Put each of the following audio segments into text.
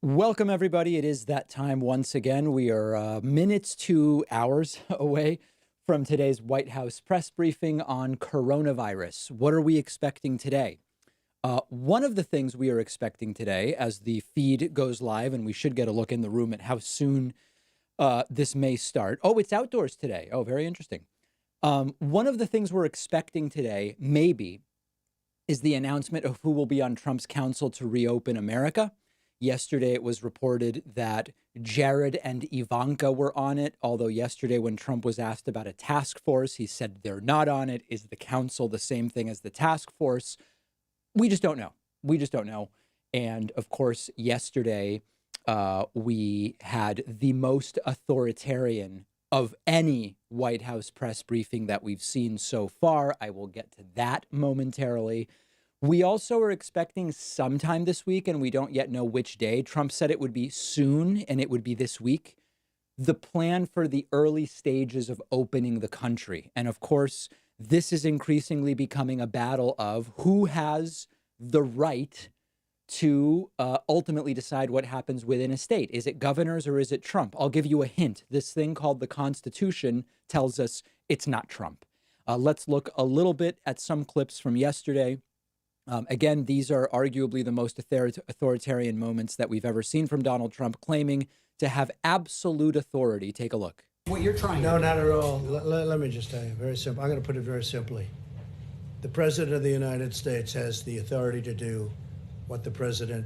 Welcome, everybody. It is that time once again. We are minutes to hours away from today's White House press briefing on coronavirus. What are we expecting today? One of the things we are expecting today, as the feed goes live, and we should get a look in the room at how soon this may start. Oh, it's outdoors today. Oh, very interesting. One of the things we're expecting today, maybe, is the announcement of who will be on Trump's council to reopen America. Yesterday, it was reported that Jared and Ivanka were on it, although yesterday when Trump was asked about a task force, he said they're not on it. Is the council the same thing as the task force? We just don't know. We just don't know. And of course, yesterday, we had the most authoritarian of any White House press briefing that we've seen so far. I will get to that momentarily. We also are expecting sometime this week, and we don't yet know which day. Trump said it would be soon, and it would be this week, the plan for the early stages of opening the country. And of course, this is increasingly becoming a battle of who has the right to ultimately decide what happens within a state. Is it governors or is it Trump? I'll give you a hint. This thing called the Constitution tells us it's not Trump. Let's look a little bit at some clips from yesterday. Again, these are arguably the most authoritarian moments that we've ever seen from Donald Trump, claiming to have absolute authority. Take a look. What you're trying No, to not at all. Let me just tell you, very simple. I'm going to put it very simply. The President of the United States has the authority to do what the President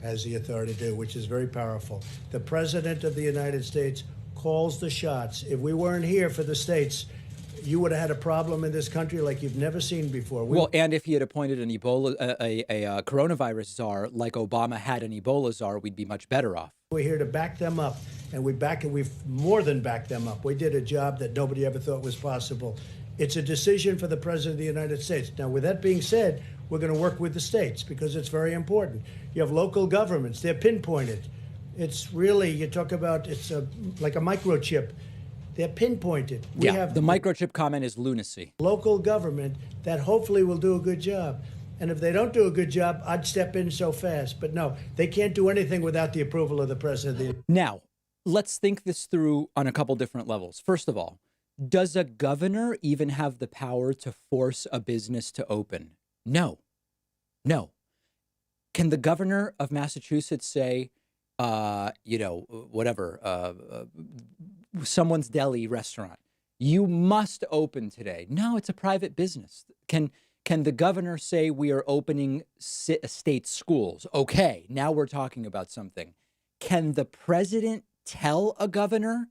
has the authority to do, which is very powerful. The President of the United States calls the shots. If we weren't here for the states, you would have had a problem in this country like you've never seen before. Well, and if he had appointed an Ebola, a coronavirus czar like Obama had an Ebola czar, we'd be much better off. We're here to back them up, and we've more than backed them up. We did a job that nobody ever thought was possible. It's a decision for the President of the United States. Now, with that being said, we're going to work with the states because it's very important. You have local governments. They're pinpointed. It's really, you talk about, like a microchip. They're pinpointed. We have the microchip comment is lunacy. Local government that hopefully will do a good job. And if they don't do a good job, I'd step in so fast. But no, they can't do anything without the approval of the President. Now, let's think this through on a couple different levels. First of all, does a governor even have the power to force a business to open? No. No. Can the governor of Massachusetts say, someone's deli restaurant, you must open today? No, it's a private business. Can the governor say we are opening state schools? Okay, now we're talking about something. Can the president tell a governor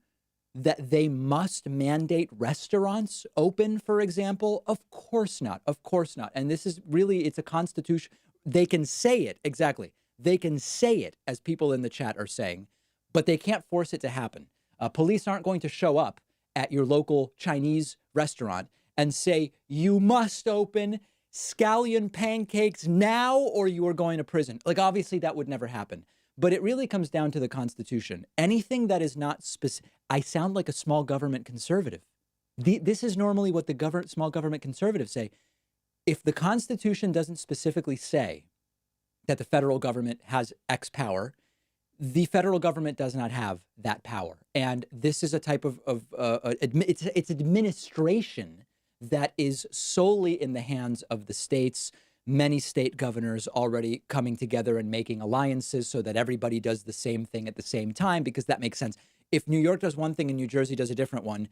that they must mandate restaurants open, for example? Of course not. Of course not. And this is really, it's a constitution. They can say it. Exactly. They can say it, as people in the chat are saying, but they can't force it to happen. Police aren't going to show up at your local Chinese restaurant and say, you must open scallion pancakes now or you are going to prison. Like, obviously, that would never happen. But it really comes down to the Constitution. Anything that is not specific. I sound like a small government conservative. This is normally what the small government conservatives say. If the Constitution doesn't specifically say that the federal government has X power, the federal government does not have that power. And this is a type of it's administration that is solely in the hands of the states. Many state governors already coming together and making alliances so that everybody does the same thing at the same time, because that makes sense. If New York does one thing and New Jersey does a different one,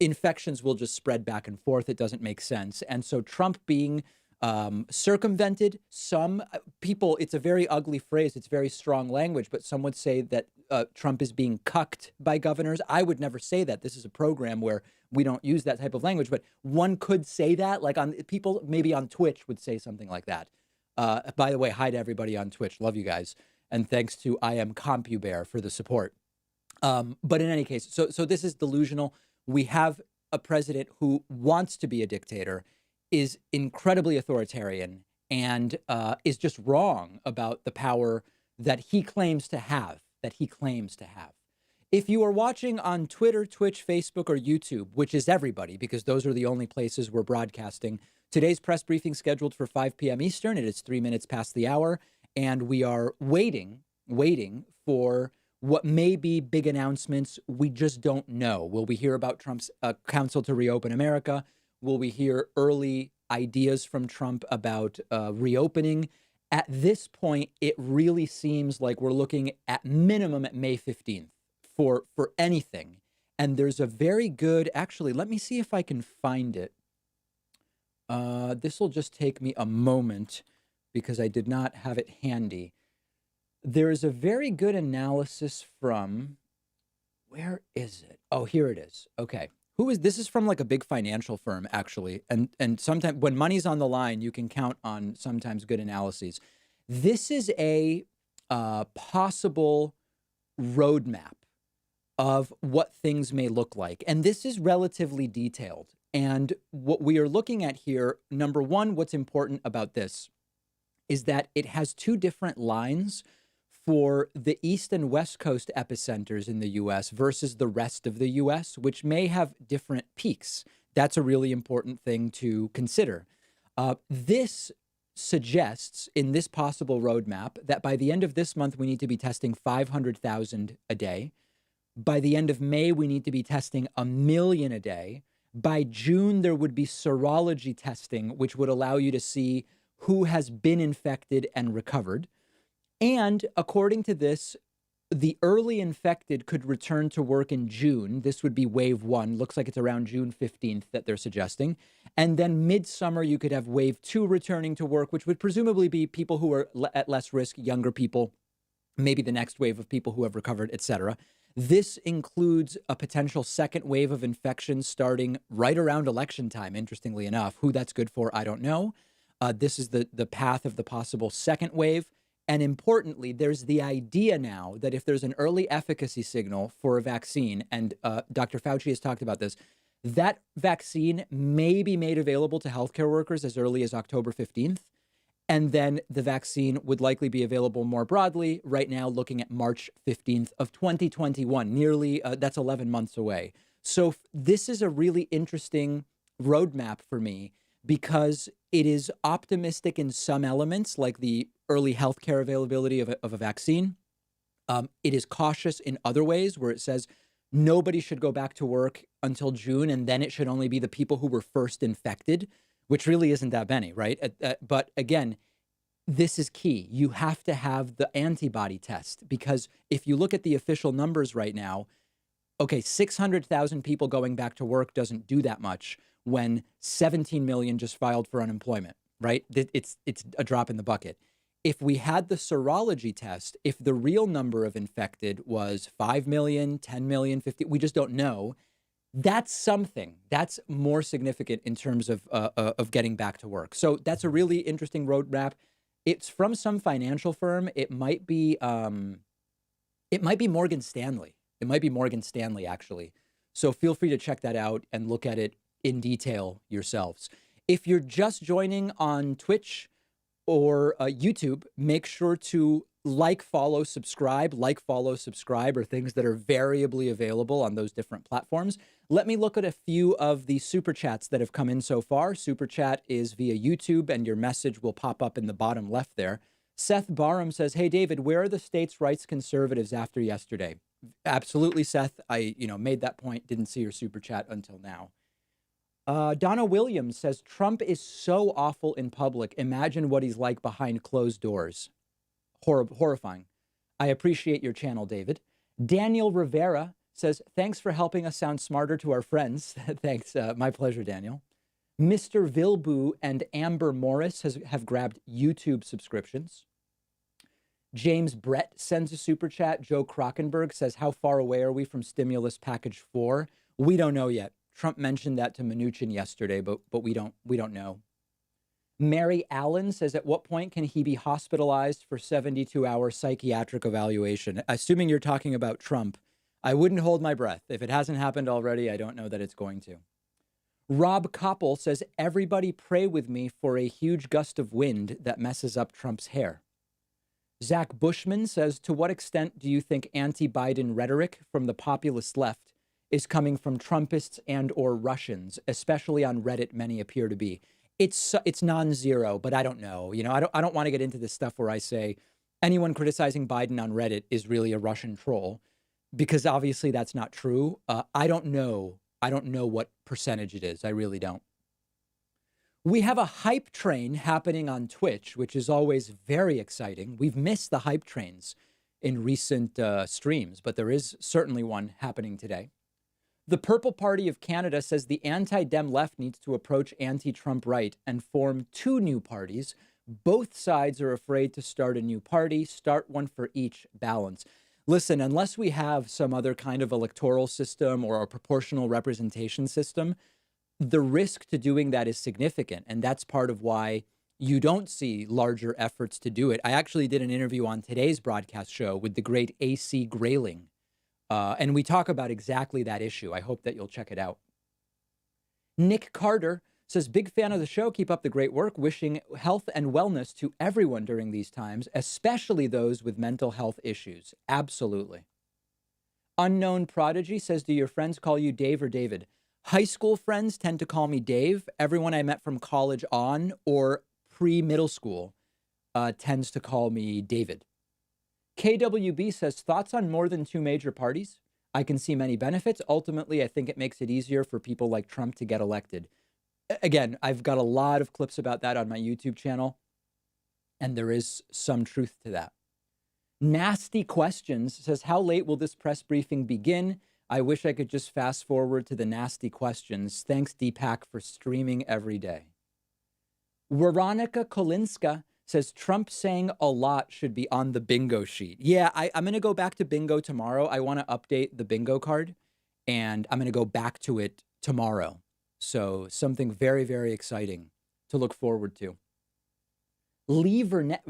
infections will just spread back and forth. It doesn't make sense. And so Trump being circumvented, some people, it's a very ugly phrase, it's very strong language, but some would say that Trump is being cucked by governors. I would never say that. This is a program where we don't use that type of language, but one could say that, like on people maybe on Twitch would say something like that. By the way, hi to everybody on Twitch. Love you guys. And thanks to I Am CompuBear for the support. But in any case, so this is delusional. We have a president who wants to be a dictator, is incredibly authoritarian, and is just wrong about the power that he claims to have, If you are watching on Twitter, Twitch, Facebook, or YouTube, which is everybody, because those are the only places we're broadcasting, today's press briefing scheduled for 5 p.m. Eastern. It is 3 minutes past the hour, and we are waiting waiting for what may be big announcements. We just don't know. Will we hear about Trump's council to reopen America? Will we hear early ideas from Trump about reopening? At this point, it really seems like we're looking at minimum at May 15th for anything. And there's a very good, actually, let me see if I can find it. This will just take me a moment because I did not have it handy. There is a very good analysis from, where is it? Oh, here it is. Okay. This is from like a big financial firm, actually. And sometimes when money's on the line, you can count on sometimes good analyses. This is a possible roadmap of what things may look like. And this is relatively detailed. And what we are looking at here, number one, what's important about this is that it has two different lines for the East and West Coast epicenters in the US versus the rest of the US, which may have different peaks. That's a really important thing to consider. This suggests in this possible roadmap that by the end of this month, we need to be testing 500,000 a day. By the end of May, we need to be testing 1 million a day. By June, there would be serology testing, which would allow you to see who has been infected and recovered. And according to this, the early infected could return to work in June. This would be wave 1. Looks like it's around June 15th that they're suggesting. And then midsummer, you could have wave 2 returning to work, which would presumably be people who are at less risk, younger people, maybe the next wave of people who have recovered, et cetera. This includes a potential second wave of infections starting right around election time, interestingly enough. Who that's good for, I don't know. This is the path of the possible second wave. And importantly, there's the idea now that if there's an early efficacy signal for a vaccine, and Dr. Fauci has talked about this, that vaccine may be made available to healthcare workers as early as October 15th. And then the vaccine would likely be available more broadly right now, looking at March 15th of 2021, nearly, that's 11 months away. So this is a really interesting roadmap for me because it is optimistic in some elements, like the early healthcare availability of a vaccine. It is cautious in other ways where it says nobody should go back to work until June, and then it should only be the people who were first infected, which really isn't that many, right? But again, this is key. You have to have the antibody test because if you look at the official numbers right now, okay, 600,000 people going back to work doesn't do that much when 17 million just filed for unemployment, right? It's a drop in the bucket. If we had the serology test, if the real number of infected was 5 million, 10 million, 50, we just don't know. That's something that's more significant in terms of getting back to work. So that's a really interesting roadmap. It's from some financial firm. It might be Morgan Stanley. It might be Morgan Stanley, actually. So feel free to check that out and look at it in detail yourselves. If you're just joining on Twitch or YouTube, make sure to like, follow, subscribe. Like, follow, subscribe are things that are variably available on those different platforms. Let me look at a few of the super chats that have come in so far. Super chat is via YouTube, and your message will pop up in the bottom left there. Seth Barham says, "Hey, David, where are the states' rights conservatives after yesterday?" Absolutely, Seth. I made that point. Didn't see your super chat until now. Donna Williams says, "Trump is so awful in public. Imagine what he's like behind closed doors." Horrifying. I appreciate your channel, David. Daniel Rivera says, "Thanks for helping us sound smarter to our friends." Thanks. My pleasure, Daniel. Mr. Vilbu and Amber Morris have grabbed YouTube subscriptions. James Brett sends a super chat. Joe Krockenberg says, "How far away are we from stimulus package 4? We don't know yet. Trump mentioned that to Mnuchin yesterday, but we don't know." Mary Allen says, "At what point can he be hospitalized for 72-hour psychiatric evaluation?" Assuming you're talking about Trump, I wouldn't hold my breath. If it hasn't happened already, I don't know that it's going to. Rob Koppel says, "Everybody pray with me for a huge gust of wind that messes up Trump's hair." Zach Bushman says, "To what extent do you think anti-Biden rhetoric from the populist left is coming from Trumpists and or Russians, especially on Reddit? Many appear to be." It's non-zero, but I don't know. I don't want to get into this stuff where I say Anyone criticizing Biden on Reddit is really a Russian troll because obviously that's not true. I don't know. I don't know what percentage it is. I really don't. We have a hype train happening on Twitch, which is always very exciting. We've missed the hype trains in recent streams, but there is certainly one happening today. The Purple Party of Canada says the anti-Dem left needs to approach anti-Trump right and form two new parties. Both sides are afraid to start a new party. Start one for each. Balance. Listen, unless we have some other kind of electoral system or a proportional representation system, the risk to doing that is significant. And that's part of why you don't see larger efforts to do it. I actually did an interview on today's broadcast show with the great A.C. Grayling. And we talk about exactly that issue. I hope that you'll check it out. Nick Carter says, big fan of the show. Keep up the great work. Wishing health and wellness to everyone during these times, especially those with mental health issues. Absolutely. Unknown Prodigy says, do your friends call you Dave or David? High school friends tend to call me Dave. Everyone I met from college on or pre-middle school tends to call me David. KWB says, thoughts on more than two major parties? I can see many benefits. Ultimately, I think it makes it easier for people like Trump to get elected. Again, I've got a lot of clips about that on my YouTube channel, and there is some truth to that. Nasty Questions says, how late will this press briefing begin? I wish I could just fast forward to the nasty questions. Thanks, Deepak, for streaming every day. Veronica Kolinska says, Trump saying a lot should be on the bingo sheet. Yeah, I'm going to go back to bingo tomorrow. I want to update the bingo card, and I'm going to go back to it tomorrow. So something very, very exciting to look forward to. Lee Verrett,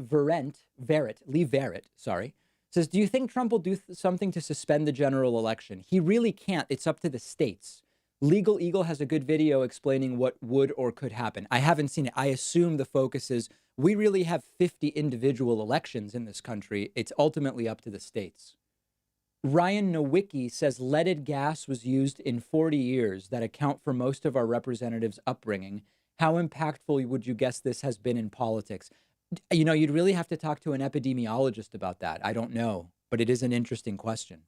says, do you think Trump will do something to suspend the general election? He really can't. It's up to the states. Legal Eagle has a good video explaining what would or could happen. I haven't seen it. I assume the focus is we really have 50 individual elections in this country. It's ultimately up to the states. Ryan Nowicki says leaded gas was used in 40 years that account for most of our representatives' upbringing. How impactful would you guess this has been in politics? You know, you'd really have to talk to an epidemiologist about that. I don't know, but it is an interesting question.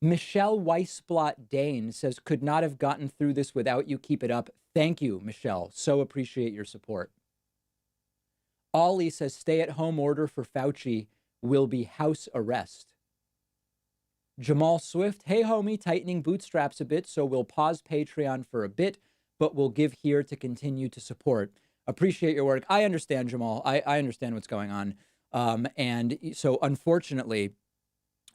Michelle Weisblot Dane says, could not have gotten through this without you. Keep it up. Thank you, Michelle. So appreciate your support. Ollie says, stay-at-home order for Fauci will be house arrest. Jamal Swift, hey, homie, tightening bootstraps a bit, so we'll pause Patreon for a bit, but we'll give here to continue to support. Appreciate your work. I understand, Jamal. I understand what's going on. And so, unfortunately,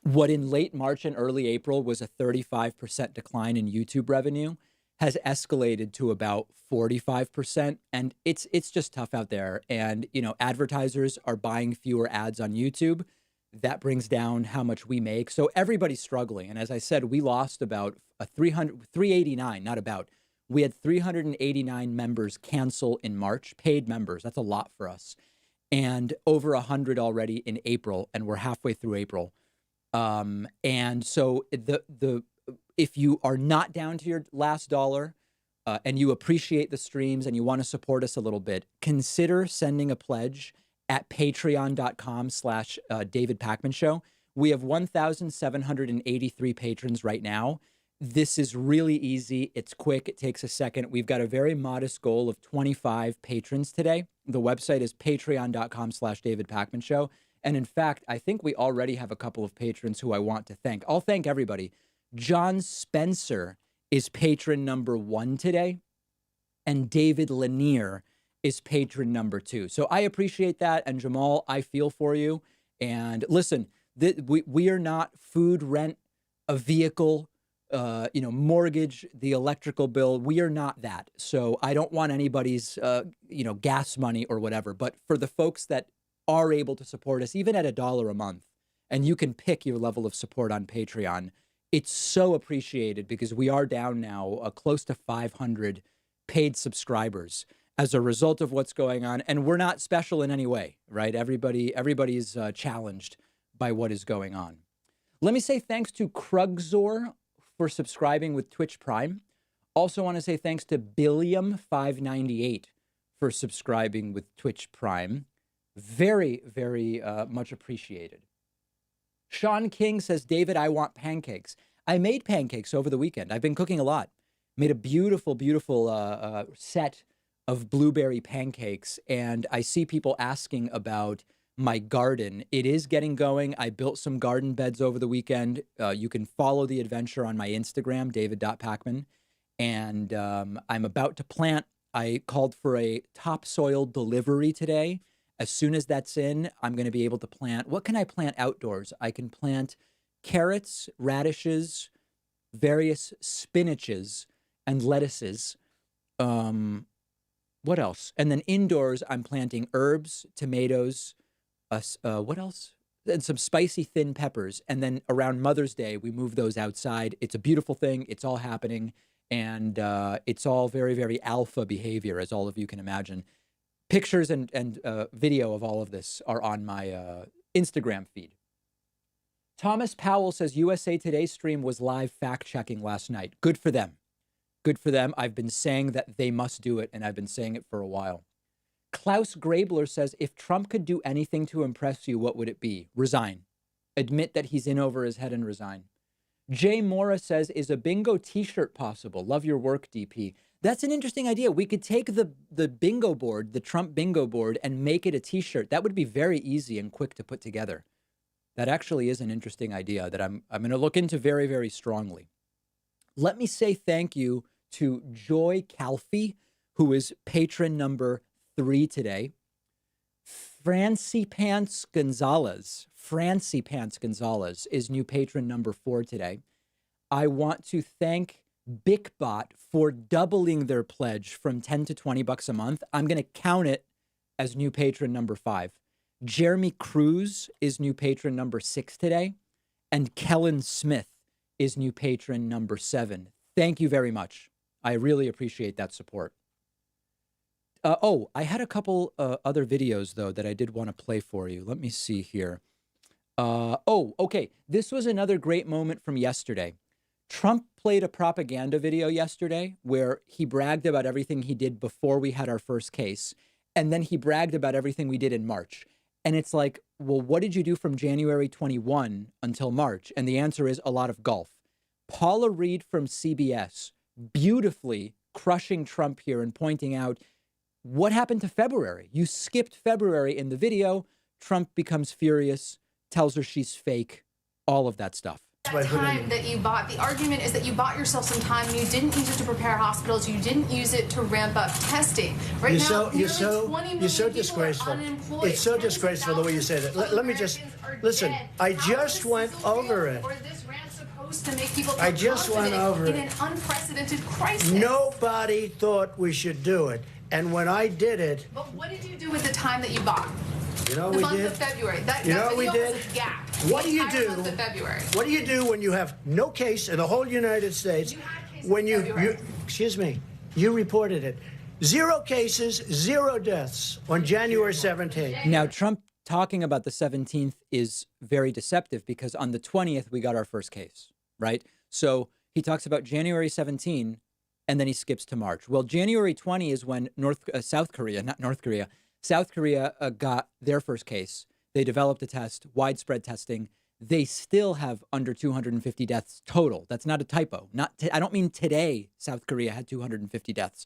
what in late March and early April was a 35% decline in YouTube revenue has escalated to about 45%. And it's just tough out there. And, you know, advertisers are buying fewer ads on YouTube. That brings down how much we make. So everybody's struggling. And as I said, we lost about 389, not about. We had 389 members cancel in March, paid members. That's a lot for us. And over 100 already in April, and we're halfway through April. And so if you are not down to your last dollar and you appreciate the streams and you want to support us a little bit, consider sending a pledge at patreon.com/David Pakman Show. We have 1,783 patrons right now. This is really easy. It's quick. It takes a second. We've got a very modest goal of 25 patrons today. The website is patreon.com/David Pakman Show. And in fact, I think we already have a couple of patrons who I want to thank. I'll thank everybody. John Spencer is patron number 1 today. And David Lanier is patron number 2. So I appreciate that. And Jamal, I feel for you. And listen, we are not food, rent, a vehicle, mortgage, the electrical bill. We are not that. So I don't want anybody's, gas money or whatever. But for the folks that are able to support us, even at $1 a month, and you can pick your level of support on Patreon, it's so appreciated because we are down now close to 500 paid subscribers as a result of what's going on. And we're not special in any way, right? Everybody's challenged by what is going on. Let me say thanks to Krugzor for subscribing with Twitch Prime. Also want to say thanks to Billiam598 for subscribing with Twitch Prime. Very, very much appreciated. Sean King says, David, I want pancakes. I made pancakes over the weekend. I've been cooking a lot. Made a beautiful, beautiful set of blueberry pancakes. And I see people asking about my garden. It is getting going. I built some garden beds over the weekend. You can follow the adventure on my Instagram, david.pacman. And I'm about to plant. I called for a topsoil delivery today. As soon as that's in, I'm going to be able to plant. What can I plant outdoors? I can plant carrots, radishes, various spinaches, and lettuces. What else? And then indoors, I'm planting herbs, tomatoes, what else? And some spicy thin peppers. And then around Mother's Day, we move those outside. It's a beautiful thing. It's all happening. And it's all very, very alpha behavior, as all of you can imagine. Pictures and video of all of this are on my Instagram feed. Thomas Powell says USA Today stream was live fact-checking last night. Good for them. Good for them. I've been saying that they must do it, and I've been saying it for a while. Klaus Grabler says, if Trump could do anything to impress you, what would it be? Resign. Admit that he's in over his head and resign. Jay Mora says, is a bingo t-shirt possible? Love your work, DP. That's an interesting idea. We could take the bingo board, the Trump bingo board, and make it a t-shirt. That would be very easy and quick to put together. That actually is an interesting idea that I'm going to look into very, very strongly. Let me say thank you to Joy Calfee, who is patron number 3 today. Francie Pants Gonzalez is new patron number 4 today. I want to thank BickBot for doubling their pledge from 10 to 20 bucks a month. I'm going to count it as new patron number 5. Jeremy Cruz is new patron number 6 today. And Kellen Smith is new patron number 7. Thank you very much. I really appreciate that support. I had a couple other videos, though, that I did want to play for you. Let me see here. Okay. This was another great moment from yesterday. Trump played a propaganda video yesterday where he bragged about everything he did before we had our first case. And then he bragged about everything we did in March. And it's like, well, what did you do from January 21 until March? And the answer is a lot of golf. Paula Reed from CBS beautifully crushing Trump here and pointing out, what happened to February? You skipped February in the video. Trump becomes furious, tells her she's fake, all of that stuff. That time that you bought, the argument is that you bought yourself some time and you didn't use it to prepare hospitals. You didn't use it to ramp up testing. Right now, you're so disgraceful. It's so disgraceful the way you say that. Let me just listen. I just went over it. To make people I just went over in it. An unprecedented crisis. Nobody thought we should do it, and when I did it. But what did you do with the time that you bought? You know the we month did. Of February. That we did. Was a gap. What do you do? Month of February. What do you do when you have no case in the whole United States? You had cases when in February. Excuse me, you reported it. 0 cases, 0 deaths on January 17th. Now, Trump talking about the 17th is very deceptive because on the 20th we got our first case. Right? So he talks about January 17 and then he skips to March. Well, January 20 is when South Korea got their first case. They developed a test, widespread testing. They still have under 250 deaths total. That's not a typo. I don't mean today South Korea had 250 deaths.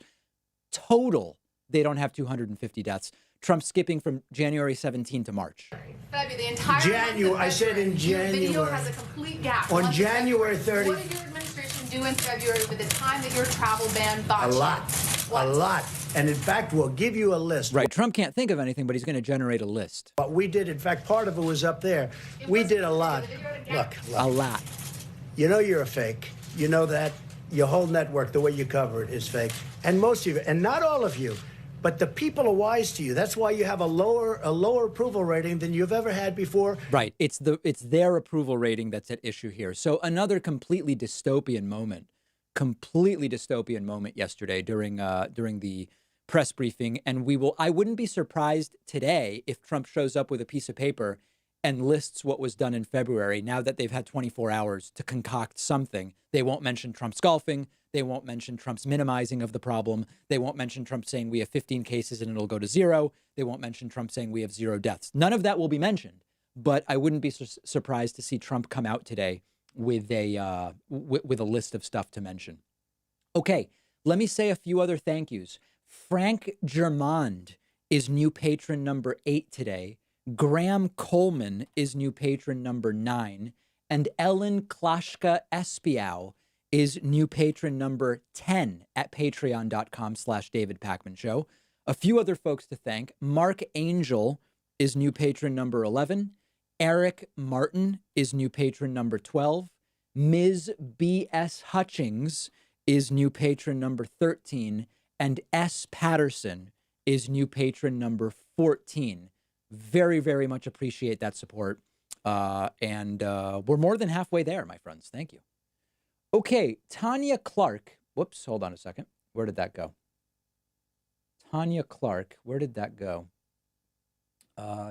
Total, they don't have 250 deaths. Trump skipping from January 17 to March. February, the entire January. I said in January. Your video has a complete gap. On January 30. What did your administration do in February with the time that your travel ban bought you? A lot. And in fact, we'll give you a list. Right. Trump can't think of anything, but he's going to generate a list. What we did, in fact, part of it was up there. We did a lot. Look. A lot. You know you're a fake. You know that. Your whole network, the way you cover it, is fake. And most of you, and not all of you, but the people are wise to you. That's why you have a lower approval rating than you've ever had before. Right. It's their approval rating that's at issue here. So another completely dystopian moment yesterday during the press briefing. And I wouldn't be surprised today if Trump shows up with a piece of paper and lists what was done in February, now that they've had 24 hours to concoct something, they won't mention Trump's golfing. They won't mention Trump's minimizing of the problem. They won't mention Trump saying we have 15 cases and it'll go to 0. They won't mention Trump saying we have 0 deaths. None of that will be mentioned. But I wouldn't be surprised to see Trump come out today with a list of stuff to mention. Okay, let me say a few other thank yous. Frank Germond is new patron number 8 today. Graham Coleman is new patron number 9. And Ellen Klashka Espiau is new patron number 10 at patreon.com/David Pakman Show. A few other folks to thank. Mark Angel is new patron number 11. Eric Martin is new patron number 12. Ms. B.S. Hutchings is new patron number 13. And S. Patterson is new patron number 14. Very, very much appreciate that support. And we're more than halfway there, my friends. Thank you. Okay, Tanya Clark. Whoops, hold on a second. Where did that go? Tanya Clark. Where did that go?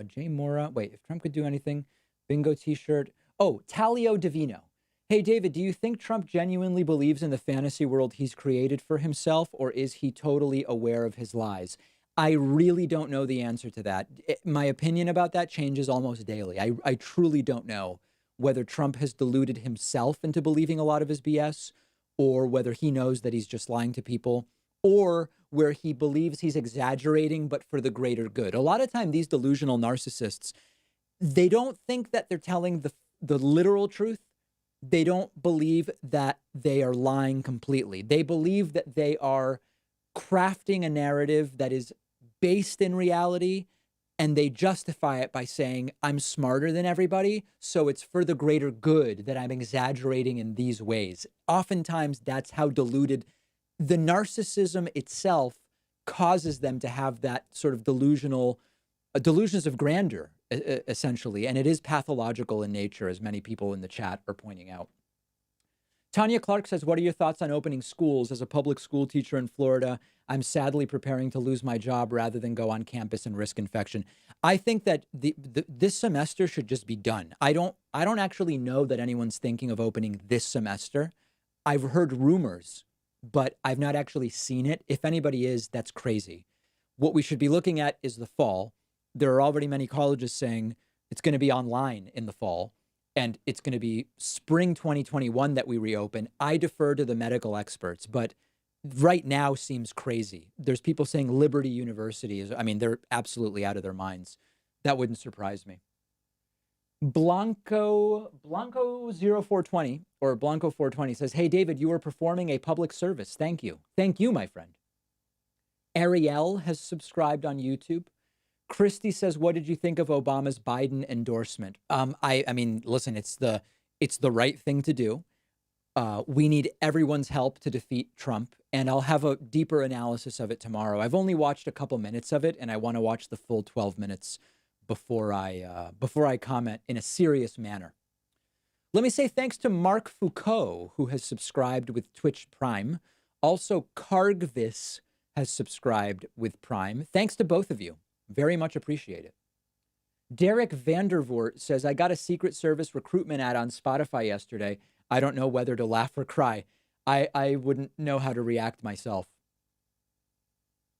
Jay Mora. Wait, if Trump could do anything. Bingo t-shirt. Oh, Talio Divino. Hey, David, do you think Trump genuinely believes in the fantasy world he's created for himself, or is he totally aware of his lies? I really don't know the answer to that. My opinion about that changes almost daily. I truly don't know whether Trump has deluded himself into believing a lot of his BS, or whether he knows that he's just lying to people, or where he believes he's exaggerating, but for the greater good. A lot of time, these delusional narcissists, they don't think that they're telling the literal truth. They don't believe that they are lying completely. They believe that they are crafting a narrative that is based in reality, and they justify it by saying, I'm smarter than everybody, so it's for the greater good that I'm exaggerating in these ways. Oftentimes, that's how deluded the narcissism itself causes them to have that sort of delusions of grandeur, essentially. And it is pathological in nature, as many people in the chat are pointing out. Tanya Clark says, what are your thoughts on opening schools? As a public school teacher in Florida, I'm sadly preparing to lose my job rather than go on campus and risk infection. I think that this semester should just be done. I don't actually know that anyone's thinking of opening this semester. I've heard rumors, but I've not actually seen it. If anybody is, that's crazy. What we should be looking at is the fall. There are already many colleges saying it's going to be online in the fall, and it's going to be spring 2021 that we reopen. I defer to the medical experts, but right now seems crazy. There's people saying Liberty University is, I mean, they're absolutely out of their minds. That wouldn't surprise me. Blanco 0420 or Blanco 420 says, hey, David, you are performing a public service. Thank you. Thank you, my friend. Ariel has subscribed on YouTube. Christy says, what did you think of Obama's Biden endorsement? I mean, listen, it's the right thing to do. We need everyone's help to defeat Trump, and I'll have a deeper analysis of it tomorrow. I've only watched a couple minutes of it, and I want to watch the full 12 minutes before I comment in a serious manner. Let me say thanks to Mark Foucault, who has subscribed with Twitch Prime. Also, Cargvis has subscribed with Prime. Thanks to both of you. Very much appreciate it. Derek Vandervoort says, I got a Secret Service recruitment ad on Spotify yesterday. I don't know whether to laugh or cry. I wouldn't know how to react myself.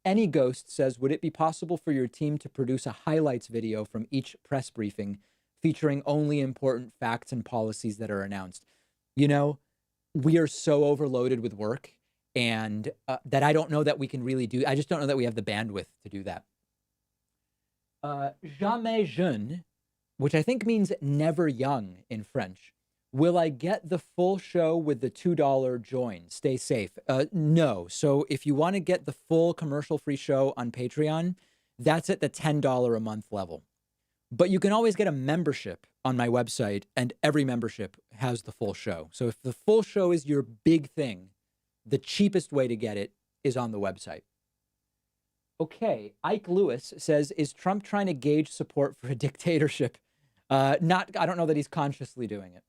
Any Ghost says, would it be possible for your team to produce a highlights video from each press briefing featuring only important facts and policies that are announced? You know, we are so overloaded with work, and that I don't know that we can really do. I just don't know that we have the bandwidth to do that. Jamais jeune, which I think means never young in French. Will I get the full show with the $2 join? Stay safe. No. So if you want to get the full commercial-free show on Patreon, that's at the $10 a month level. But you can always get a membership on my website, and every membership has the full show. So if the full show is your big thing, the cheapest way to get it is on the website. Okay, Ike Lewis says, is Trump trying to gauge support for a dictatorship? I don't know that he's consciously doing it.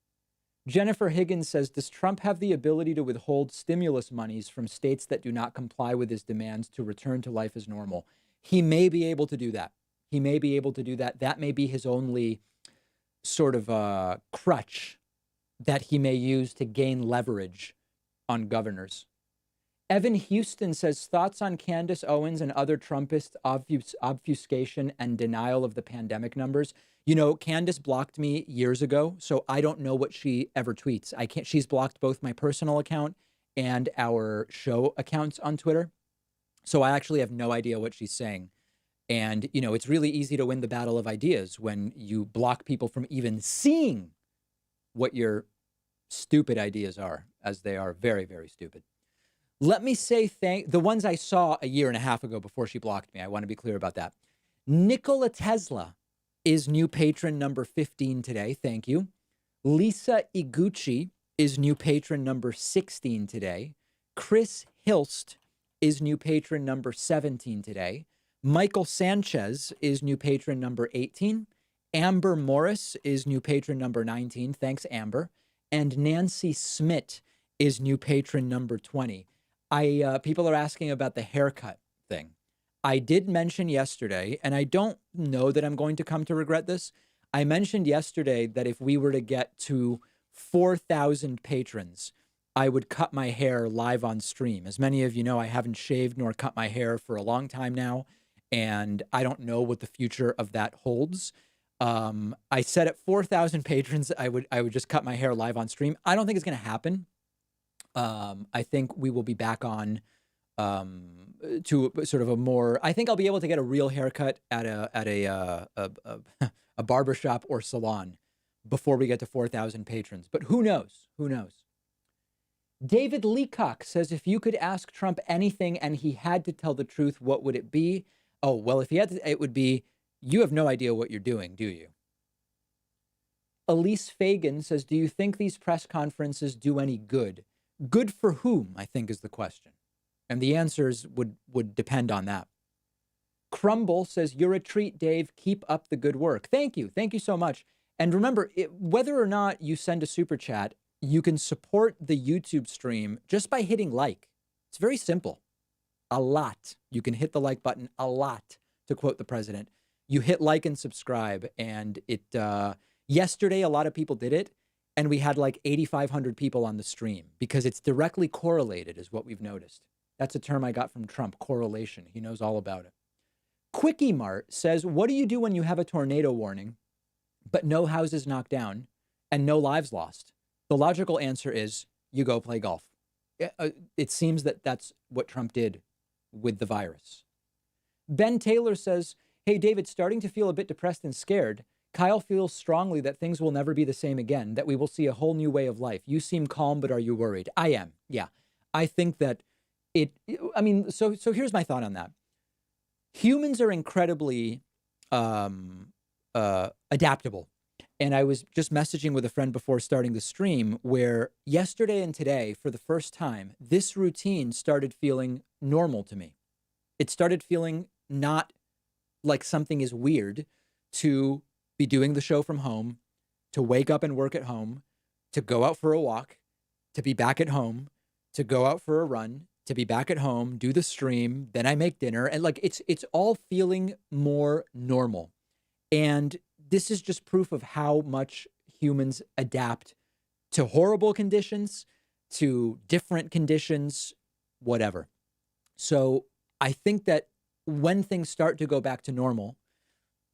Jennifer Higgins says, does Trump have the ability to withhold stimulus monies from states that do not comply with his demands to return to life as normal? He may be able to do that. He may be able to do that. That may be his only sort of crutch that he may use to gain leverage on governors. Evan Houston says, thoughts on Candace Owens and other Trumpist obfuscation and denial of the pandemic numbers. You know, Candace blocked me years ago, so I don't know what she ever tweets. She's blocked both my personal account and our show accounts on Twitter. So I actually have no idea what she's saying. And, you know, it's really easy to win the battle of ideas when you block people from even seeing what your stupid ideas are, as they are very, very stupid. Let me say the ones I saw a year and a half ago before she blocked me. I want to be clear about that. Nikola Tesla is new patron number 15 today. Thank you. Lisa Iguchi is new patron number 16 today. Chris Hilst is new patron number 17 today. Michael Sanchez is new patron number 18. Amber Morris is new patron number 19. Thanks, Amber. And Nancy Smith is new patron number 20. People are asking about the haircut thing. I did mention yesterday, and I don't know that I'm going to come to regret this. I mentioned yesterday that if we were to get to 4,000 patrons, I would cut my hair live on stream. As many of you know, I haven't shaved nor cut my hair for a long time now, and I don't know what the future of that holds. I said at 4,000 patrons, I would just cut my hair live on stream. I don't think it's going to happen. I think we will be back on to sort of a more. I think I'll be able to get a real haircut at a barbershop or salon before we get to 4,000 patrons. But who knows? Who knows? David Leacock says, if you could ask Trump anything and he had to tell the truth, what would it be? Oh, well, if he had to, it would be, you have no idea what you're doing, do you? Elise Fagan says, do you think these press conferences do any good? Good for whom, I think, is the question. And the answers would depend on that. Crumble says, you're a treat, Dave. Keep up the good work. Thank you. Thank you so much. And remember, whether or not you send a super chat, you can support the YouTube stream just by hitting like. It's very simple. A lot. You can hit the like button a lot, to quote the president. You hit like and subscribe. And yesterday, a lot of people did it. And we had like 8,500 people on the stream because it's directly correlated, is what we've noticed. That's a term I got from Trump, correlation. He knows all about it. Quickie Mart says, what do you do when you have a tornado warning, but no houses knocked down and no lives lost? The logical answer is you go play golf. It seems that that's what Trump did with the virus. Ben Taylor says, hey, David, starting to feel a bit depressed and scared. Kyle feels strongly that things will never be the same again, that we will see a whole new way of life. You seem calm, but are you worried? I am. Yeah. I think that so here's my thought on that. Humans are incredibly adaptable. And I was just messaging with a friend before starting the stream where yesterday and today, for the first time, this routine started feeling normal to me. It started feeling not like something is weird to be doing the show from home, to wake up and work at home, to go out for a walk, to be back at home, to go out for a run, to be back at home, do the stream, then I make dinner. And like, it's all feeling more normal. And this is just proof of how much humans adapt to horrible conditions, to different conditions, whatever. So I think that when things start to go back to normal,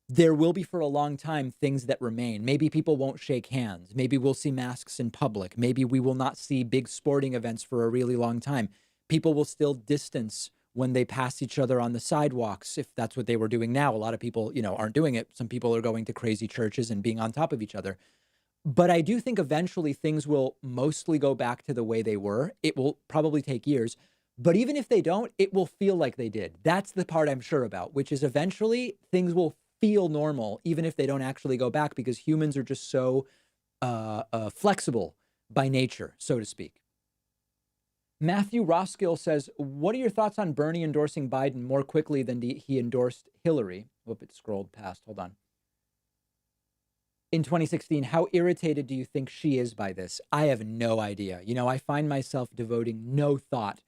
there will be for a long time things that remain. Maybe people won't shake hands. Maybe we'll see masks in public. Maybe we will not see big sporting events for a really long time. People will still distance when they pass each other on the sidewalks, if that's what they were doing now. A lot of people, aren't doing it. Some people are going to crazy churches and being on top of each other. But I do think eventually things will mostly go back to the way they were. It will probably take years. But even if they don't, it will feel like they did. That's the part I'm sure about, which is eventually things will feel normal, even if they don't actually go back, because humans are just so flexible by nature, so to speak. Matthew Roskill says, what are your thoughts on Bernie endorsing Biden more quickly than he endorsed Hillary? Whoop, it scrolled past. Hold on. In 2016, how irritated do you think she is by this? I have no idea. I find myself devoting no thought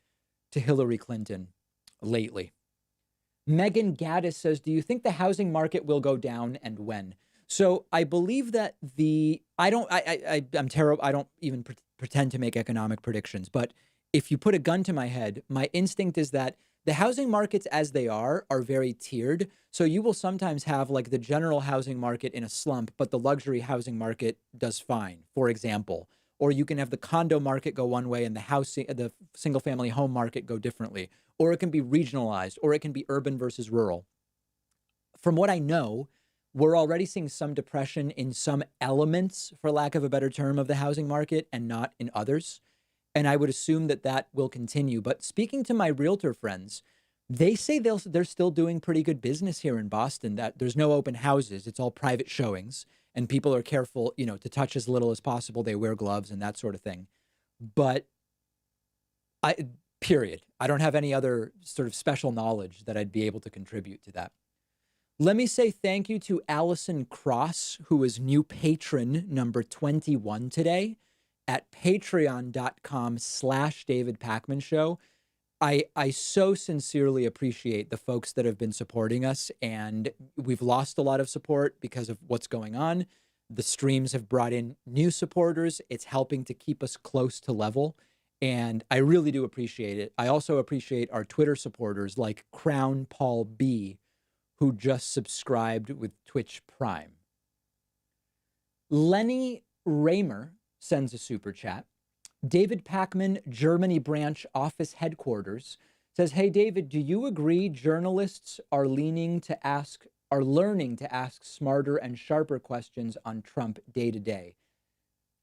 to Hillary Clinton lately. Megan Gaddis says, do you think the housing market will go down and when? So I believe that I'm terrible. I don't even pretend to make economic predictions, but if you put a gun to my head, my instinct is that the housing markets as they are very tiered. So you will sometimes have like the general housing market in a slump, but the luxury housing market does fine, for example. Or you can have the condo market go one way and the single family home market go differently. Or it can be regionalized, or it can be urban versus rural. From what I know, we're already seeing some depression in some elements, for lack of a better term, of the housing market and not in others. And I would assume that that will continue. But speaking to my realtor friends, they say they're still doing pretty good business here in Boston, that there's no open houses. It's all private showings and people are careful, to touch as little as possible. They wear gloves and that sort of thing. But I, period. I don't have any other sort of special knowledge that I'd be able to contribute to that. Let me say thank you to Allison Cross, who is new patron number 21 today at patreon.com/David Pakman Show. I so sincerely appreciate the folks that have been supporting us, and we've lost a lot of support because of what's going on. The streams have brought in new supporters. It's helping to keep us close to level, and I really do appreciate it. I also appreciate our Twitter supporters like Crown Paul B, who just subscribed with Twitch Prime. Lenny Raymer sends a super chat. David Pakman, Germany branch office headquarters, says, "Hey David, do you agree journalists are learning to ask smarter and sharper questions on Trump day to day?"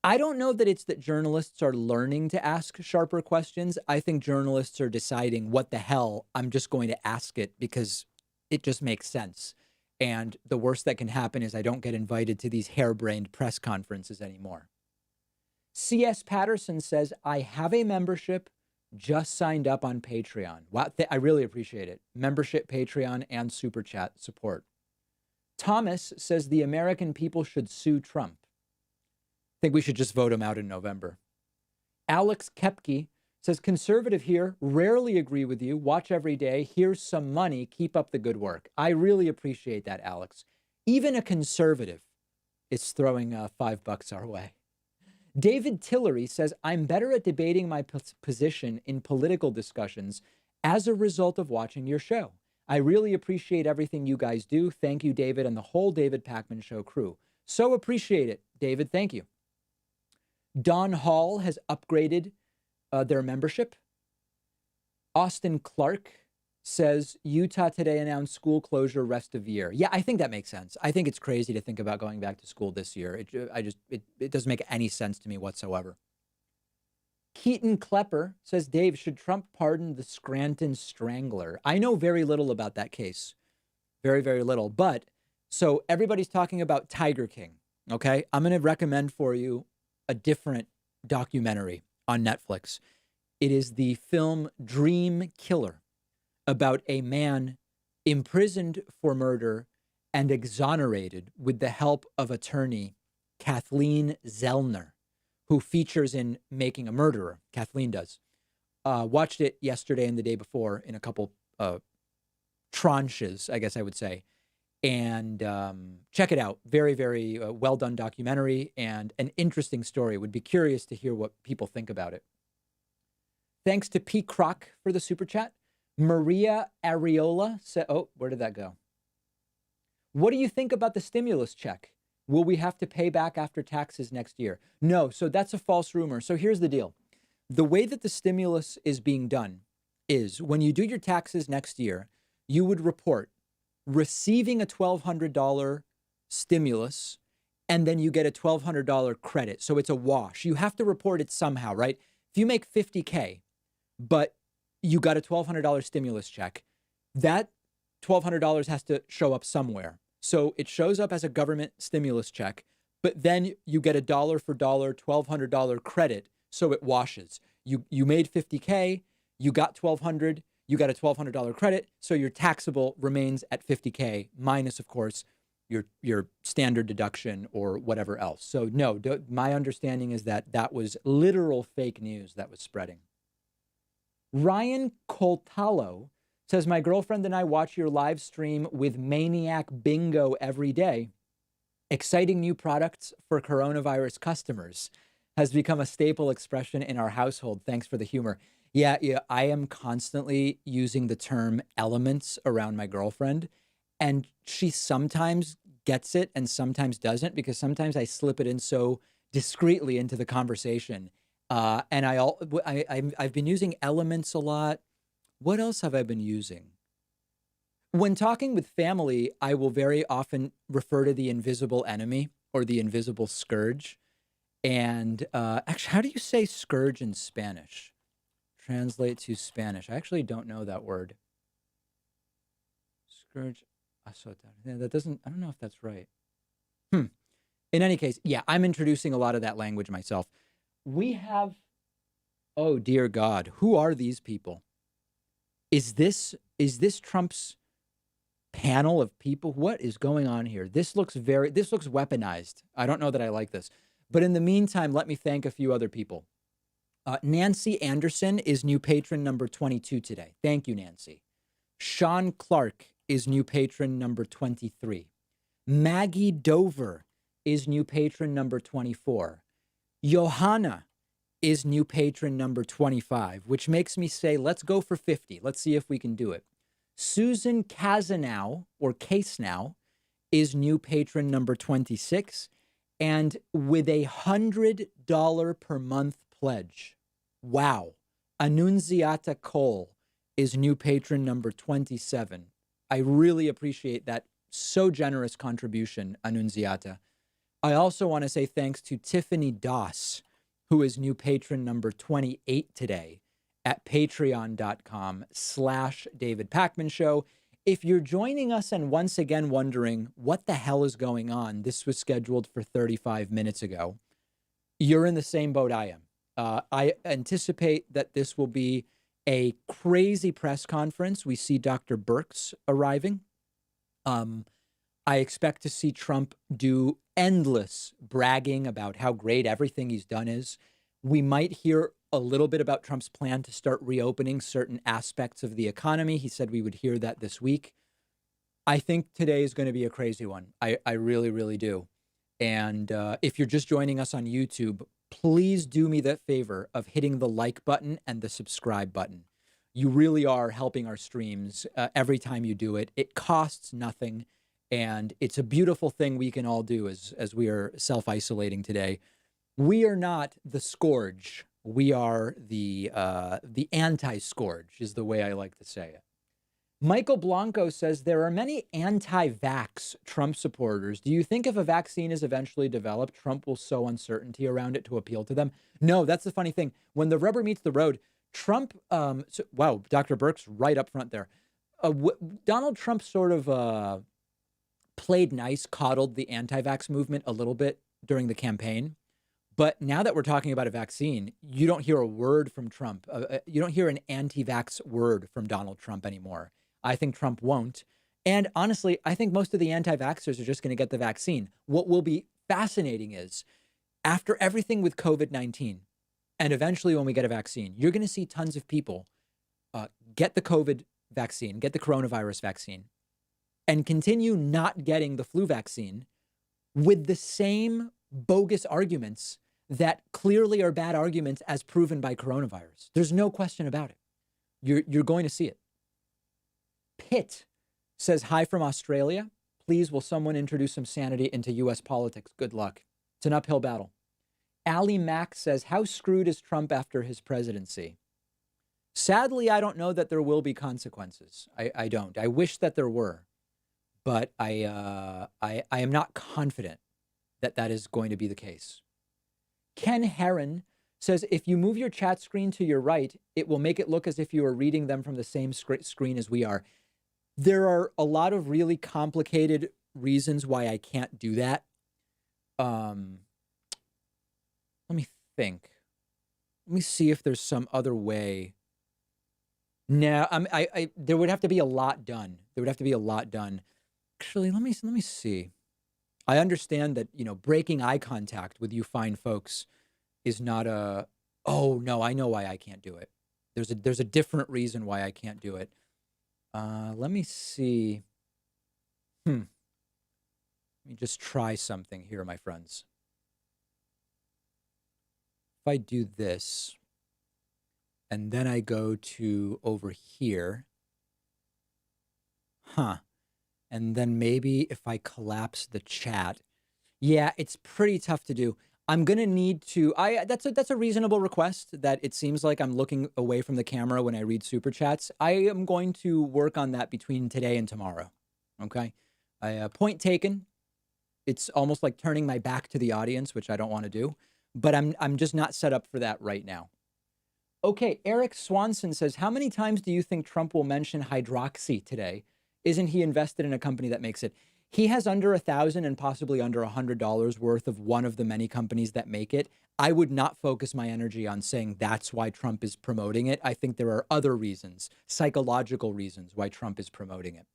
I don't know that it's that journalists are learning to ask sharper questions. I think journalists are deciding, what the hell, I'm just going to ask it because it just makes sense. And the worst that can happen is I don't get invited to these harebrained press conferences anymore. C.S. Patterson says, "I have a membership, just signed up on Patreon." Wow, I really appreciate it. Membership, Patreon, and Super Chat support. Thomas says the American people should sue Trump. I think we should just vote him out in November. Alex Kepke says, "Conservative here, rarely agree with you, watch every day, here's some money, keep up the good work." I really appreciate that, Alex. Even a conservative is throwing $5 our way. David Tillery says, "I'm better at debating my position in political discussions as a result of watching your show. I really appreciate everything you guys do. Thank you, David, and the whole David Pakman Show crew." So appreciate it, David. Thank you. Don Hall has upgraded their membership. Austin Clark says, "Utah today announced school closure rest of year." Yeah, I think that makes sense. I think it's crazy to think about going back to school this year. It doesn't make any sense to me whatsoever. Keaton Klepper says, "Dave, should Trump pardon the Scranton Strangler?" I know very little about that case. Very, very little. But so everybody's talking about Tiger King. Okay. I'm going to recommend for you a different documentary on Netflix. It is the film Dream Killer, about a man imprisoned for murder and exonerated with the help of attorney Kathleen Zellner, who features in Making a Murderer. Kathleen does. Watched it yesterday and the day before in a couple tranches, I guess I would say. And check it out. Very, very well done documentary and an interesting story. Would be curious to hear what people think about it. Thanks to P. Croc for the super chat. Maria Areola said, "Oh, where did that go? What do you think about the stimulus check? Will we have to pay back after taxes next year?" No, so that's a false rumor. So here's the deal. The way that the stimulus is being done is when you do your taxes next year, you would report receiving a $1,200 stimulus, and then you get a $1,200 credit. So it's a wash. You have to report it somehow, right? If you make $50K, but you got a $1,200 stimulus check, that $1,200 has to show up somewhere. So it shows up as a government stimulus check, but then you get a dollar for dollar $1,200 credit, so it washes. You made $50K, you got $1,200, you got a $1,200 credit, so your taxable remains at $50K minus, of course, your standard deduction or whatever else. So no, my understanding is that that was literal fake news that was spreading. Ryan Coltalo says, "My girlfriend and I watch your live stream with Maniac Bingo every day, Exciting new products for coronavirus customers has become a staple expression in our household. Thanks for the humor. Yeah, I am constantly using the term elements around my girlfriend, and she sometimes gets it and sometimes doesn't because sometimes I slip it in so discreetly into the conversation. And I've been using elements a lot. What else have I been using? When talking with family, I will very often refer to the invisible enemy or the invisible scourge. And actually, how do you say scourge in Spanish? Translate to Spanish. I actually don't know that word. Scourge. Azota. Yeah, that doesn't, I don't know if that's right. Hmm. In any case, yeah, I'm introducing a lot of that language myself. We have, oh dear God, who are these people? Is this Trump's panel of people? What is going on here? This looks weaponized. I don't know that I like this. But in the meantime, let me thank a few other people. Nancy Anderson is new patron number 22 today. Thank you, Nancy. Sean Clark is new patron number 23. Maggie Dover is new patron number 24. Johanna is new patron number 25, which makes me say, let's go for 50. Let's see if we can do it. Susan Casanow, or Casenow, is new patron number 26. And with a $100 per month pledge, wow, Annunziata Cole is new patron number 27. I really appreciate that so generous contribution, Annunziata. I also want to say thanks to Tiffany Doss, who is new patron number 28 today at patreon.com/David Pakman Show. If you're joining us and once again wondering what the hell is going on, this was scheduled for 35 minutes ago. You're in the same boat I am. I anticipate that this will be a crazy press conference. We see Dr. Birx arriving. I expect to see Trump do endless bragging about how great everything he's done is. We might hear a little bit about Trump's plan to start reopening certain aspects of the economy. He said we would hear that this week. I think today is going to be a crazy one. I really, really do. And if you're just joining us on YouTube, please do me the favor of hitting the like button and the subscribe button. You really are helping our streams every time you do it. It costs nothing. And it's a beautiful thing we can all do as we are self-isolating today. We are not the scourge. We are the anti-scourge is the way I like to say it. Michael Blanco says there are many anti-vax Trump supporters. Do you think if a vaccine is eventually developed, Trump will sow uncertainty around it to appeal to them? No, that's the funny thing. When the rubber meets the road, Trump, wow, Dr. Birx right up front there. Donald Trump sort of played nice, coddled the anti-vax movement a little bit during the campaign. But now that we're talking about a vaccine, you don't hear a word from Trump. You don't hear an anti-vax word from Donald Trump anymore. I think Trump won't. And honestly, I think most of the anti-vaxxers are just going to get the vaccine. What will be fascinating is after everything with COVID-19, and eventually when we get a vaccine, you're going to see tons of people get the COVID vaccine, get the coronavirus vaccine, and continue not getting the flu vaccine with the same bogus arguments that clearly are bad arguments as proven by coronavirus. There's no question about it. You're going to see it. Pitt says, hi from Australia. Please, will someone introduce some sanity into U.S. politics? Good luck. It's an uphill battle. Allie Mack says, how screwed is Trump after his presidency? Sadly, I don't know that there will be consequences. I don't. I wish that there were. But I am not confident that that is going to be the case. Ken Herron says, if you move your chat screen to your right, it will make it look as if you are reading them from the same screen as we are. There are a lot of really complicated reasons why I can't do that. Let me think. Let me see if there's some other way. No, there would have to be a lot done. There would have to be a lot done. Actually, let me see. I understand that, breaking eye contact with you fine folks is not a, oh no, I know why I can't do it. There's a different reason why I can't do it. Let me see. Let me just try something here, my friends. If I do this, and then I go to over here, and then maybe if I collapse the chat, yeah, it's pretty tough to do. I'm gonna need to. That's a reasonable request. That it seems like I'm looking away from the camera when I read super chats. I am going to work on that between today and tomorrow. Okay, point taken. It's almost like turning my back to the audience, which I don't want to do. But I'm just not set up for that right now. Okay, Eric Swanson says, how many times do you think Trump will mention hydroxy today? Isn't he invested in a company that makes it? He has under 1,000 and possibly under $100 worth of one of the many companies that make it. I would not focus my energy on saying that's why Trump is promoting it. I think there are other reasons, psychological reasons why Trump is promoting it.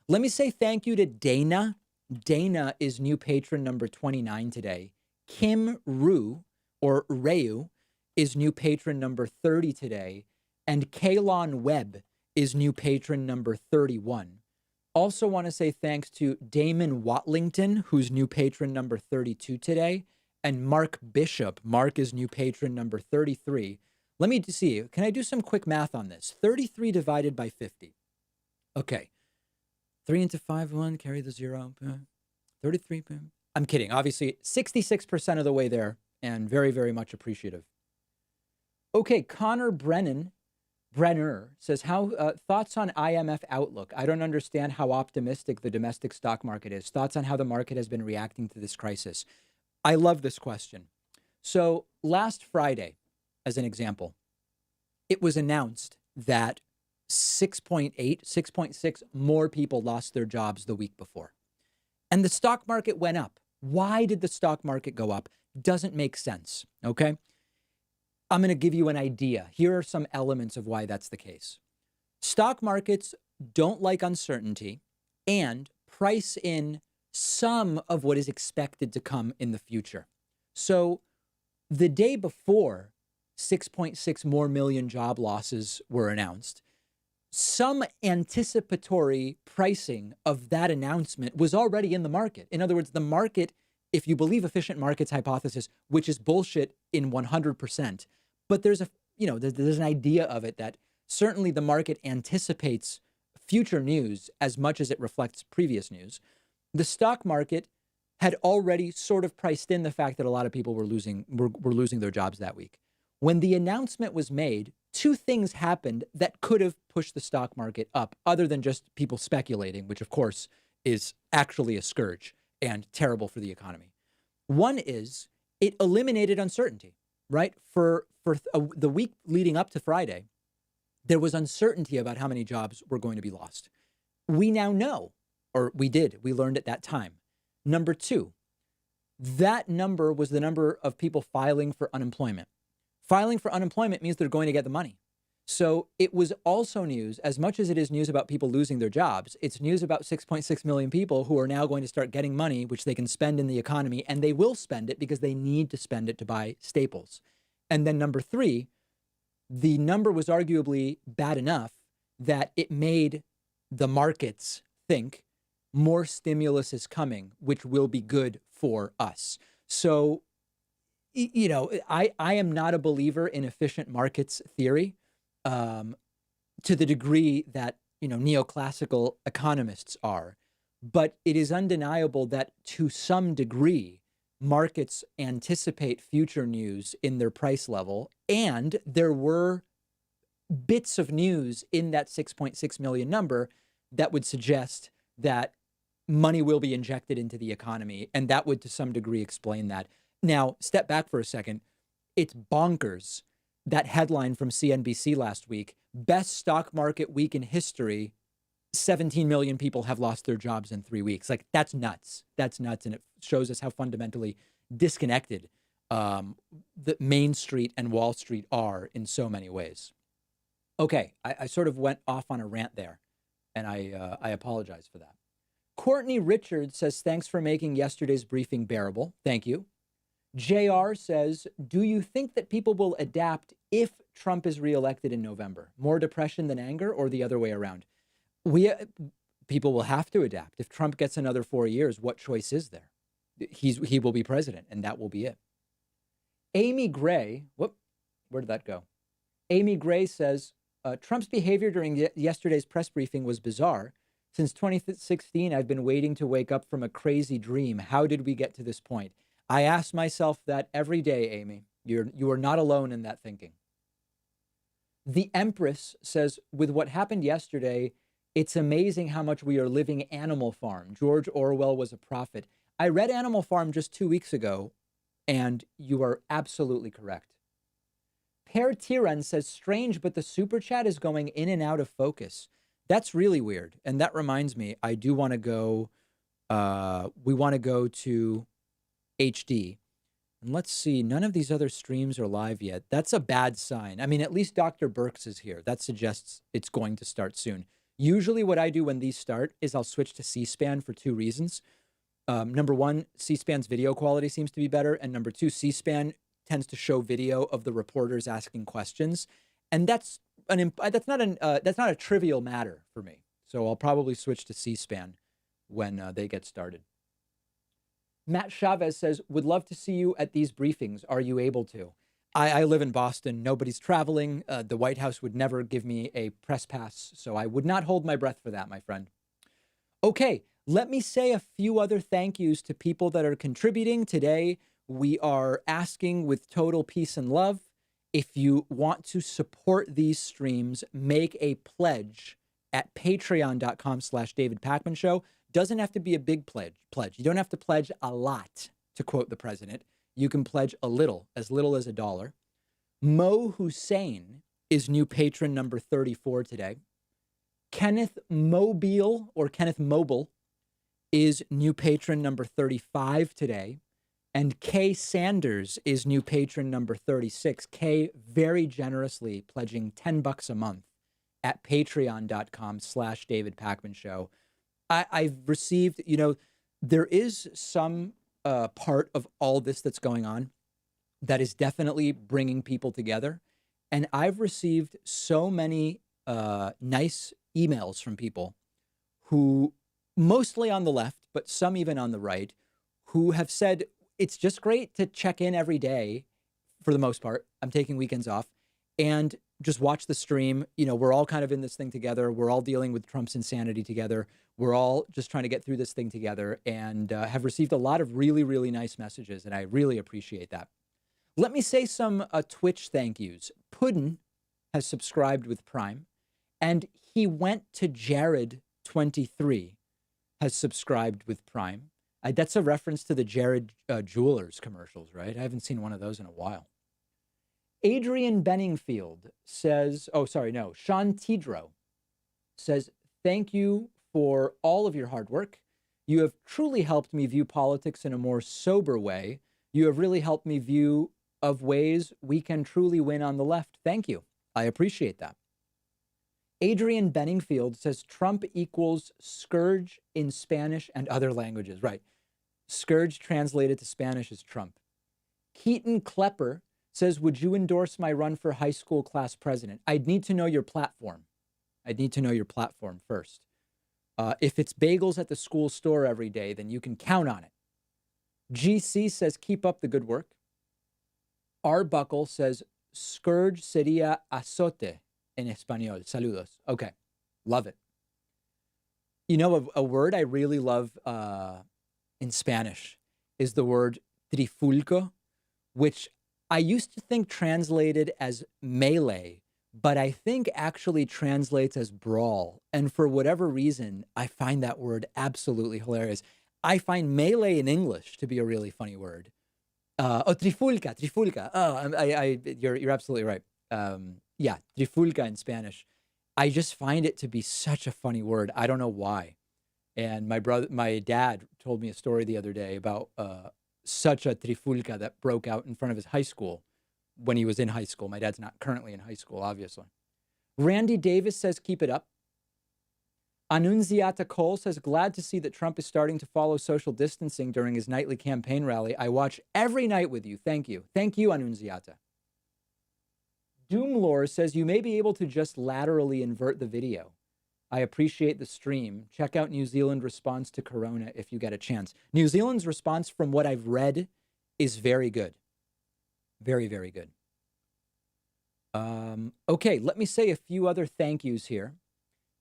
Let me say thank you to Dana. Dana is new patron number 29 today. Kim Rue, or Reu, is new patron number 30 today. And Kaylon Webb is new patron number 31. Also want to say thanks to Damon Watlington, who's new patron number 32 today, and Mark Bishop. Mark is new patron number 33. Let me see. Can I do some quick math on this? 33 divided by 50. Okay. 3 into 5, 1, carry the 0. 33. I'm kidding. Obviously, 66% of the way there, and very, very much appreciative. Okay, Connor Brenner says, thoughts on IMF outlook? I don't understand how optimistic the domestic stock market is. Thoughts on how the market has been reacting to this crisis? I love this question. So last Friday, as an example, it was announced that 6.6 more people lost their jobs the week before. And the stock market went up. Why did the stock market go up? Doesn't make sense, okay? I'm going to give you an idea. Here are some elements of why that's the case. Stock markets don't like uncertainty and price in some of what is expected to come in the future. So the day before 6.6 more million job losses were announced, some anticipatory pricing of that announcement was already in the market. In other words, the market, if you believe efficient markets hypothesis, which is bullshit in 100%, but there's an idea of it that certainly the market anticipates future news as much as it reflects previous news. The stock market had already sort of priced in the fact that a lot of people were losing their jobs that week. When the announcement was made, two things happened that could have pushed the stock market up, other than just people speculating, which of course is actually a scourge and terrible for the economy. One is it eliminated uncertainty, right? For the week leading up to Friday, there was uncertainty about how many jobs were going to be lost. We now know, or we learned at that time. Number two, that number was the number of people filing for unemployment. Filing for unemployment means they're going to get the money. So it was also news, as much as it is news about people losing their jobs, it's news about 6.6 million people who are now going to start getting money, which they can spend in the economy, and they will spend it because they need to spend it to buy staples. And then number three, the number was arguably bad enough that it made the markets think more stimulus is coming, which will be good for us. So, I am not a believer in efficient markets theory to the degree that, neoclassical economists are. But it is undeniable that to some degree, markets anticipate future news in their price level. And there were bits of news in that 6.6 million number that would suggest that money will be injected into the economy. And that would to some degree explain that. Now, step back for a second. It's bonkers. That headline from CNBC last week, best stock market week in history, 17 million people have lost their jobs in 3 weeks. Like, that's nuts. That's nuts. And it shows us how fundamentally disconnected the Main Street and Wall Street are in so many ways. Okay, I sort of went off on a rant there, and I apologize for that. Courtney Richards says, thanks for making yesterday's briefing bearable. Thank you. JR says, do you think that people will adapt if Trump is reelected in November? More depression than anger, or the other way around? people will have to adapt. If Trump gets another 4 years, what choice is there? He will be president, and that will be it. Amy Gray, where did that go? Amy Gray says, Trump's behavior during yesterday's press briefing was bizarre. Since 2016, I've been waiting to wake up from a crazy dream. How did we get to this point? I ask myself that every day, Amy. You are not alone in that thinking. The Empress says, with what happened yesterday, it's amazing how much we are living Animal Farm. George Orwell was a prophet. I read Animal Farm just 2 weeks ago, and you are absolutely correct. Per Tiran says, strange, but the super chat is going in and out of focus. That's really weird. And that reminds me, I do want to go, we want to go to HD. And let's see, none of these other streams are live yet. That's a bad sign. I mean, at least Dr. Birx is here. That suggests it's going to start soon. Usually what I do when these start is I'll switch to C-SPAN for 2 reasons. Number one, C-SPAN's video quality seems to be better. And number two, C-SPAN tends to show video of the reporters asking questions. And that's not a trivial matter for me. So I'll probably switch to C-SPAN when they get started. Matt Chavez says, would love to see you at these briefings. Are you able to? I live in Boston. Nobody's traveling. The White House would never give me a press pass, so I would not hold my breath for that, my friend. Okay, let me say a few other thank yous to people that are contributing today. We are asking with total peace and love. If you want to support these streams, make a pledge at patreon.com/David Pakman Show. Doesn't have to be a big pledge. You don't have to pledge a lot, to quote the president. You can pledge a little as $1. Mo Hussein is new patron number 34 today. Kenneth Mobile is new patron number 35 today. And Kay Sanders is new patron number 36. Kay very generously pledging $10 a month at patreon.com/David Pakman Show. I've received, there is some part of all this that's going on that is definitely bringing people together. And I've received so many nice emails from people who, mostly on the left, but some even on the right, who have said, it's just great to check in every day for the most part. I'm taking weekends off and just watch the stream. We're all kind of in this thing together. We're all dealing with Trump's insanity together. We're all just trying to get through this thing together, and have received a lot of really, really nice messages, and I really appreciate that. Let me say some Twitch thank yous. Puddin has subscribed with Prime, and he went to Jared23 has subscribed with Prime. That's a reference to the Jared Jewelers commercials, right? I haven't seen one of those in a while. Adrian Benningfield says, Sean Tidro says, thank you for all of your hard work. You have truly helped me view politics in a more sober way. You have really helped me view of ways we can truly win on the left. Thank you. I appreciate that. Adrian Benningfield says Trump equals scourge in Spanish and other languages. Right. Scourge translated to Spanish is Trump. Keaton Klepper says, would you endorse my run for high school class president? I'd need to know your platform. First. If it's bagels at the school store every day, then you can count on it. GC says, keep up the good work. Arbuckle says, scourge sería azote en español. Saludos. Okay. Love it. A word I really love in Spanish is the word trifulco, which I used to think translated as melee, but I think actually translates as brawl. And for whatever reason, I find that word absolutely hilarious. I find melee in English to be a really funny word. Trifulca. You're absolutely right. Trifulca in Spanish. I just find it to be such a funny word. I don't know why. And my dad told me a story the other day about such a trifulca that broke out in front of his high school when he was in high school. My dad's not currently in high school, obviously. Randy Davis says, keep it up. Annunziata Cole says, glad to see that Trump is starting to follow social distancing during his nightly campaign rally. I watch every night with you. Thank you. Thank you, Annunziata. Doomlore says, you may be able to just laterally invert the video. I appreciate the stream. Check out New Zealand response to Corona if you get a chance. New Zealand's response, from what I've read, is very good. Very, very good. Okay, let me say a few other thank yous here.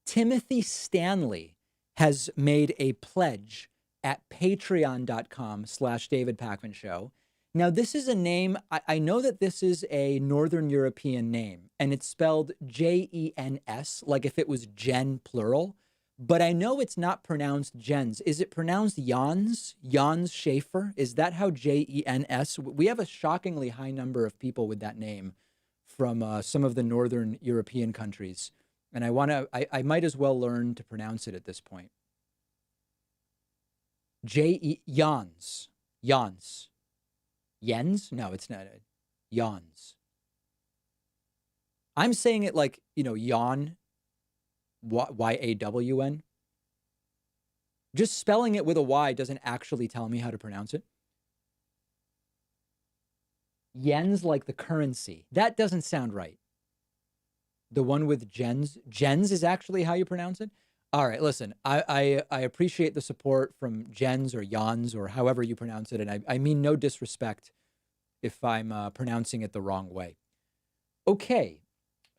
Timothy Stanley has made a pledge at patreon.com/David Pakman Show. Now, this is a name, I know that this is a Northern European name, and it's spelled Jens, like if it was Jen plural, but I know it's not pronounced Jens. Is it pronounced Jans? Jans Schaefer? Is that how Jens? We have a shockingly high number of people with that name from some of the Northern European countries, and I might as well learn to pronounce it at this point. Jans. Jans. Jens? No, it's not. Jans. I'm saying it like, yawn, Y-A-W-N. Just spelling it with a Y doesn't actually tell me how to pronounce it. Yens, like the currency. That doesn't sound right. The one with Jens. Jens is actually how you pronounce it? All right, listen, I appreciate the support from Jens or Jans or however you pronounce it, and I mean no disrespect if I'm pronouncing it the wrong way. Okay,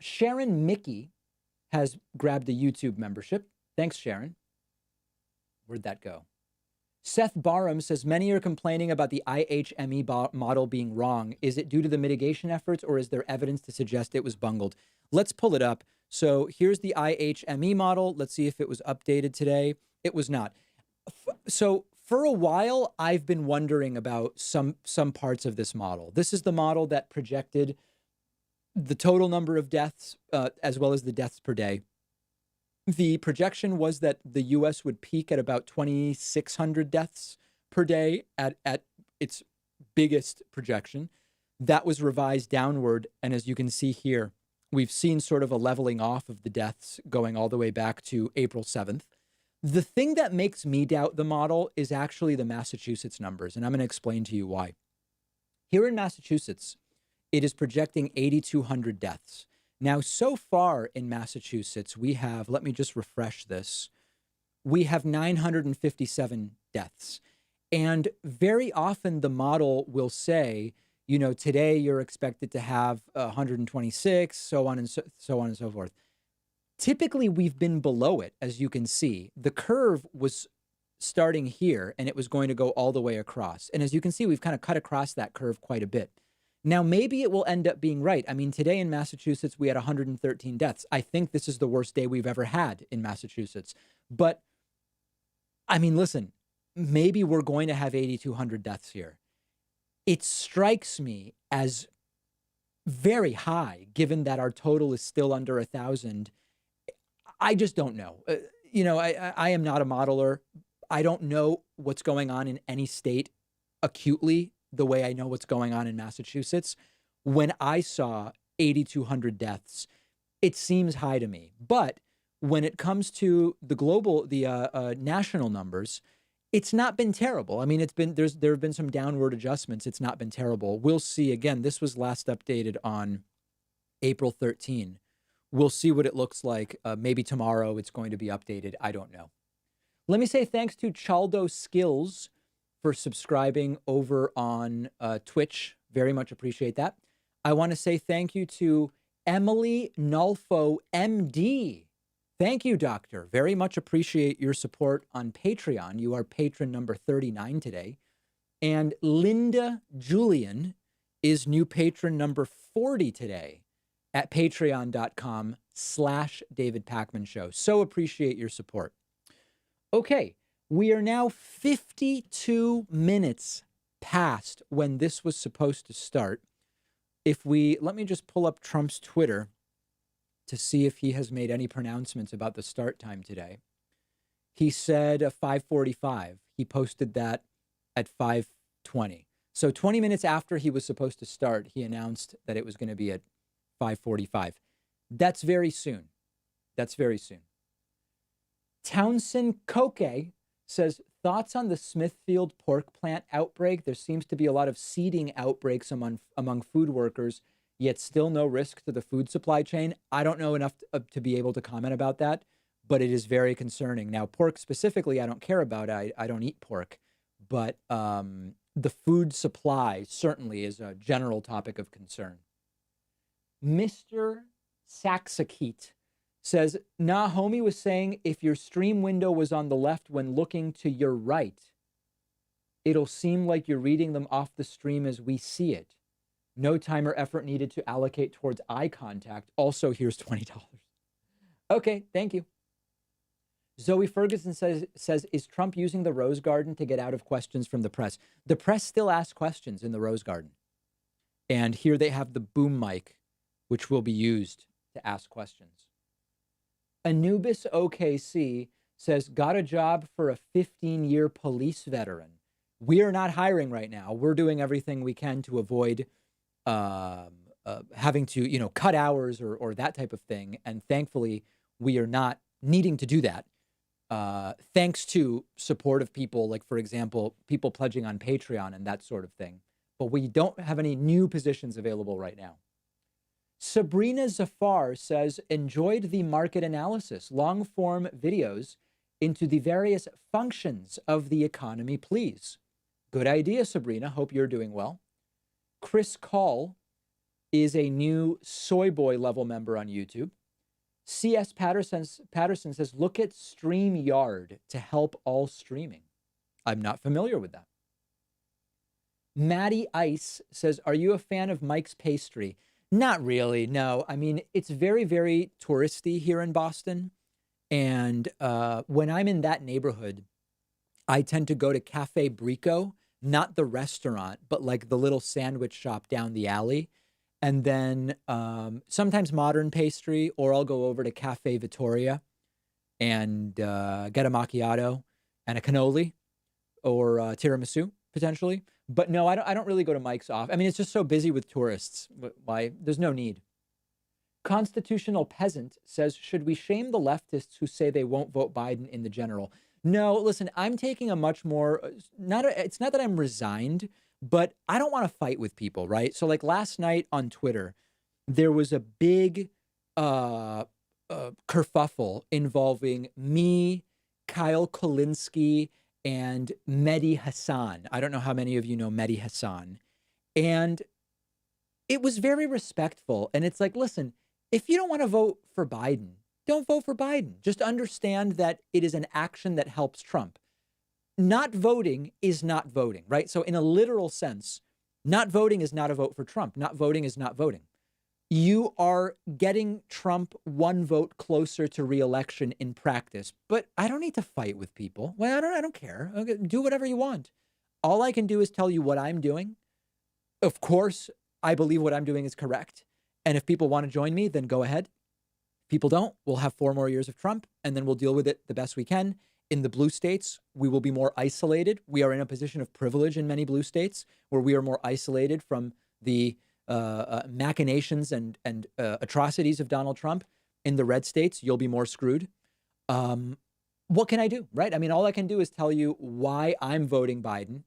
Sharon Mickey has grabbed a YouTube membership. Thanks, Sharon. Where'd that go? Seth Barham says, many are complaining about the IHME model being wrong. Is it due to the mitigation efforts, or is there evidence to suggest it was bungled? Let's pull it up. So here's the IHME model. Let's see if it was updated today. It was not. So for a while, I've been wondering about some parts of this model. This is the model that projected the total number of deaths as well as the deaths per day. The projection was that the U.S. would peak at about 2,600 deaths per day at its biggest projection. That was revised downward. And as you can see here, we've seen sort of a leveling off of the deaths going all the way back to April 7th. The thing that makes me doubt the model is actually the Massachusetts numbers, and I'm going to explain to you why. Here in Massachusetts, it is projecting 8,200 deaths. Now, so far in Massachusetts, we have, let me just refresh this, we have 957 deaths. And very often the model will say, today you're expected to have 126, so on and so forth. Typically, we've been below it, as you can see. The curve was starting here, and it was going to go all the way across. And as you can see, we've kind of cut across that curve quite a bit. Now, maybe it will end up being right. I mean, today in Massachusetts, we had 113 deaths. I think this is the worst day we've ever had in Massachusetts. But, I mean, listen, maybe we're going to have 8,200 deaths here. It strikes me as very high, given that our total is still under 1,000. I just don't know. I am not a modeler. I don't know what's going on in any state acutely the way I know what's going on in Massachusetts. When I saw 8,200 deaths, it seems high to me. But when it comes to the national numbers, it's not been terrible. I mean, there have been some downward adjustments. It's not been terrible. We'll see. Again, this was last updated on April 13. We'll see what it looks like. Maybe tomorrow it's going to be updated. I don't know. Let me say thanks to Chaldo Skills for subscribing over on Twitch. Very much appreciate that. I want to say thank you to Emily Nolfo, MD. Thank you, Doctor. Very much appreciate your support on Patreon. You are patron number 39 today. And Linda Julian is new patron number 40 today at patreon.com/David Pakman Show. So appreciate your support. Okay. We are now 52 minutes past when this was supposed to start. Let me just pull up Trump's Twitter to see if he has made any pronouncements about the start time today. He said 5:45. He posted that at 5:20. So 20 minutes after he was supposed to start, he announced that it was going to be at 5:45. That's very soon. That's very soon. Townsend Koke says, thoughts on the Smithfield pork plant outbreak? There seems to be a lot of seeding outbreaks among food workers, yet still no risk to the food supply chain. I don't know enough to be able to comment about that. but it is very concerning. Now, pork specifically, I don't care about. I don't eat pork, but the food supply certainly is a general topic of concern. Mr. Saxakeet says, nah, homie was saying if your stream window was on the left when looking to your right, it'll seem like you're reading them off the stream as we see it. No time or effort needed to allocate towards eye contact. Also, here's $20. Okay, thank you. Zoe Ferguson says, is Trump using the Rose Garden to get out of questions from the press? The press still asks questions in the Rose Garden. And here they have the boom mic, which will be used to ask questions. Anubis OKC says, got a job for a 15-year police veteran. We are not hiring right now. We're doing everything we can to avoid having to, cut hours or that type of thing. And thankfully, we are not needing to do that. Thanks to support of people, like, for example, people pledging on Patreon and that sort of thing. But we don't have any new positions available right now. Sabrina Zafar says, enjoyed the market analysis, long form videos into the various functions of the economy, please. Good idea, Sabrina. Hope you're doing well. Chris Call is a new Soy Boy level member on YouTube. C.S. Patterson says, look at StreamYard to help all streaming. I'm not familiar with that. Maddie Ice says, are you a fan of Mike's Pastry? Not really, no. I mean, it's very, very touristy here in Boston. And when I'm in that neighborhood, I tend to go to Cafe Brico, not the restaurant, but like the little sandwich shop down the alley. And then sometimes Modern Pastry, or I'll go over to Cafe Vittoria and get a macchiato and a cannoli or tiramisu, potentially. But no, I don't really go to Mike's off. I mean, it's just so busy with tourists. Why? There's no need. Constitutional Peasant says, should we shame the leftists who say they won't vote Biden in the general? No, listen, I'm taking a much more, it's not that I'm resigned, but I don't want to fight with people, right? So like last night on Twitter, there was a big kerfuffle involving me, Kyle Kulinski, and Mehdi Hassan. I don't know how many of you know Mehdi Hassan. And it was very respectful. And it's like, listen, if you don't want to vote for Biden, don't vote for Biden. Just understand that it is an action that helps Trump. Not voting is not voting, right? So in a literal sense, not voting is not a vote for Trump. Not voting is not voting. You are getting Trump one vote closer to re-election in practice, but I don't need to fight with people. Well, I don't care. Okay, do whatever you want. All I can do is tell you what I'm doing. Of course, I believe what I'm doing is correct. And if people want to join me, then go ahead. If people don't, we'll have 4 more years of Trump, and then we'll deal with it the best we can. In the blue states, we will be more isolated. We are in a position of privilege in many blue states where we are more isolated from the machinations and atrocities of Donald Trump. In the red states, you'll be more screwed. What can I do, right? I mean, all I can do is tell you why I'm voting Biden,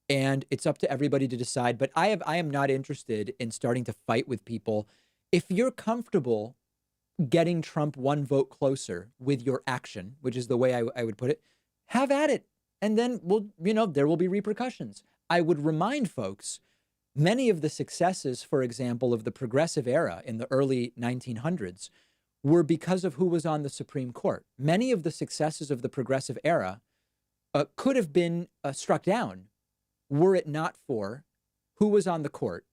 and it's up to everybody to decide. But I am not interested in starting to fight with people. If you're comfortable getting Trump one vote closer with your action, which is the way I would put it, have at it. And then there will be repercussions. I would remind folks, many of the successes, for example, of the progressive era in the early 1900s were because of who was on the Supreme Court. Many of the successes of the progressive era could have been struck down were it not for who was on the court.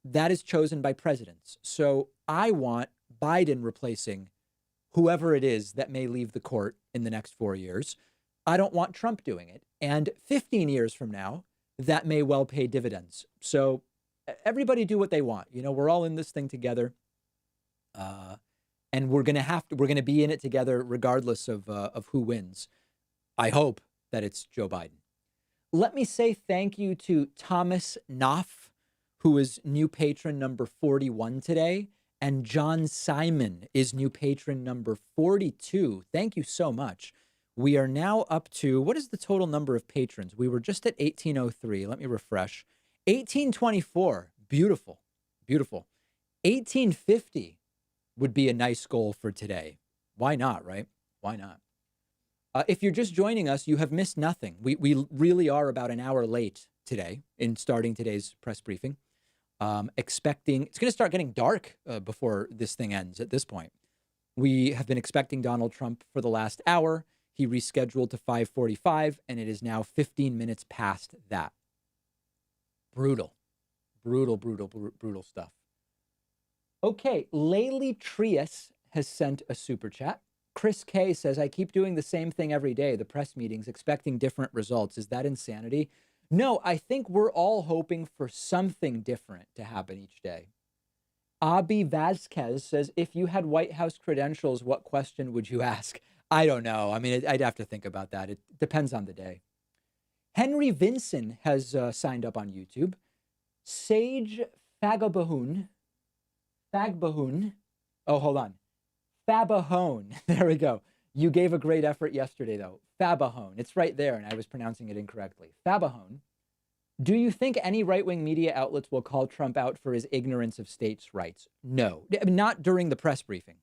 That is chosen by presidents. So I want Biden replacing whoever it is that may leave the court in the next 4 years. I don't want Trump doing it. And 15 years from now, that may well pay dividends. So everybody do what they want. We're all in this thing together. And we're going to be in it together regardless of who wins. I hope that it's Joe Biden. Let me say thank you to Thomas Knopf, who is new patron number 41 today. And John Simon is new patron number 42. Thank you so much. We are now up to, what is the total number of patrons? We were just at 1803. Let me refresh. 1824. Beautiful. Beautiful. 1850 would be a nice goal for today. Why not, right? Why not? If you're just joining us, you have missed nothing. We really are about an hour late today in starting today's press briefing. Expecting it's going to start getting dark before this thing ends at this point. We have been expecting Donald Trump for the last hour. He rescheduled to 5:45, and it is now 15 minutes past that. Brutal, brutal stuff. Okay, Layli Trias has sent a super chat. Chris K says, I keep doing the same thing every day, the press meetings, expecting different results. Is that insanity? No, I think we're all hoping for something different to happen each day. Abi Vasquez says, if you had White House credentials, what question would you ask? I don't know. I mean, I'd have to think about that. It depends on the day. Henry Vinson has signed up on YouTube. Sage Fagbahun. Oh, hold on. Fabahone. There we go. You gave a great effort yesterday, though. Fabahone. It's right there, and I was pronouncing it incorrectly. Fabahone. Do you think any right-wing media outlets will call Trump out for his ignorance of states' rights? No. I mean, not during the press briefing.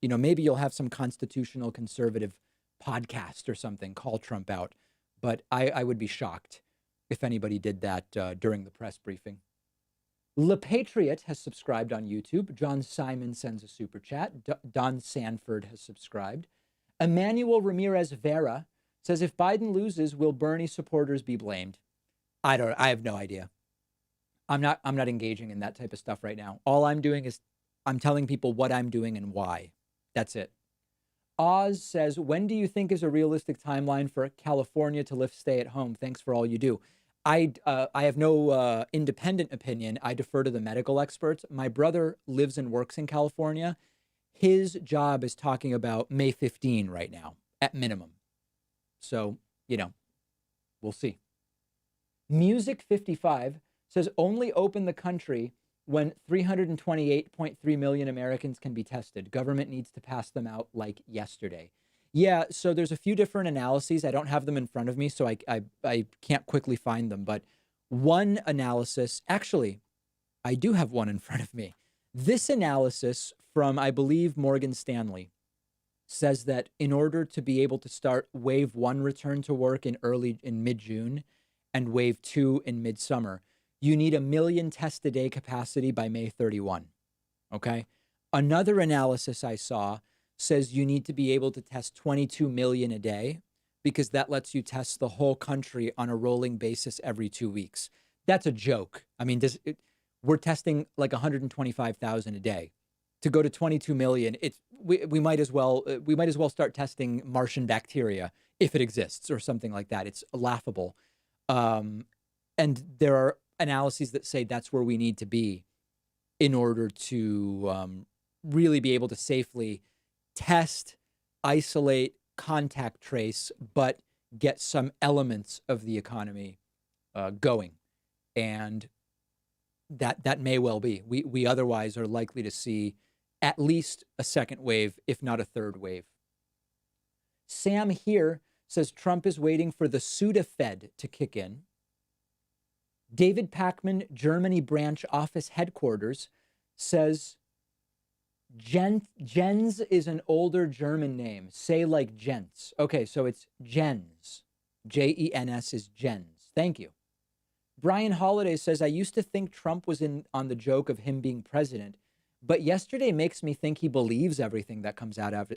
You know, maybe you'll have some constitutional conservative podcast or something call Trump out. But I would be shocked if anybody did that during the press briefing. Le Patriot has subscribed on YouTube. John Simon sends a super chat. Don Sanford has subscribed. Emmanuel Ramirez Vera says, if Biden loses, will Bernie supporters be blamed? I have no idea. I'm not engaging in that type of stuff right now. All I'm doing is I'm telling people what I'm doing and why. That's it. Oz says, when do you think is a realistic timeline for California to lift stay at home? Thanks for all you do. I have no independent opinion. I defer to the medical experts. My brother lives and works in California. His job is talking about May 15 right now, at minimum. So, you know, we'll see. Music 55 says only open the country when 328.3 million Americans can be tested. Government needs to pass them out like yesterday. Yeah, so there's a few different analyses. I don't have them in front of me, so I can't quickly find them. But one analysis, actually, I do have one in front of me. This analysis from, I believe, Morgan Stanley says that in order to be able to start wave 1 return to work in mid-June and wave 2 in midsummer, you need 1 million test a day capacity by May 31. Okay. Another analysis I saw says you need to be able to test 22 million a day because that lets you test the whole country on a rolling basis every 2 weeks. That's a joke. I mean, we're testing like 125,000 a day. To go to 22 million, we might as well start testing Martian bacteria if it exists or something like that. It's laughable. And there are analyses that say that's where we need to be in order to really be able to safely test, isolate, contact trace, but get some elements of the economy going. And that may well be. We otherwise are likely to see at least a second wave, if not a third wave. Sam here says Trump is waiting for the Sudafed to kick in. David Pachman, Germany branch office headquarters, says Jens is an older German name. Say like gents. Okay, so it's Jens. Jens is Jens. Thank you. Brian Holiday says, I used to think Trump was in on the joke of him being president, but yesterday makes me think he believes everything that comes out of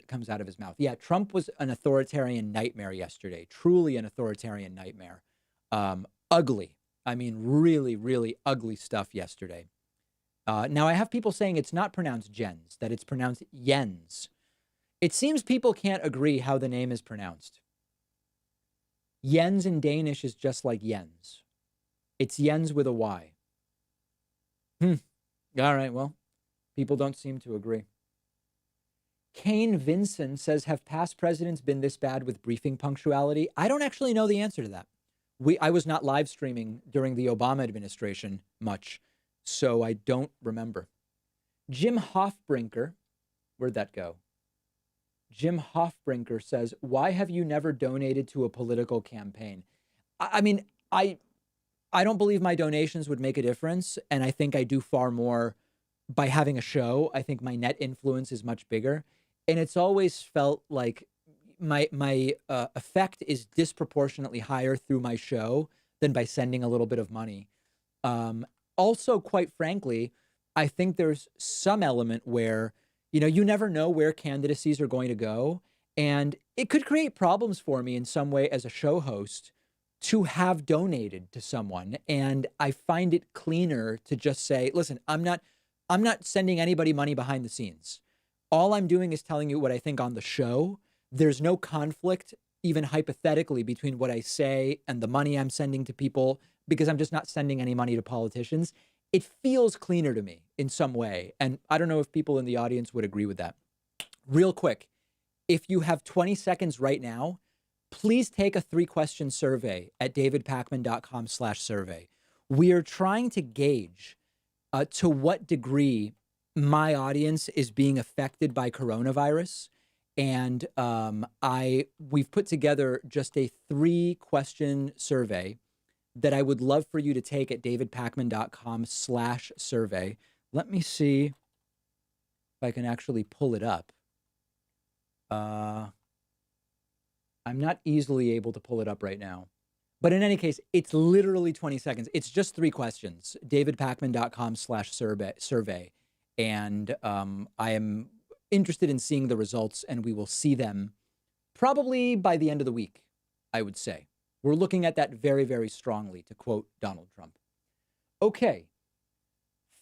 his mouth. Yeah, Trump was an authoritarian nightmare yesterday. Truly an authoritarian nightmare. Ugly. I mean, really, really ugly stuff yesterday. Now, I have people saying it's not pronounced Jens, that it's pronounced Jens. It seems people can't agree how the name is pronounced. Jens in Danish is just like Jens. It's Jens with a Y. All right, well, people don't seem to agree. Kane Vinson says, have past presidents been this bad with briefing punctuality? I don't actually know the answer to that. I was not live streaming during the Obama administration much, so I don't remember. Jim Hoffbrinker, where'd that go? Jim Hoffbrinker says, why have you never donated to a political campaign? I mean, I don't believe my donations would make a difference, and I think I do far more by having a show. I think my net influence is much bigger, and it's always felt like my effect is disproportionately higher through my show than by sending a little bit of money. Also, quite frankly, I think there's some element where, you never know where candidacies are going to go. And it could create problems for me in some way as a show host to have donated to someone. And I find it cleaner to just say, listen, I'm not sending anybody money behind the scenes. All I'm doing is telling you what I think on the show. There's no conflict, even hypothetically, between what I say and the money I'm sending to people, because I'm just not sending any money to politicians. It feels cleaner to me in some way. And I don't know if people in the audience would agree with that. Real quick, if you have 20 seconds right now, please take a 3-question survey at davidpakman.com/survey. We are trying to gauge to what degree my audience is being affected by coronavirus. And we've put together just a 3-question survey that I would love for you to take at davidpakman.com/survey. Let me see if I can actually pull it up. I'm not easily able to pull it up right now. But in any case, it's literally 20 seconds. It's just 3 questions. davidpakman.com/survey. And I am interested in seeing the results, and we will see them probably by the end of the week, I would say. We're looking at that very, very strongly, to quote Donald Trump. Okay.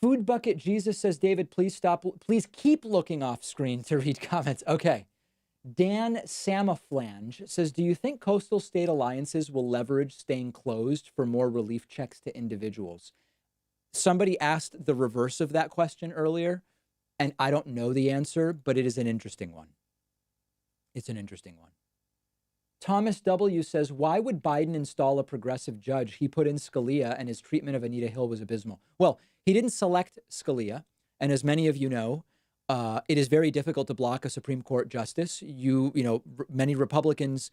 Food Bucket Jesus says, David, please keep looking off screen to read comments. Okay. Dan Samaflange says, do you think coastal state alliances will leverage staying closed for more relief checks to individuals? Somebody asked the reverse of that question earlier, and I don't know the answer, but it is an interesting one. It's an interesting one. Thomas W. says, why would Biden install a progressive judge? He put in Scalia, and his treatment of Anita Hill was abysmal. Well, he didn't select Scalia, and as many of you know, it is very difficult to block a Supreme Court justice. Many Republicans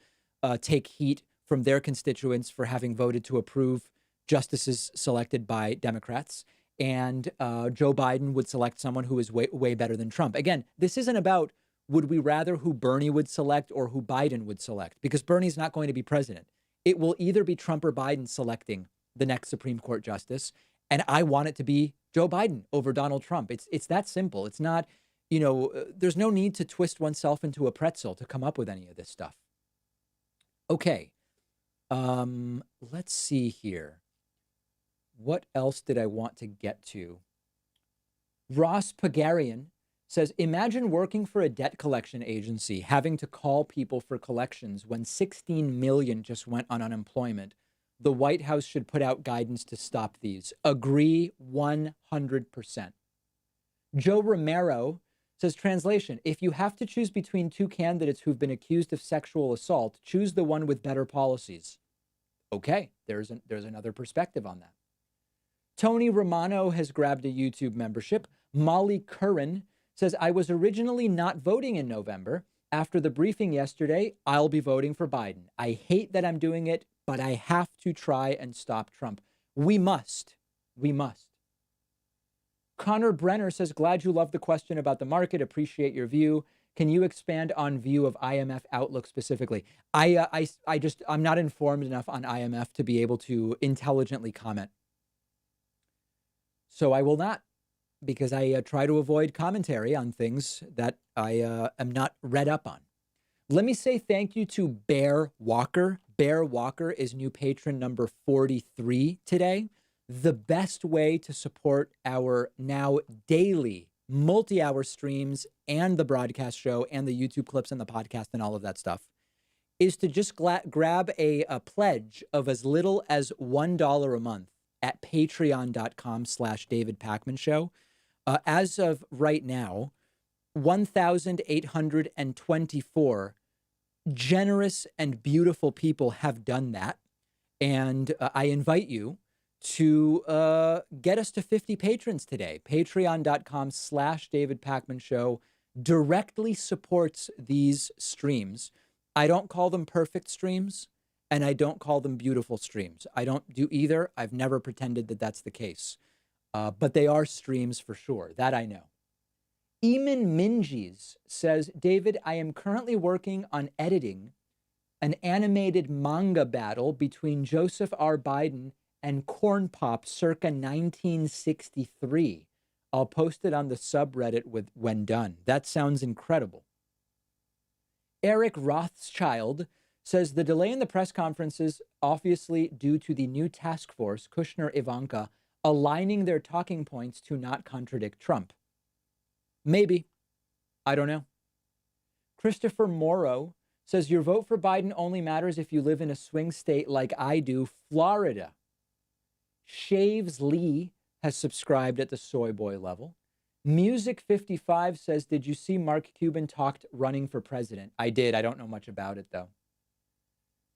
take heat from their constituents for having voted to approve justices selected by Democrats. And Joe Biden would select someone who is way, way better than Trump. Again, this isn't about would we rather who Bernie would select or who Biden would select, because Bernie's not going to be president. It will either be Trump or Biden selecting the next Supreme Court justice. And I want it to be Joe Biden over Donald Trump. It's that simple. It's not, there's no need to twist oneself into a pretzel to come up with any of this stuff. Okay. Let's see here. What else did I want to get to? Ross Pagarian says, imagine working for a debt collection agency, having to call people for collections when 16 million just went on unemployment. The White House should put out guidance to stop these. Agree 100%. Joe Romero says, translation, if you have to choose between 2 candidates who've been accused of sexual assault, choose the one with better policies. Okay, there's another perspective on that. Tony Romano has grabbed a YouTube membership. Molly Curran says, I was originally not voting in November. After the briefing yesterday, I'll be voting for Biden. I hate that I'm doing it, but I have to try and stop Trump. We must. We must. Connor Brenner says, glad you love the question about the market. Appreciate your view. Can you expand on view of IMF outlook specifically? I'm not informed enough on IMF to be able to intelligently comment. So I will not, because I try to avoid commentary on things that I am not read up on. Let me say thank you to Bear Walker. Bear Walker is new patron number 43 today. The best way to support our now daily multi-hour streams and the broadcast show and the YouTube clips and the podcast and all of that stuff is to just grab a pledge of as little as $1 a month at patreon.com/David Pakman Show. As of right now, 1,824 generous and beautiful people have done that. And I invite you to get us to 50 patrons today. Patreon.com/David Pakman Show directly supports these streams. I don't call them perfect streams, and I don't call them beautiful streams. I don't do either. I've never pretended that that's the case. But they are streams for sure. That I know. Eamon Minges says, David, I am currently working on editing an animated manga battle between Joseph R. Biden and Corn Pop circa 1963. I'll post it on the subreddit when done. That sounds incredible. Eric Rothschild says the delay in the press conferences obviously due to the new task force, Kushner-Ivanka, aligning their talking points to not contradict Trump. Maybe. I don't know. Christopher Morrow says your vote for Biden only matters if you live in a swing state like I do, Florida. Shaves Lee has subscribed at the soy boy level. Music 55 says, did you see Mark Cuban talked running for president? I did. I don't know much about it, though.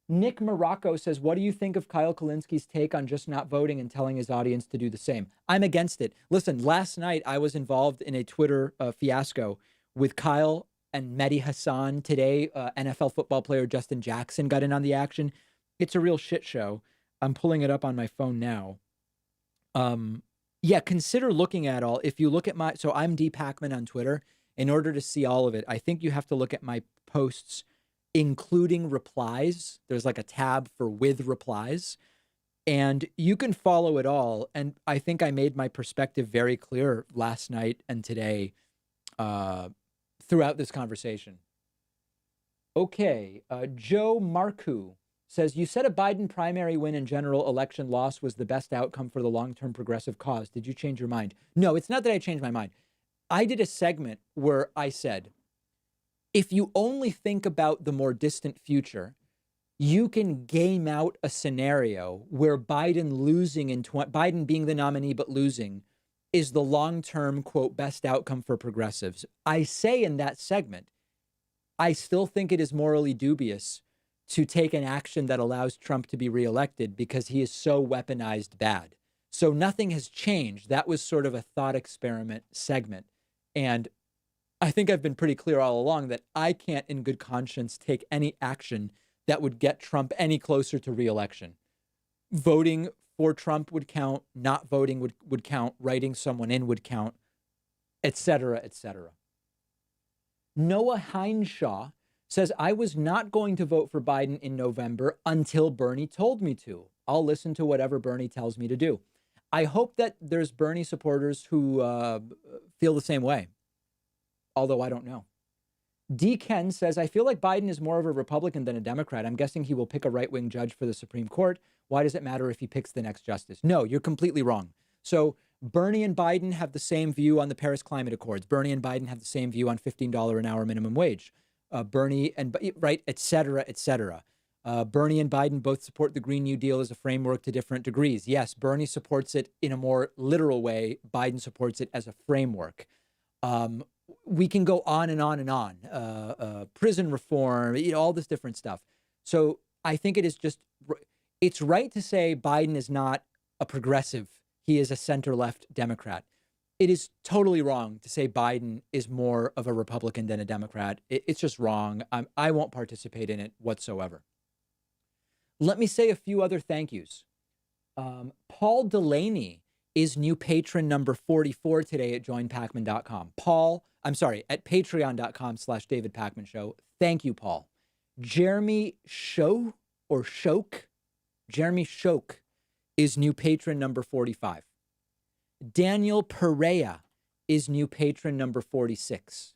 Nick Morocco says, what do you think of Kyle Kulinski's take on just not voting and telling his audience to do the same? I'm against it. Listen, last night I was involved in a Twitter fiasco with Kyle and Mehdi Hassan. Today, NFL football player Justin Jackson got in on the action. It's a real shit show. I'm pulling it up on my phone now. Yeah, consider looking at all. If you look at so I'm D Pacman on Twitter. In order to see all of it, I think you have to look at my posts, including replies. There's like a tab for with replies, and you can follow it all. And I think I made my perspective very clear last night and today throughout this conversation. Okay, Joe Marcu says, you said a Biden primary win and general election loss was the best outcome for the long-term progressive cause. Did you change your mind? No, it's not that I changed my mind. I did a segment where I said, if you only think about the more distant future, you can game out a scenario where Biden losing Biden being the nominee but losing is the long-term, quote, best outcome for progressives. I say in that segment, I still think it is morally dubious to take an action that allows Trump to be reelected because he is so weaponized bad. So nothing has changed. That was sort of a thought experiment segment. And I think I've been pretty clear all along that I can't in good conscience take any action that would get Trump any closer to reelection. Voting for Trump would count, not voting would count, writing someone in would count, et cetera, et cetera. Noah Hineshaw says, I was not going to vote for Biden in November until Bernie told me to. I'll listen to whatever Bernie tells me to do. I hope that there's Bernie supporters who feel the same way, although I don't know. D. Ken says, I feel like Biden is more of a Republican than a Democrat. I'm guessing he will pick a right-wing judge for the Supreme Court. Why does it matter if he picks the next justice? No, you're completely wrong. So Bernie and Biden have the same view on the Paris Climate Accords. Bernie and Biden have the same view on $15 an hour minimum wage. Bernie and right, et cetera, et cetera. Bernie and Biden both support the Green New Deal as a framework to different degrees. Yes, Bernie supports it in a more literal way. Biden supports it as a framework. We can go on and on and on. Prison reform, all this different stuff. So I think it is just, it's right to say Biden is not a progressive. He is a center-left Democrat. It is totally wrong to say Biden is more of a Republican than a Democrat. It's just wrong. I won't participate in it whatsoever. Let me say a few other thank yous. Paul Delaney is new patron number 44 today at joinpacman.com. At patreon.com/David Pacman Show. Thank you, Paul. Jeremy Shoke is new patron number 45. Daniel Perea is new patron number 46.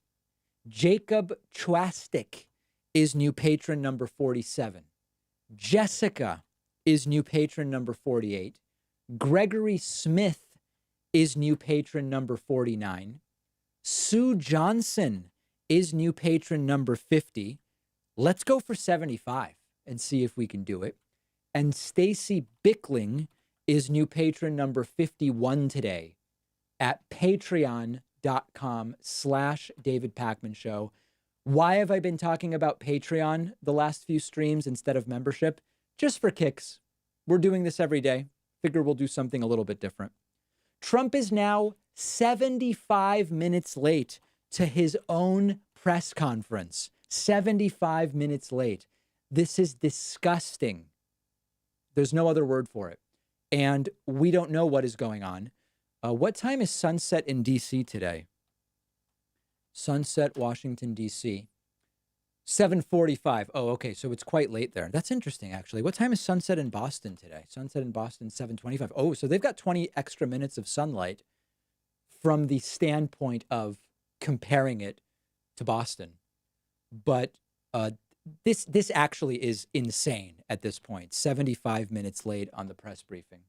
Jacob Chwastik is new patron number 47. Jessica is new patron number 48. Gregory Smith is new patron number 49. Sue Johnson is new patron number 50. Let's go for 75 and see if we can do it. And Stacy Bickling is new patron number 51 today at patreon.com/David Pacman Show. Why have I been talking about Patreon the last few streams instead of membership? Just for kicks. We're doing this every day. Figure we'll do something a little bit different. Trump is now 75 minutes late to his own press conference. 75 minutes late. This is disgusting. There's no other word for it. And we don't know what is going on. What time is sunset in D.C. today? Sunset, Washington, D.C. 7:45. Oh, okay. So it's quite late there. That's interesting, actually. What time is sunset in Boston today? Sunset in Boston, 7:25. Oh, so they've got 20 extra minutes of sunlight from the standpoint of comparing it to Boston. But this actually is insane at this point. 75 minutes late on the press briefing.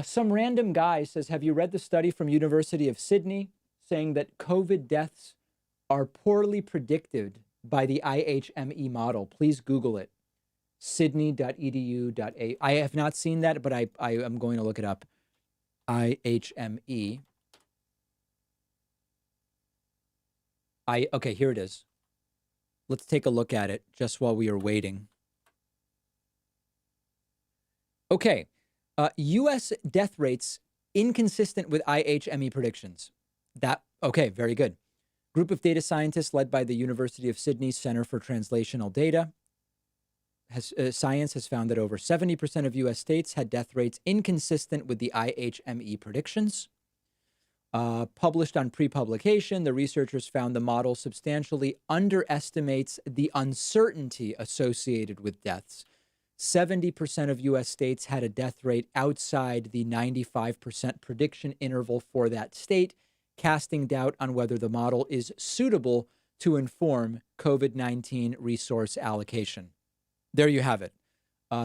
Some random guy says, have you read the study from University of Sydney saying that COVID deaths are poorly predicted by the IHME model? Please Google it. Sydney.edu.au. I have not seen that, but I am going to look it up. IHME. Okay, here it is. Let's take a look at it just while we are waiting. Okay. U.S. death rates inconsistent with IHME predictions. Okay, very good. Group of data scientists led by the University of Sydney Center for Translational Data Science has found that over 70% of U.S. states had death rates inconsistent with the IHME predictions. Published on pre-publication, the researchers found the model substantially underestimates the uncertainty associated with deaths. 70% of U.S. states had a death rate outside the 95% prediction interval for that state, casting doubt on whether the model is suitable to inform COVID-19 resource allocation. There you have it.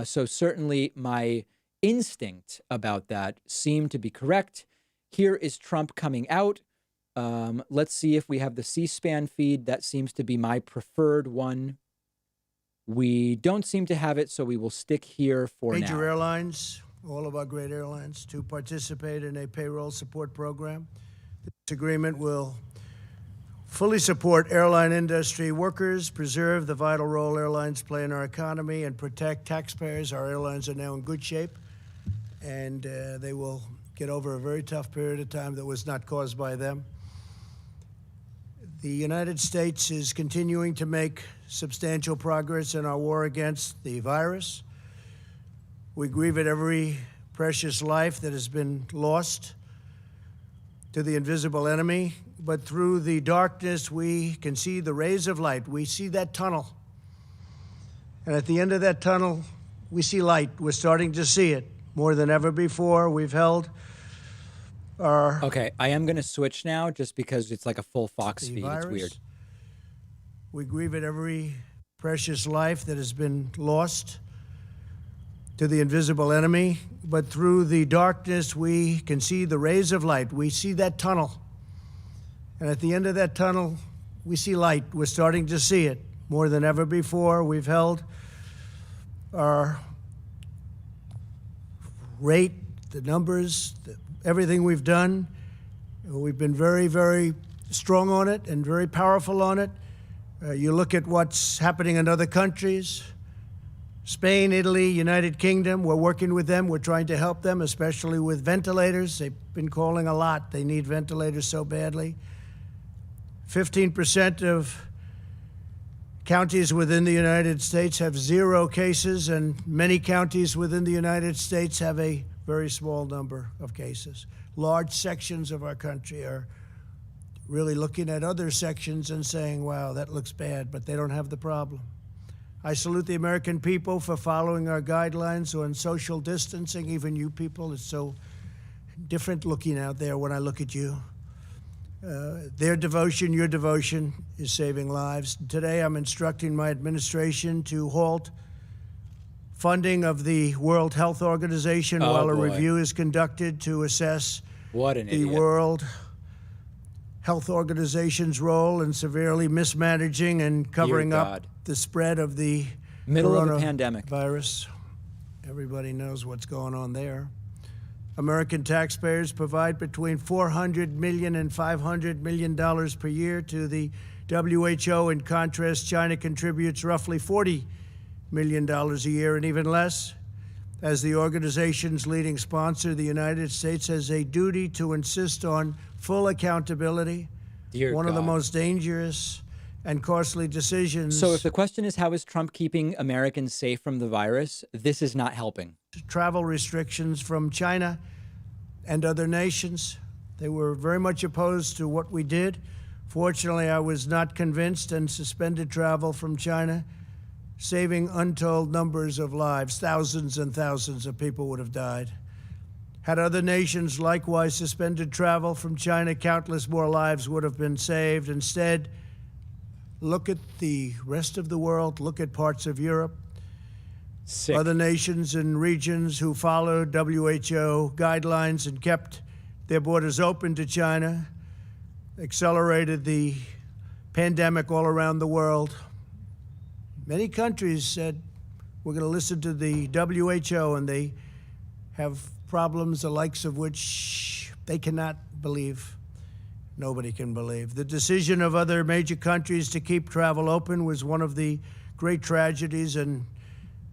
So certainly my instinct about that seemed to be correct. Here is Trump coming out. Let's see if we have the C-SPAN feed. That seems to be my preferred one. We don't seem to have it, so we will stick here for now. Major airlines, all of our great airlines, to participate in a payroll support program. This agreement will fully support airline industry workers, preserve the vital role airlines play in our economy, and protect taxpayers. Our airlines are now in good shape, and they will get over a very tough period of time that was not caused by them. The United States is continuing to make substantial progress in our war against the virus. We grieve at every precious life that has been lost to the invisible enemy, but through the darkness we can see the rays of light. We see that tunnel. And at the end of that tunnel, we see light. We're starting to see it more than ever before. We've held our... Okay, I am going to switch now just because it's like a full Fox feed. It's weird. We grieve at every precious life that has been lost to the invisible enemy, but through the darkness we can see the rays of light. We see that tunnel. And at the end of that tunnel, we see light. We're starting to see it more than ever before. We've held our rate, the numbers, everything we've done. We've been very, very strong on it and very powerful on it. You look at what's happening in other countries, Spain, Italy, United Kingdom. We're working with them. We're trying to help them, especially with ventilators. They've been calling a lot. They need ventilators so badly. 15% of counties within the United States have 0 cases, and many counties within the United States have a very small number of cases. Large sections of our country are really looking at other sections and saying, wow, that looks bad, but they don't have the problem. I salute the American people for following our guidelines on social distancing. Even you people, it's so different looking out there when I look at you. Their devotion, your devotion, is saving lives. Today, I'm instructing my administration to halt funding of the World Health Organization while a review is conducted to assess the World Health Organization's role in severely mismanaging and covering up the spread of the middle of a pandemic virus. Everybody knows what's going on there. American taxpayers provide between $400 million and $500 million per year to the WHO. In contrast, China contributes roughly $40 million a year, and even less. As the organization's leading sponsor, the United States has a duty to insist on full accountability. One of the most dangerous and costly decisions. So if the question is, how is Trump keeping Americans safe from the virus, this is not helping. Travel restrictions from China and other nations. They were very much opposed to what we did Fortunately, I was not convinced and suspended travel from China, saving untold numbers of lives. Thousands and thousands of people would have died. Had other nations likewise suspended travel from China, countless more lives would have been saved. Instead, look at the rest of the world, look at parts of Europe, Sick. other nations and regions who followed WHO guidelines and kept their borders open to China, accelerated the pandemic all around the world. Many countries said, we're going to listen to the WHO, and they have problems the likes of which they cannot believe. Nobody can believe. The decision of other major countries to keep travel open was one of the great tragedies and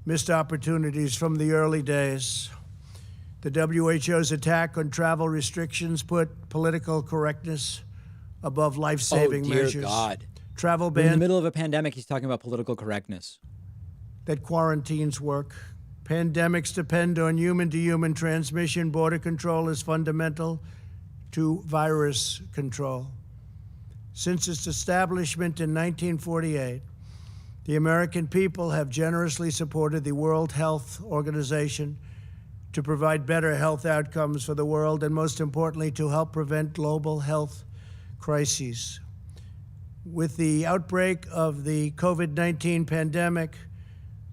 missed opportunities from the early days. The WHO's attack on travel restrictions put political correctness above life-saving dear measures. God. Travel In the bans middle of a pandemic, he's talking about political correctness. that quarantines work. Pandemics depend on human-to-human transmission. Border control is fundamental to virus control. Since its establishment in 1948, the American people have generously supported the World Health Organization to provide better health outcomes for the world, and most importantly, to help prevent global health crises. With the outbreak of the COVID-19 pandemic,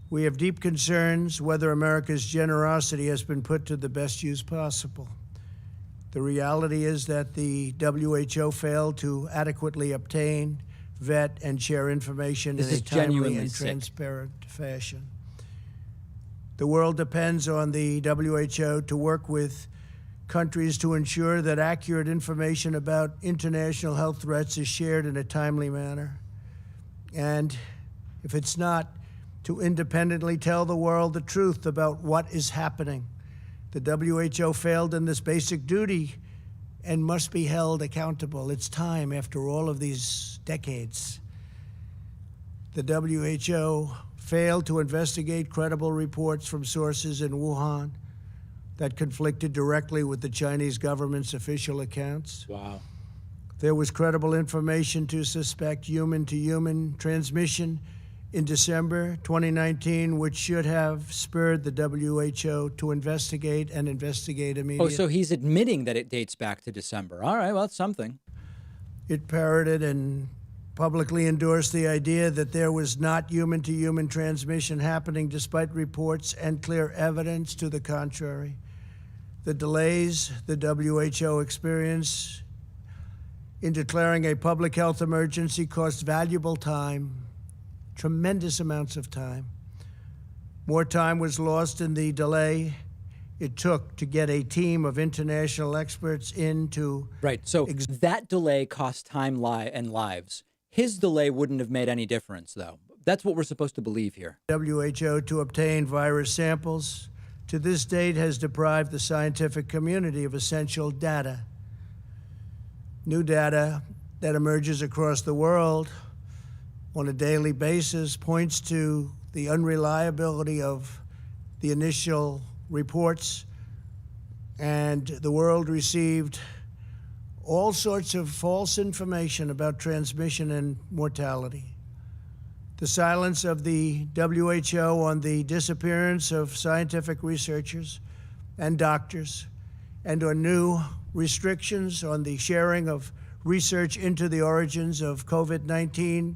we have deep concerns whether America's generosity has been put to the best use possible. The reality is that the WHO failed to adequately obtain, vet, and share information This in a is timely genuinely and sick. transparent fashion. The world depends on the WHO to work with countries to ensure that accurate information about international health threats is shared in a timely manner. And if it's not, to independently tell the world the truth about what is happening. The WHO failed in this basic duty and must be held accountable. It's time, after all of these decades. The WHO failed to investigate credible reports from sources in Wuhan that conflicted directly with the Chinese government's official accounts. Wow. There was credible information to suspect human-to-human transmission in December 2019, which should have spurred the WHO to investigate immediately. Oh, so he's admitting that it dates back to December. All right, well, that's something. It parroted and publicly endorsed the idea that there was not human-to-human transmission happening, despite reports and clear evidence to the contrary. The delays the WHO experienced in declaring a public health emergency cost valuable time, tremendous amounts of time. More time was lost in the delay it took to get a team of international experts in to... Right, so that delay cost time and lives. His delay wouldn't have made any difference, though. That's what we're supposed to believe here. WHO to obtain virus samples, to this date, has deprived the scientific community of essential data. New data that emerges across the world on a daily basis points to the unreliability of the initial reports, and the world received all sorts of false information about transmission and mortality. The silence of the WHO on the disappearance of scientific researchers and doctors, and on new restrictions on the sharing of research into the origins of COVID-19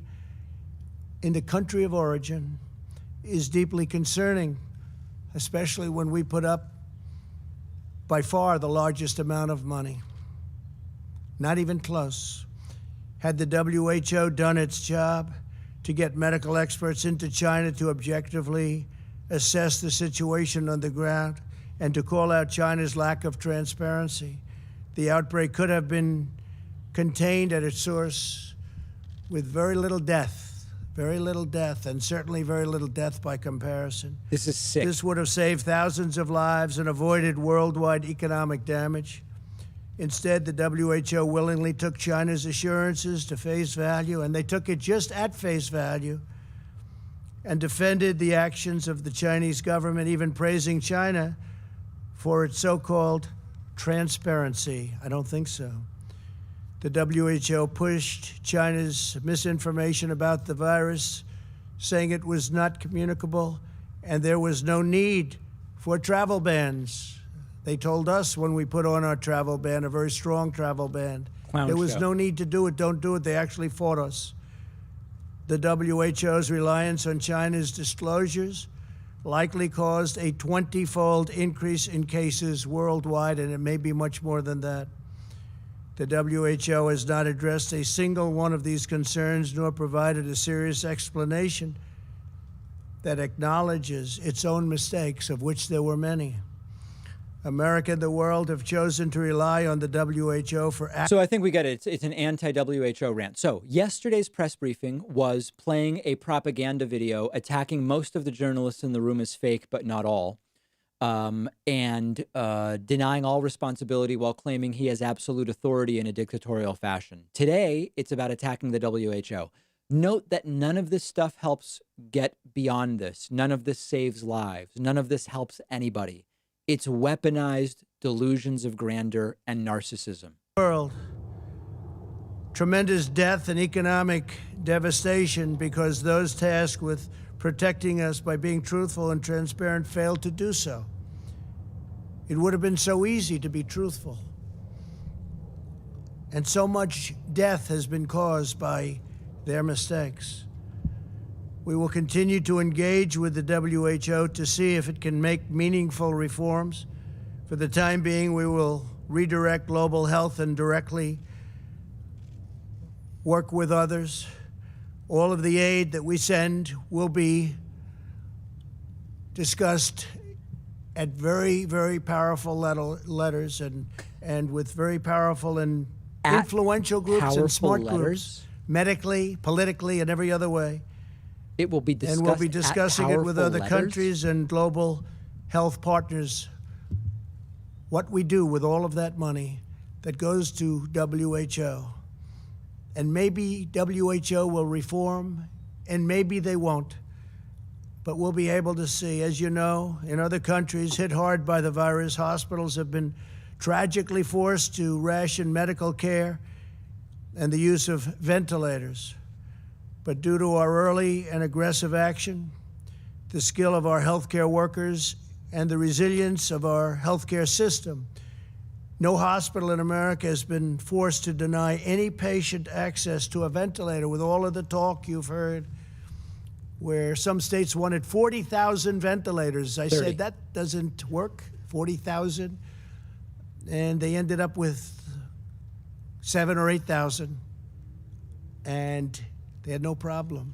in the country of origin, is deeply concerning, especially when we put up by far the largest amount of money. Not even close. Had the WHO done its job to get medical experts into China to objectively assess the situation on the ground and to call out China's lack of transparency, the outbreak could have been contained at its source with very little death, and certainly very little death by comparison. This is sick. This would have saved thousands of lives and avoided worldwide economic damage. Instead, the WHO willingly took China's assurances to face value, and they took it just at face value, and defended the actions of the Chinese government, even praising China for its so-called transparency. I don't think so. The WHO pushed China's misinformation about the virus, saying it was not communicable and there was no need for travel bans. They told us when we put on our travel ban, a very strong travel ban, there was no need to do it, don't do it. They actually fought us. The WHO's reliance on China's disclosures likely caused a 20-fold increase in cases worldwide, and it may be much more than that. The WHO has not addressed a single one of these concerns, nor provided a serious explanation that acknowledges its own mistakes, of which there were many. America and the world have chosen to rely on the WHO for action. So I think we get it. It's an anti-WHO rant. So yesterday's press briefing was playing a propaganda video attacking most of the journalists in the room as fake, but not all, and denying all responsibility while claiming he has absolute authority in a dictatorial fashion. Today, it's about attacking the WHO. Note that none of this stuff helps get beyond this. None of this saves lives. None of this helps anybody. It's weaponized delusions of grandeur and narcissism. World. Tremendous death and economic devastation because those tasked with protecting us by being truthful and transparent failed to do so. It would have been so easy to be truthful. And so much death has been caused by their mistakes. We will continue to engage with the WHO to see if it can make meaningful reforms. For the time being, we will redirect global health and directly work with others. All of the aid that we send will be discussed at very, very powerful letters and with very powerful and influential groups and smart groups, medically, politically, and every other way. It will be discussed. And we'll be discussing it with other countries and global health partners. What we do with all of that money that goes to WHO. And maybe WHO will reform, and maybe they won't. But we'll be able to see, as you know, in other countries hit hard by the virus, hospitals have been tragically forced to ration medical care and the use of ventilators. But due to our early and aggressive action, the skill of our healthcare workers, and the resilience of our healthcare system, no hospital in America has been forced to deny any patient access to a ventilator, with all of the talk you've heard, where some states wanted 40,000 ventilators. I said, that doesn't work, 40,000. And they ended up with 7,000 or 8,000. And they had no problem.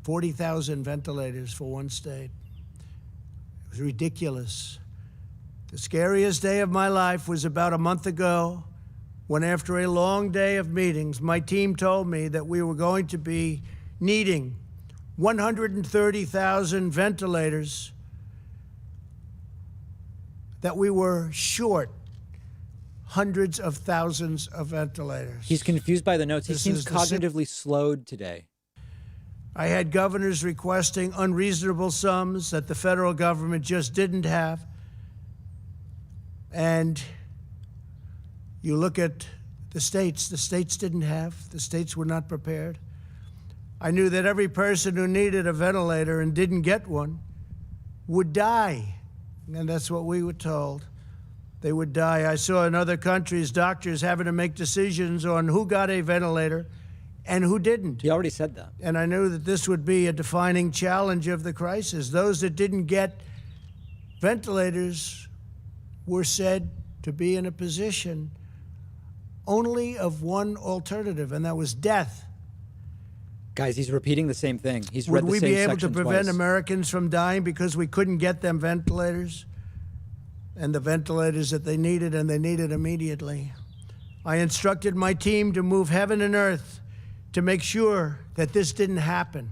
40,000 ventilators for one state. It was ridiculous. The scariest day of my life was about a month ago, when after a long day of meetings, my team told me that we were going to be needing 130,000 ventilators, that we were short hundreds of thousands of ventilators. He's confused by the notes. He seems cognitively slowed today. I had governors requesting unreasonable sums that the federal government just didn't have. And you look at the states didn't have, the states were not prepared. I knew that every person who needed a ventilator and didn't get one would die. And that's what we were told. They would die. I saw in other countries doctors having to make decisions on who got a ventilator and who didn't. He already said that. And I knew that this would be a defining challenge of the crisis. Those that didn't get ventilators were said to be in a position only of one alternative, and that was death. Guys, he's repeating the same thing. He's read the Would same we be able to section prevent twice. Americans from dying because we couldn't get them ventilators? And the ventilators that they needed, and they needed immediately. I instructed my team to move heaven and earth to make sure that this didn't happen.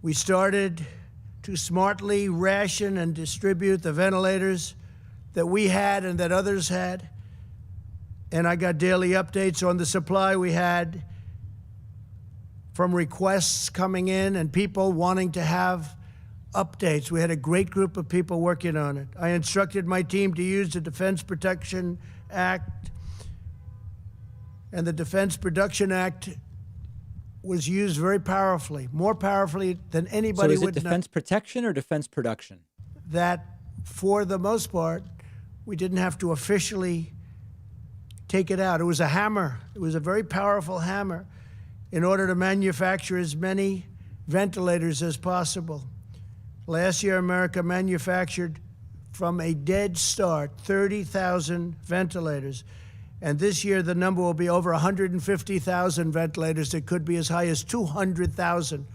We started to smartly ration and distribute the ventilators that we had and that others had. And I got daily updates on the supply we had from requests coming in and people wanting to have updates. We had a great group of people working on it. I instructed my team to use the Defense Production Act And the Defense Production Act was used very powerfully, more powerfully than anybody So is would it defense protection or defense production? that for the most part, we didn't have to officially take it out. It was a hammer. It was a very powerful hammer in order to manufacture as many ventilators as possible. Last year, America manufactured from a dead start 30,000 ventilators. And this year, the number will be over 150,000 ventilators. It could be as high as 200,000,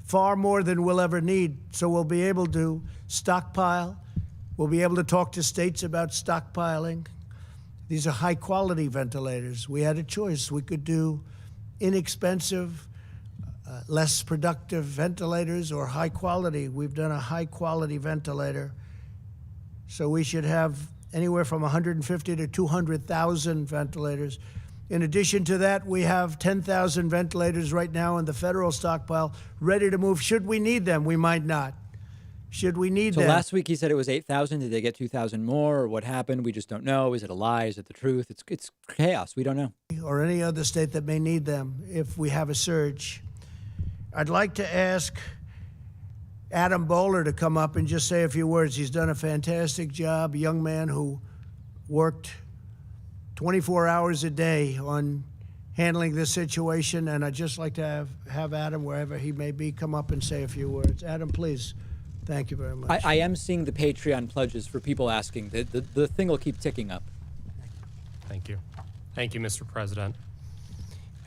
far more than we'll ever need. So we'll be able to stockpile. We'll be able to talk to states about stockpiling. These are high-quality ventilators. We had a choice. We could do inexpensive, less productive ventilators or high-quality. We've done a high-quality ventilator. So we should have anywhere from 150 to 200,000 ventilators. In addition to that, we have 10,000 ventilators right now in the federal stockpile, ready to move. Should we need them? We might not. Should we need So them? last week he said it was 8,000. Did they get 2,000 more, or what happened? We just don't know. Is it a lie? Is it the truth? It's chaos. We don't know. Or any other state that may need them if we have a surge. I'd like to ask Adam Bowler to come up and just say a few words. He's done a fantastic job, a young man who worked 24 hours a day on handling this situation, and I'd just like to have Adam, wherever he may be, come up and say a few words. Adam, please. Thank you very much. I am seeing the Patreon pledges for people asking. The thing will keep ticking up. Thank you. Thank you, Mr. President.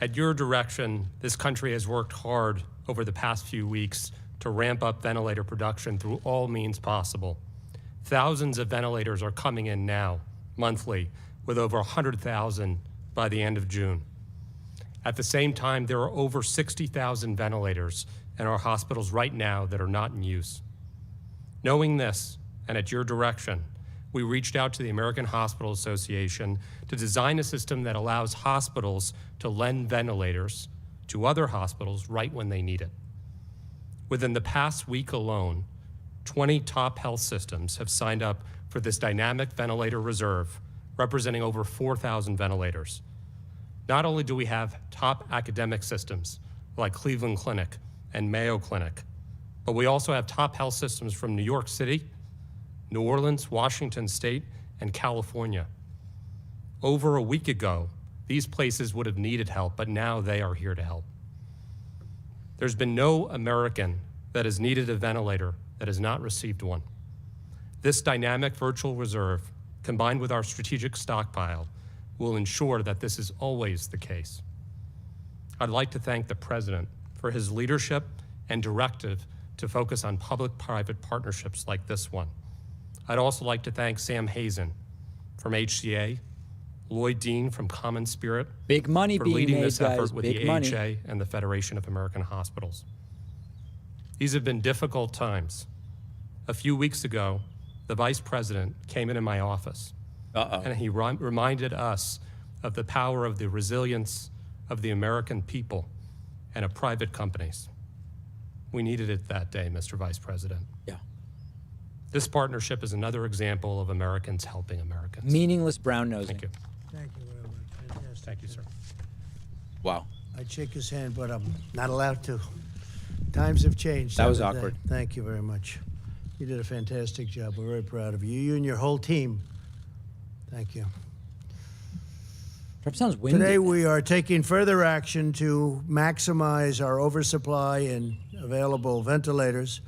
At your direction, this country has worked hard over the past few weeks to ramp up ventilator production through all means possible. Thousands of ventilators are coming in now, monthly, with over 100,000 by the end of June. At the same time, there are over 60,000 ventilators in our hospitals right now that are not in use. Knowing this, and at your direction, we reached out to the American Hospital Association to design a system that allows hospitals to lend ventilators to other hospitals right when they need it. Within the past week alone, 20 top health systems have signed up for this dynamic ventilator reserve, representing over 4,000 ventilators. Not only do we have top academic systems like Cleveland Clinic and Mayo Clinic, but we also have top health systems from New York City, New Orleans, Washington State, and California. Over a week ago, these places would have needed help, but now they are here to help. There's been no American that has needed a ventilator that has not received one. This dynamic virtual reserve, combined with our strategic stockpile, will ensure that this is always the case. I'd like to thank the President for his leadership and directive to focus on public-private partnerships like this one. I'd also like to thank Sam Hazen from HCA, Lloyd Dean from Common Spirit, Big money for being leading made, this guys. effort with Big the money. AHA and the Federation of American Hospitals. These have been difficult times. A few weeks ago, the Vice President came into my office, and he reminded us of the power of the resilience of the American people and of private companies. We needed it that day, Mr. Vice President. Yeah. This partnership is another example of Americans helping Americans. Meaningless brown nosing. Thank you. Thank you very much. Fantastic. Thank you, sir. Wow. I'd shake his hand, but I'm not allowed to. Times have changed. That was haven't they? awkward. Thank you very much. You did a fantastic job. We're very proud of you. You and your whole team. Thank you. Trump sounds windy. Today we are taking further action to maximize our oversupply in available ventilators.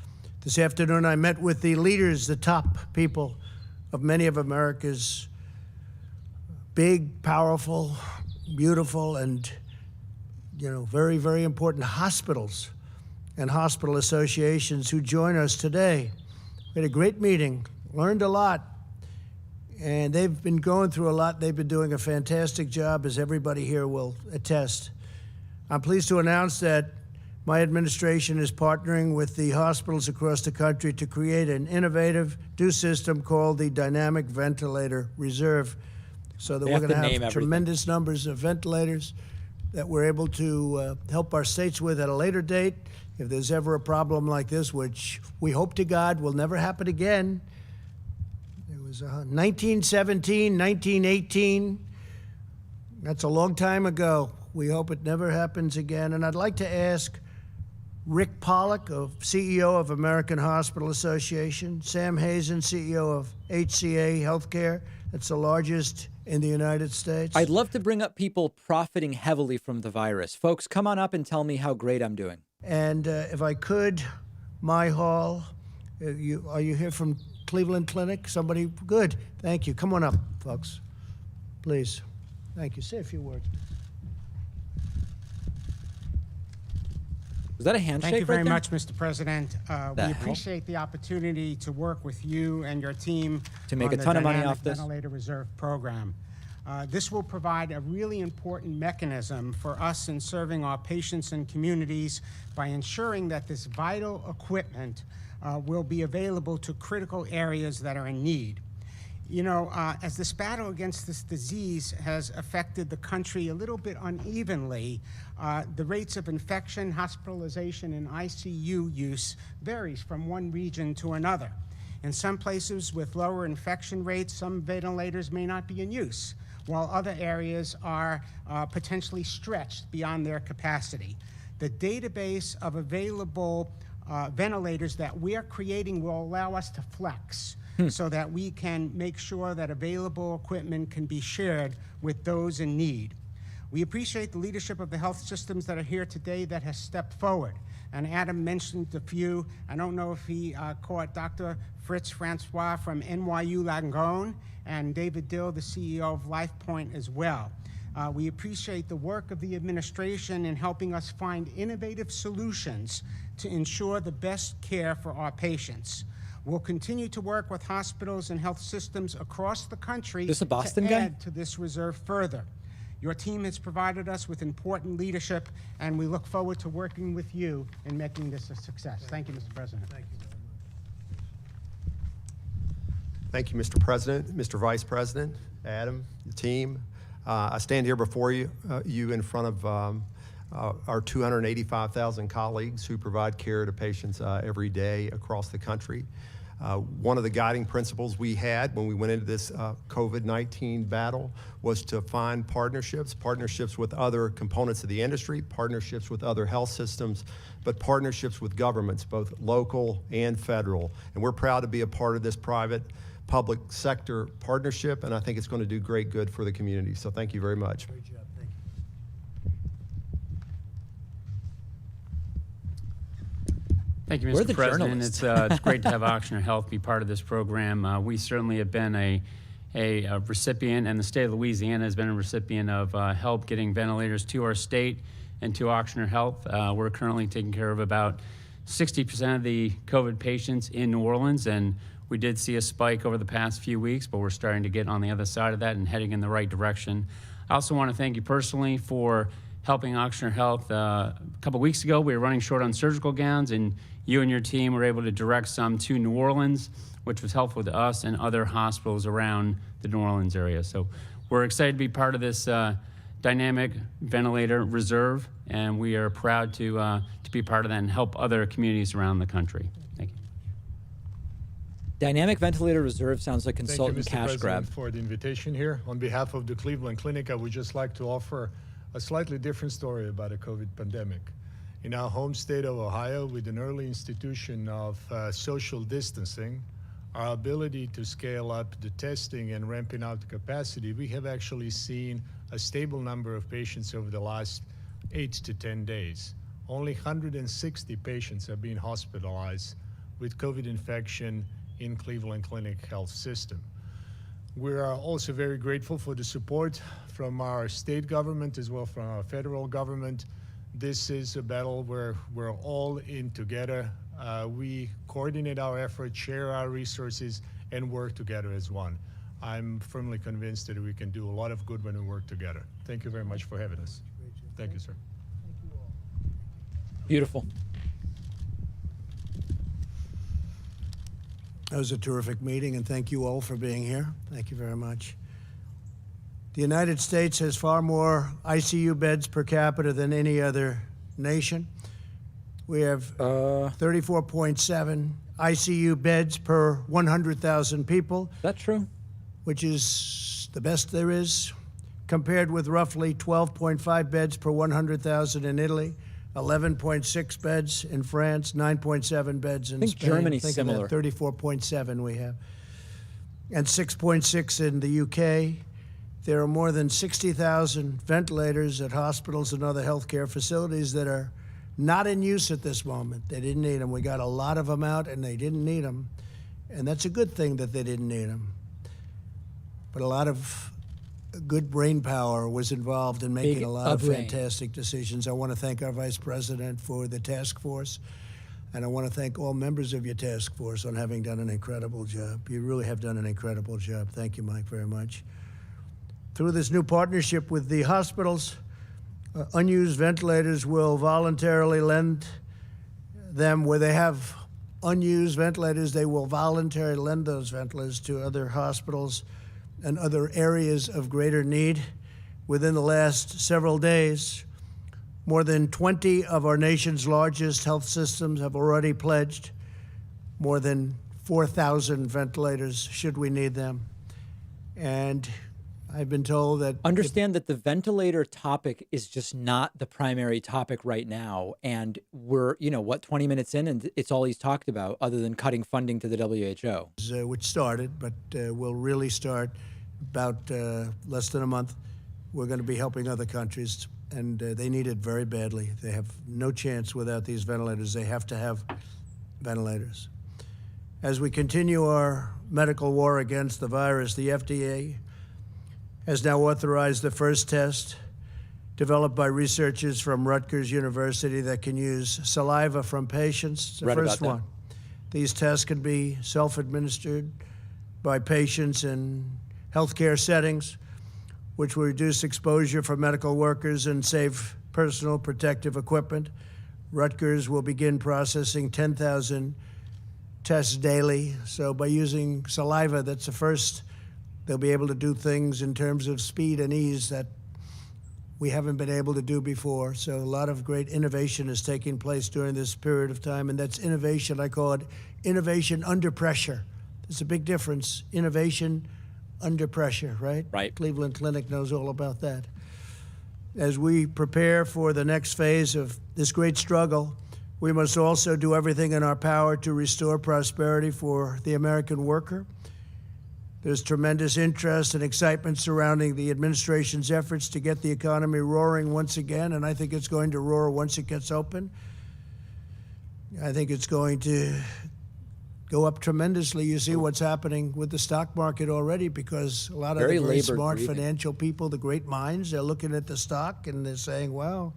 This afternoon I met with the leaders, the top people of many of America's big, powerful, beautiful, and very, very important hospitals and hospital associations who join us today. We had a great meeting, learned a lot, and they've been going through a lot. They've been doing a fantastic job, as everybody here will attest. I'm pleased to announce that my administration is partnering with the hospitals across the country to create an innovative new system called the Dynamic Ventilator Reserve, so that They we're have going to to name have everything. tremendous numbers of ventilators that we're able to help our states with at a later date. If there's ever a problem like this, which we hope to God will never happen again. It was 1917, 1918, That's a long time ago. We hope it never happens again. And I'd like to ask Rick Pollock, CEO of American Hospital Association, Sam Hazen, CEO of HCA Healthcare, that's the largest in the United States. I'd love to bring up people profiting heavily from the virus. Folks, come on up and tell me how great I'm doing. And if I could, my hall, are you here from Cleveland Clinic? Somebody? Good. Thank you. Come on up, folks. Please. Thank you. Say a few words. Was that a handshake? Thank you very right there? much, Mr. President. We appreciate the opportunity to work with you and your team to make on a ton the of money Dynamic off this Ventilator Reserve Program. This will provide a really important mechanism for us in serving our patients and communities by ensuring that this vital equipment will be available to critical areas that are in need. You know, as this battle against this disease has affected the country a little bit unevenly, the rates of infection, hospitalization, and ICU use varies from one region to another. In some places with lower infection rates, some ventilators may not be in use, while other areas are potentially stretched beyond their capacity. The database of available ventilators that we are creating will allow us to flex so that we can make sure that available equipment can be shared with those in need. We appreciate the leadership of the health systems that are here today that has stepped forward. And Adam mentioned a few. I don't know if he caught Dr. Fritz Francois from NYU Langone and David Dill, the CEO of LifePoint as well. We appreciate the work of the administration in helping us find innovative solutions to ensure the best care for our patients. We'll continue to work with hospitals and health systems across the country This a Boston to guy? add to this reserve further. Your team has provided us with important leadership, and we look forward to working with you in making this a success. Thank you, Mr. President. Thank you very much. Thank you, Mr. President, Mr. Vice President, Adam, the team. I stand here before you in front of our 285,000 colleagues who provide care to patients every day across the country. One of the guiding principles we had when we went into this COVID-19 battle was to find partnerships with other components of the industry, partnerships with other health systems, but partnerships with governments, both local and federal. And we're proud to be a part of this private-public sector partnership, and I think it's going to do great good for the community. So thank you very much. Great job. Thank you. Thank you, We're the Mr. President. journalists. It's great to have Auctioner Health be part of this program. We certainly have been a recipient, and the state of Louisiana has been a recipient of help getting ventilators to our state and to Auctioner Health. We're currently taking care of about 60% of the COVID patients in New Orleans, and we did see a spike over the past few weeks, but we're starting to get on the other side of that and heading in the right direction. I also want to thank you personally for helping Auctioner Health. A couple weeks ago, we were running short on surgical gowns, and you and your team were able to direct some to New Orleans, which was helpful to us and other hospitals around the New Orleans area. So we're excited to be part of this dynamic ventilator reserve, and we are proud to be part of that and help other communities around the country. Thank you. Dynamic Ventilator Reserve sounds like consultant Thank you, Mr. cash President, grab. for the invitation here. On behalf of the Cleveland Clinic, I would just like to offer a slightly different story about the COVID pandemic. In our home state of Ohio, with an early institution of social distancing, our ability to scale up the testing and ramping out the capacity, we have actually seen a stable number of patients over the last 8 to 10 days. Only 160 patients have been hospitalized with COVID infection in Cleveland Clinic Health System. We are also very grateful for the support from our state government as well from our federal government. This is a battle where we're all in together. We coordinate our efforts, share our resources, and work together as one. I'm firmly convinced that we can do a lot of good when we work together. Thank you very much for having us. Thank you, sir. Thank you all. Beautiful. That was a terrific meeting, and thank you all for being here. Thank you very much. The United States has far more ICU beds per capita than any other nation. We have 34.7 ICU beds per 100,000 people, Is that true? which is the best there is. compared with roughly 12.5 beds per 100,000 in Italy, 11.6 beds in France, 9.7 beds in I think Spain. Germany's Think similar. of that, 34.7 we have. And 6.6 in the UK. There are more than 60,000 ventilators at hospitals and other healthcare facilities that are not in use at this moment. They didn't need them. We got a lot of them out, and they didn't need them. And that's a good thing that they didn't need them. But a lot of good brain power was involved in making Big a lot of brain. fantastic decisions. I want to thank our Vice President for the task force, and I want to thank all members of your task force on having done an incredible job. You really have done an incredible job. Thank you, Mike, very much. Through this new partnership with the hospitals, unused ventilators will voluntarily lend them where they have unused ventilators. They will voluntarily lend those ventilators to other hospitals and other areas of greater need. Within the last several days, more than 20 of our nation's largest health systems have already pledged more than 4,000 ventilators should we need them. And I've been told that Understand that the ventilator topic is just not the primary topic right now. And we're, 20 minutes in, and it's all he's talked about other than cutting funding to the WHO. which started, but will really start about less than a month. We're going to be helping other countries, and they need it very badly. They have no chance without these ventilators. They have to have ventilators. As we continue our medical war against the virus, the FDA has now authorized the first test developed by researchers from Rutgers University that can use saliva from patients. It's the Read first about that. one. These tests can be self-administered by patients in healthcare settings, which will reduce exposure for medical workers and save personal protective equipment. Rutgers will begin processing 10,000 tests daily. So by using saliva, that's the first. They'll be able to do things in terms of speed and ease that we haven't been able to do before. So a lot of great innovation is taking place during this period of time, and that's innovation. I call it innovation under pressure. There's a big difference. Innovation under pressure, right? Right. Cleveland Clinic knows all about that. As we prepare for the next phase of this great struggle, we must also do everything in our power to restore prosperity for the American worker. There's tremendous interest and excitement surrounding the administration's efforts to get the economy roaring once again, and I think it's going to roar once it gets open. I think it's going to go up tremendously. You see what's happening with the stock market already, because a lot of Very the very labored smart breathing. financial people, the great minds, they're looking at the stock and they're saying, well,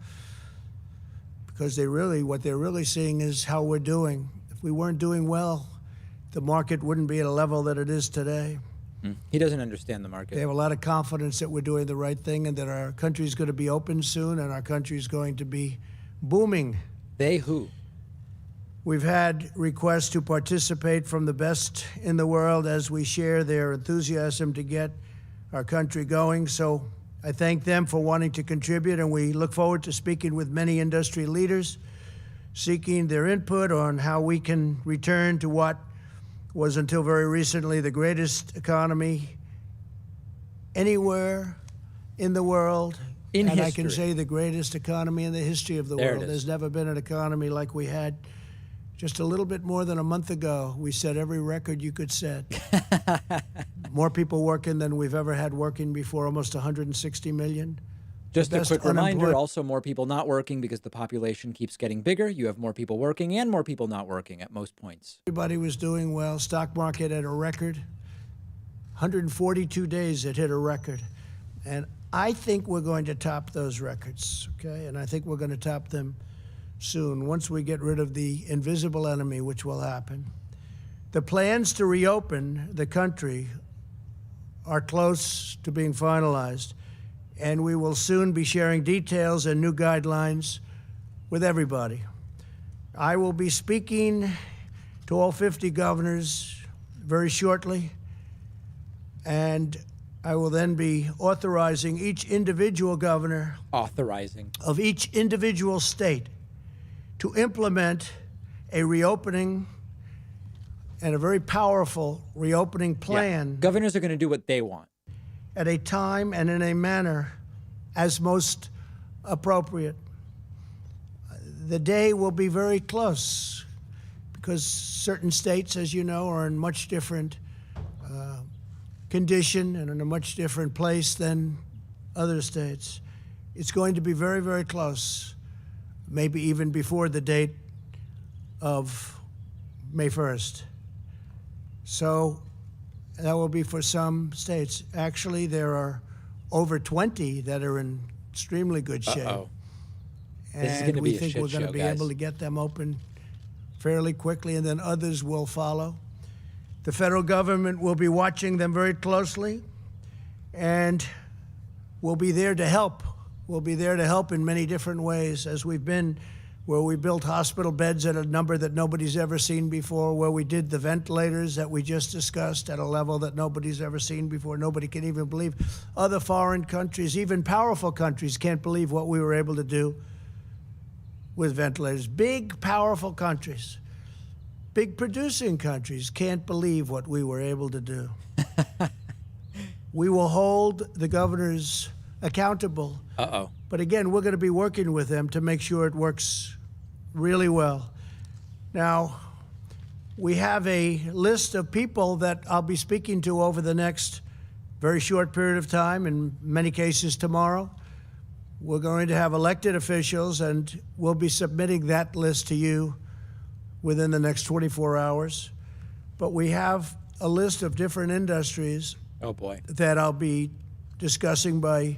because what they're really seeing is how we're doing. If we weren't doing well, the market wouldn't be at a level that it is today. He doesn't understand the market. They have a lot of confidence that we're doing the right thing and that our country's going to be open soon and our country's going to be booming. They who? We've had requests to participate from the best in the world as we share their enthusiasm to get our country going. So I thank them for wanting to contribute, and we look forward to speaking with many industry leaders, seeking their input on how we can return to what was until very recently the greatest economy anywhere in the world. In and history. I can say the greatest economy in the history of the There it world. is. There's never been an economy like we had just a little bit more than a month ago. We set every record you could set. More people working than we've ever had working before, almost 160 million. Just a best quick reminder, unemployed- also more people not working because the population keeps getting bigger. You have more people working and more people not working at most points. Everybody was doing well. Stock market at a record. 142 days it hit a record. And I think we're going to top those records, okay? And I think we're going to top them soon once we get rid of the invisible enemy, which will happen. The plans to reopen the country are close to being finalized, and we will soon be sharing details and new guidelines with everybody. I will be speaking to all 50 governors very shortly, and I will then be authorizing each individual governor Authorizing. of each individual state to implement a reopening and a very powerful reopening plan. Governors are going to do what they want. at a time and in a manner as most appropriate. The day will be very close because certain states, as you know, are in much different condition and in a much different place than other states. It's going to be very, very close, maybe even before the date of May 1st. So that will be for some states. Actually, there are over 20 that are in extremely good shape. Uh-oh. This is And gonna we be a think shit we're going to show, be guys. able to get them open fairly quickly, and then others will follow. The federal government will be watching them very closely, and we'll be there to help. We'll be there to help in many different ways, as we've been, where we built hospital beds at a number that nobody's ever seen before, where we did the ventilators that we just discussed at a level that nobody's ever seen before. Nobody can even believe. Other foreign countries, even powerful countries, can't believe what we were able to do with ventilators. Big, powerful countries, big producing countries can't believe what we were able to do. We will hold the governors accountable. Uh-oh. But again, we're going to be working with them to make sure it works really well. Now, we have a list of people that I'll be speaking to over the next very short period of time, in many cases tomorrow. We're going to have elected officials, and we'll be submitting that list to you within the next 24 hours. But we have a list of different industries Oh, boy. that I'll be discussing by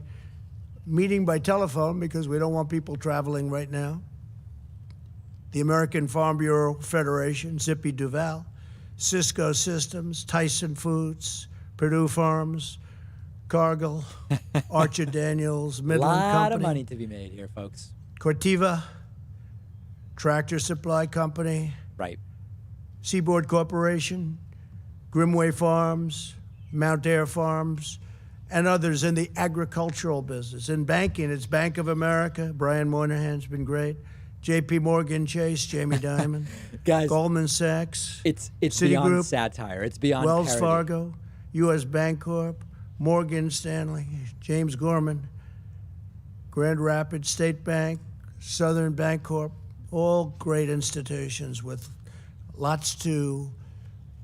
meeting by telephone because we don't want people traveling right now. The American Farm Bureau Federation, Zippy Duval, Cisco Systems, Tyson Foods, Purdue Farms, Cargill, Archer Daniels, A Midland lot Company, of money to be made here, folks. Corteva, Tractor Supply Company, Right. Seaboard Corporation, Grimway Farms, Mount Air Farms, and others in the agricultural business. In banking, it's Bank of America. Brian Moynihan's been great. J.P. Morgan Chase, Jamie Dimon, Guys, Goldman Sachs, it's Citigroup, beyond satire. It's beyond Wells parody. Fargo, U.S. Bancorp, Morgan Stanley, James Gorman, Grand Rapids State Bank, Southern Bancorp, all great institutions with lots to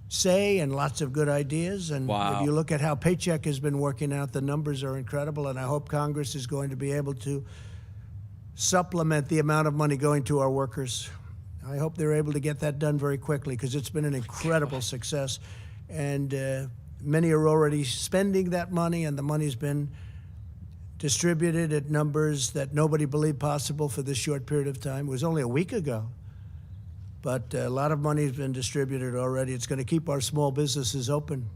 say and lots of good ideas. And Wow. if you look at how Paycheck has been working out, the numbers are incredible, and I hope Congress is going to be able to supplement the amount of money going to our workers. I hope they're able to get that done very quickly because it's been an incredible success. And many are already spending that money, and the money's been distributed at numbers that nobody believed possible for this short period of time. It was only a week ago. But a lot of money has been distributed already. It's going to keep our small businesses open.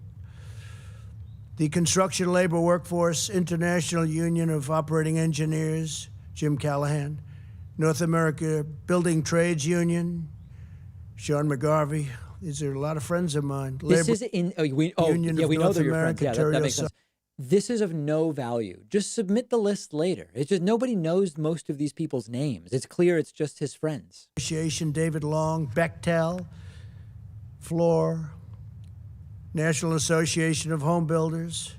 The Construction Labor Workforce International Union of Operating Engineers, Jim Callahan, North America Building Trades Union, Sean McGarvey. These are a lot of friends of mine. This Labor is in. Oh, we Union know of North they're your America, friends. Yeah, that Terry makes sense. This is of no value. Just submit the list later. It's just nobody knows most of these people's names. It's clear it's just his friends. Association, David Long, Bechtel, Floor, National Association of Home Builders,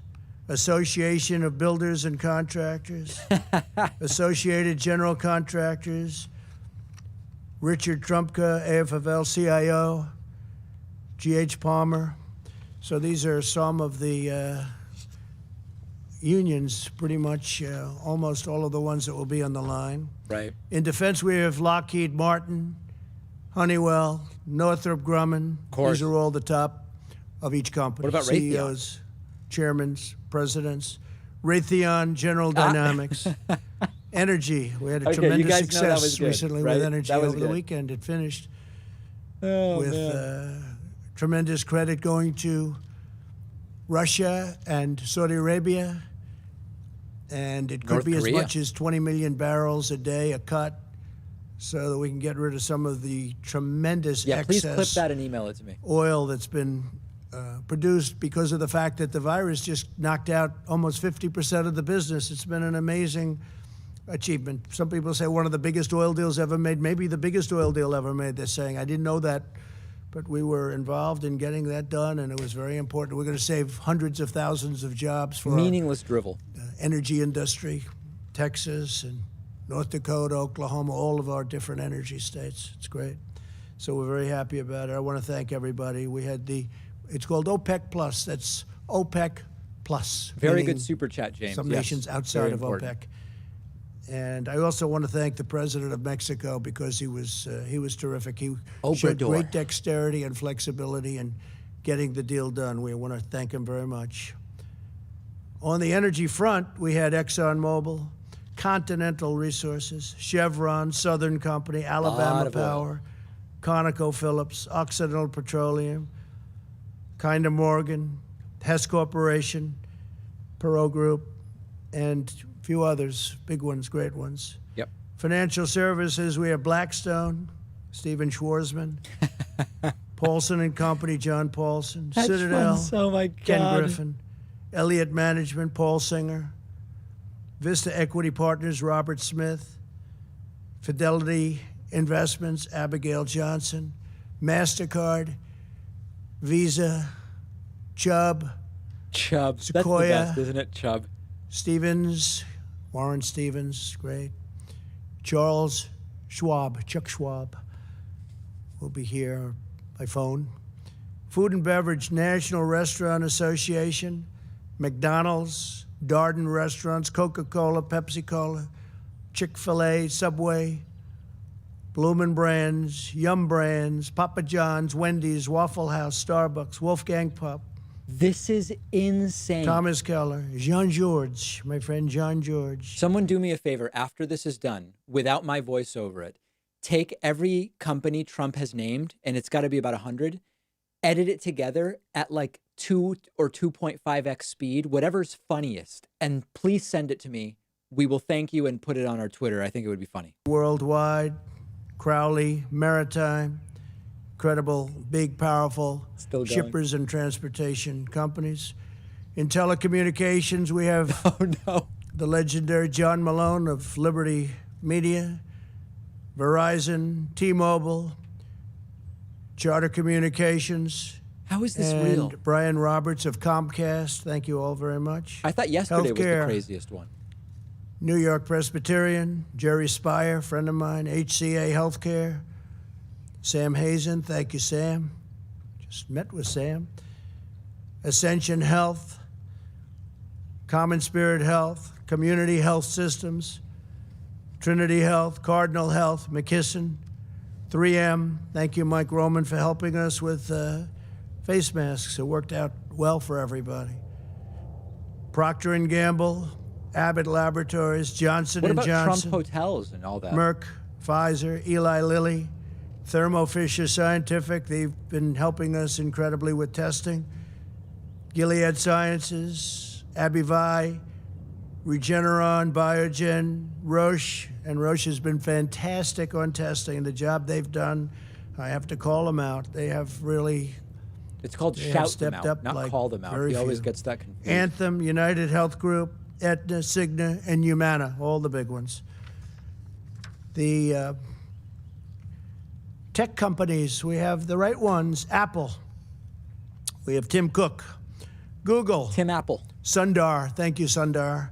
Association of Builders and Contractors, Associated General Contractors, Richard Trumpka, AFL-CIO, G.H. Palmer. So these are some of the unions, pretty much almost all of the ones that will be on the line. Right. In defense, we have Lockheed Martin, Honeywell, Northrop Grumman. Of course. These are all the top of each company. What about CEOs, chairmen, presidents. Raytheon, General Dynamics. Energy. We had a Okay, you tremendous guys know that was success good, recently right? with energy That was over the good. weekend. It finished Oh, with tremendous credit going to Russia and Saudi Arabia. And it could North be as Korea. much as 20 million barrels a day, a cut, so that we can get rid of some of the tremendous yeah, please excess clip that and email it to me. oil that's been produced because of the fact that the virus just knocked out almost 50% of the business. It's been an amazing achievement. Some people say one of the biggest oil deals ever made, maybe the biggest oil deal ever made. They're saying, I didn't know that but we were involved in getting that done, and it was very important. We're going to save hundreds of thousands of jobs for Meaningless drivel. our energy industry, Texas and North Dakota, Oklahoma, all of our different energy states. It's great. So we're very happy about it. I want to thank everybody. We had it's called OPEC Plus. That's OPEC Plus. Very meaning good super chat, James. some Yes, nations very outside of important. OPEC. And I also want to thank the president of Mexico because he was terrific. He showed Obrador. great dexterity and flexibility in getting the deal done. We want to thank him very much. On the energy front, we had ExxonMobil, Continental Resources, Chevron, Southern Company, Alabama of oil. Power, ConocoPhillips, Occidental Petroleum, Kinder Morgan, Hess Corporation, Perot Group, and a few others, big ones, great ones. Yep. Financial services, we have Blackstone, Stephen Schwarzman, Paulson and Company, John Paulson, Hedge Citadel, funds, oh my Ken God. Griffin, Elliott Management, Paul Singer, Vista Equity Partners, Robert Smith, Fidelity Investments, Abigail Johnson, MasterCard, Visa, Chubb, Chubb. That's the Sequoia. best, isn't it? Chubb. Stevens, Warren Stevens, great. Charles Schwab, Chuck Schwab, will be here by phone. Food and Beverage National Restaurant Association, McDonald's, Darden Restaurants, Coca-Cola, Pepsi-Cola, Chick-fil-A, Subway, Bloomin' Brands, Yum Brands, Papa John's, Wendy's, Waffle House, Starbucks, Wolfgang Pup, This is insane. Thomas Keller, Jean George, my friend John George. Someone do me a favor after this is done, without my voice over it. Take every company Trump has named, and it's got to be about 100, edit it together at like 2 or 2.5x speed, whatever's funniest, and please send it to me. We will thank you and put it on our Twitter. I think it would be funny. Worldwide, Crowley, Maritime, credible, big, powerful Still going. shippers and transportation companies. In telecommunications, we have Oh no. the legendary John Malone of Liberty Media, Verizon, T-Mobile, Charter Communications, How is this and real? Brian Roberts of Comcast. Thank you all very much. I thought yesterday was the Healthcare. craziest one. New York Presbyterian, Jerry Spire, friend of mine, HCA Healthcare, Sam Hazen, thank you, Sam. Just met with Sam. Ascension Health, Common Spirit Health, Community Health Systems, Trinity Health, Cardinal Health, McKesson, 3M. Thank you, Mike Roman, for helping us with face masks. It worked out well for everybody. Procter & Gamble, Abbott Laboratories, Johnson What & about Johnson, Trump hotels and all that? Merck, Pfizer, Eli Lilly, Thermo Fisher Scientific. They've been helping us incredibly with testing. Gilead Sciences, Abivax, Regeneron, Biogen, Roche, and Roche has been fantastic on testing. The job they've done, I have to call them out. They have really It's called They have shout them stepped out, up not like call them out. very He always few. gets that confused. Anthem, United Health Group, Aetna, Cigna, and Humana, all the big ones. The tech companies, we have the right ones. Apple, we have Tim Cook. Google, Tim Apple. Sundar, thank you, Sundar.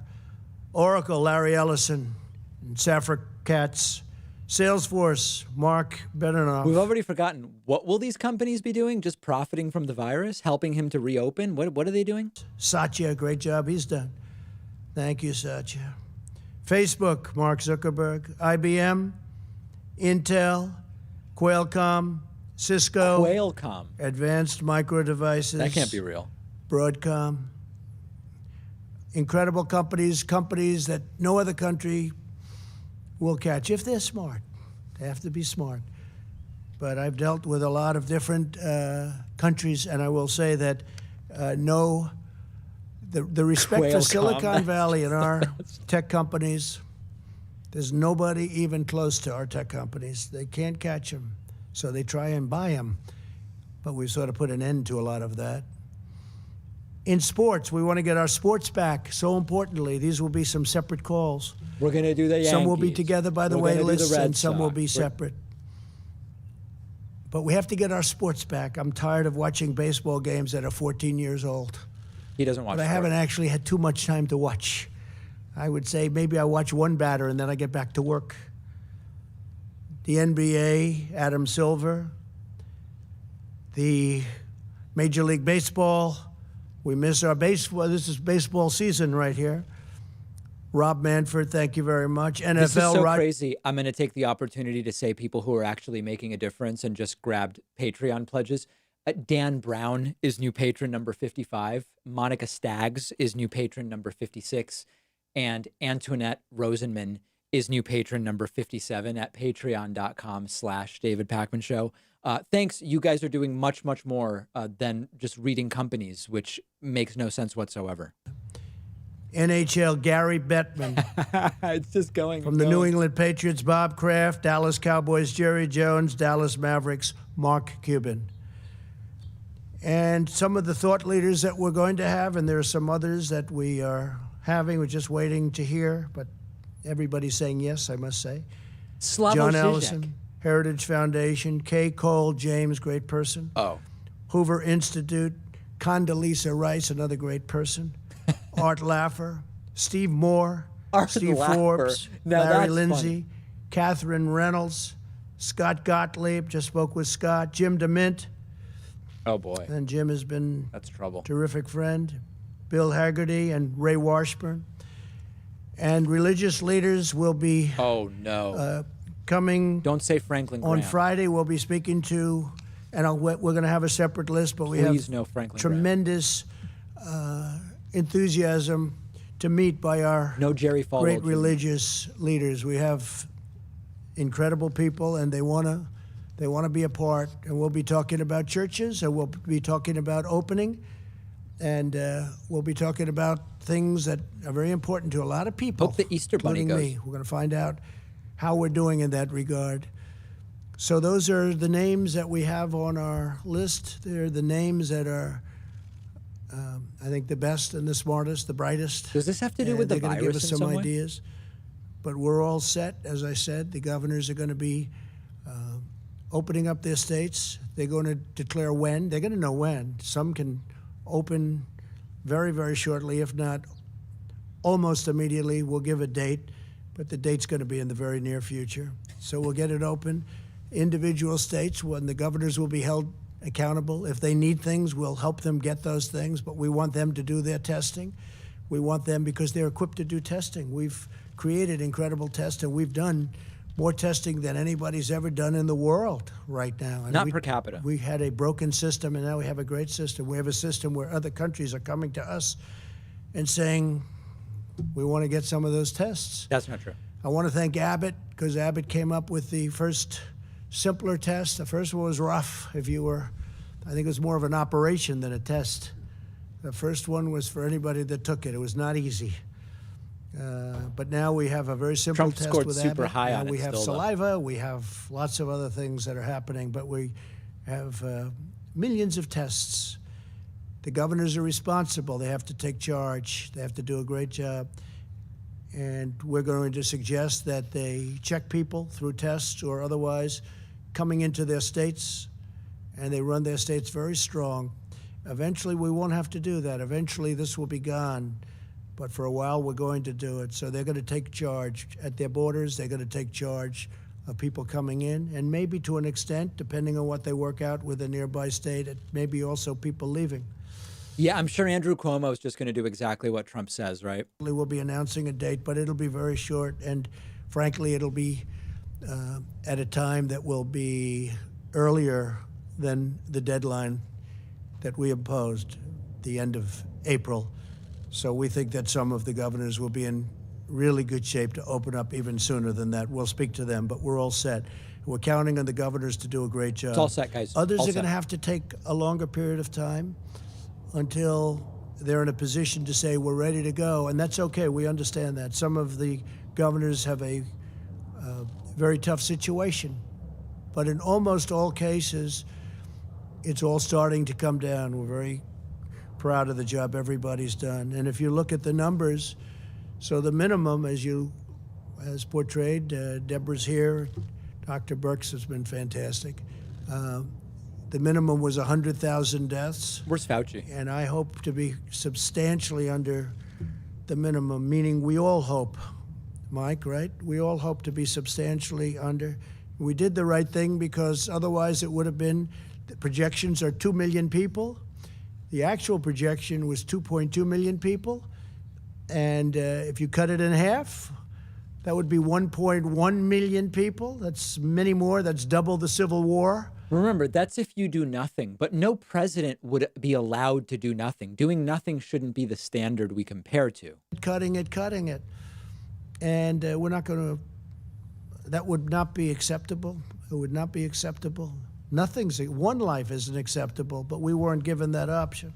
Oracle, Larry Ellison, and Safra Katz. Salesforce, Mark Benioff. We've already forgotten. What will these companies be doing? Just profiting from the virus? Helping him to reopen? What are they doing? Satya, great job he's done. Thank you, Satya. Facebook, Mark Zuckerberg. IBM, Intel, Qualcomm, Cisco, Qualcomm. Advanced Micro Devices. That can't be real. Broadcom. Incredible companies that no other country will catch if they're smart. They have to be smart. But I've dealt with a lot of different countries, and I will say that the respect for Qualcomm, Silicon that's Valley and our tech companies, there's nobody even close to our tech companies. They can't catch them, so they try and buy them. But we've sort of put an end to a lot of that. In sports, we want to get our sports back. So importantly, these will be some separate calls. We're going to do the Yankees. Some will be together by the We're gonna wait do the lists, Red and some will be Sox. We're- separate. But we have to get our sports back. I'm tired of watching baseball games that are 14 years old. He doesn't watch But I sport. haven't actually had too much time to watch. I would say maybe I watch one batter and then I get back to work. The NBA, Adam Silver. The Major League Baseball. We miss our baseball. This is baseball season right here. Rob Manfred, thank you very much. NFL. This is so crazy. I'm going to take the opportunity to say people who are actually making a difference and just grabbed Patreon pledges. Dan Brown is new patron number 55. Monica Staggs is new patron number 56. And Antoinette Rosenman is new patron number 57 at patreon.com/David Pakman Show. Thanks. You guys are doing much, much more than just reading companies, which makes no sense whatsoever. NHL, Gary Bettman. It's just going. From the New England Patriots, Bob Kraft. Dallas Cowboys, Jerry Jones. Dallas Mavericks, Mark Cuban. And some of the thought leaders that we're going to have, and there are some others that we are having. We're just waiting to hear, but everybody's saying yes, I must say. Slavoj John Žižek. Ellison, Heritage Foundation. Kay Cole James, great person. Oh. Hoover Institute. Condoleezza Rice, another great person. Art Laffer. Steve Moore. Art Steve Laffer. Forbes. Now Larry that's Lindsay. funny. Catherine Reynolds. Scott Gottlieb, just spoke with Scott. Jim DeMint. Oh, boy. And Jim has been That's trouble. terrific friend. Bill Haggerty and Ray Washburn. And religious leaders will be Oh, no. coming Don't say Franklin on Graham. Friday. We'll be speaking to, and we're going to have a separate list, but we Please have no Franklin Graham. tremendous enthusiasm to meet by our No Jerry Falwell. great Jr. religious leaders. We have incredible people, and they want to be a part. And we'll be talking about churches, and we'll be talking about opening, and we'll be talking about things that are very important to a lot of people. Hope the Easter Bunny including goes. me. We're going to find out how we're doing in that regard. So those are the names that we have on our list. They're the names that are, I think, the best and the smartest, the brightest. Does this have to do with the they're gonna virus give us in some some way? ideas. But we're all set, as I said. The governors are going to be opening up their states. They're going to declare when. They're going to know when. Some can open very, very shortly, if not almost immediately. We'll give a date, but the date's going to be in the very near future. So we'll get it open. Individual states, when the governors will be held accountable. If they need things, we'll help them get those things, but we want them to do their testing. We want them because they're equipped to do testing. We've created incredible tests, and we've done more testing than anybody's ever done in the world right now. And Not per capita. We had a broken system, and now we have a great system. We have a system where other countries are coming to us and saying, we want to get some of those tests. That's not true. I want to thank Abbott, because Abbott came up with the first simpler test. The first one was rough. I think it was more of an operation than a test. The first one was for anybody that took it. It was not easy. But now we have a very simple Trump test scored with super Abbott. high Now on it we have still, though. saliva. We have lots of other things that are happening, but we have millions of tests. The governors are responsible. They have to take charge. They have to do a great job. And we're going to suggest that they check people through tests or otherwise coming into their states, and they run their states very strong. Eventually, we won't have to do that. Eventually, this will be gone. But for a while, we're going to do it. So they're going to take charge at their borders. They're going to take charge of people coming in, and maybe to an extent, depending on what they work out with a nearby state, it may be also people leaving. Yeah, I'm sure Andrew Cuomo is just going to do exactly what Trump says, right? We'll be announcing a date, but it'll be very short. And frankly, it'll be at a time that will be earlier than the deadline that we imposed, the end of April. So we think that some of the governors will be in really good shape to open up even sooner than that. We'll speak to them, but we're all set. We're counting on the governors to do a great job. It's all set, guys. Others All are going set. to have to take a longer period of time until they're in a position to say, we're ready to go. And that's okay. We understand that. Some of the governors have a very tough situation. But in almost all cases, it's all starting to come down. We're very proud of the job everybody's done. And if you look at the numbers, so the minimum, as portrayed, Deborah's here, Dr. Birx has been fantastic. The minimum was 100,000 deaths. Where's Fauci? And I hope to be substantially under the minimum, meaning we all hope, Mike, right? We all hope to be substantially under. We did the right thing because otherwise it would have been, the projections are 2 million people. The actual projection was 2.2 million people. And if you cut it in half, that would be 1.1 million people. That's many more. That's double the Civil War. Remember, that's if you do nothing, but no president would be allowed to do nothing. Doing nothing shouldn't be the standard we compare to. Cutting it. And we're not going to, that would not be acceptable. It would not be acceptable. One life isn't acceptable, but we weren't given that option.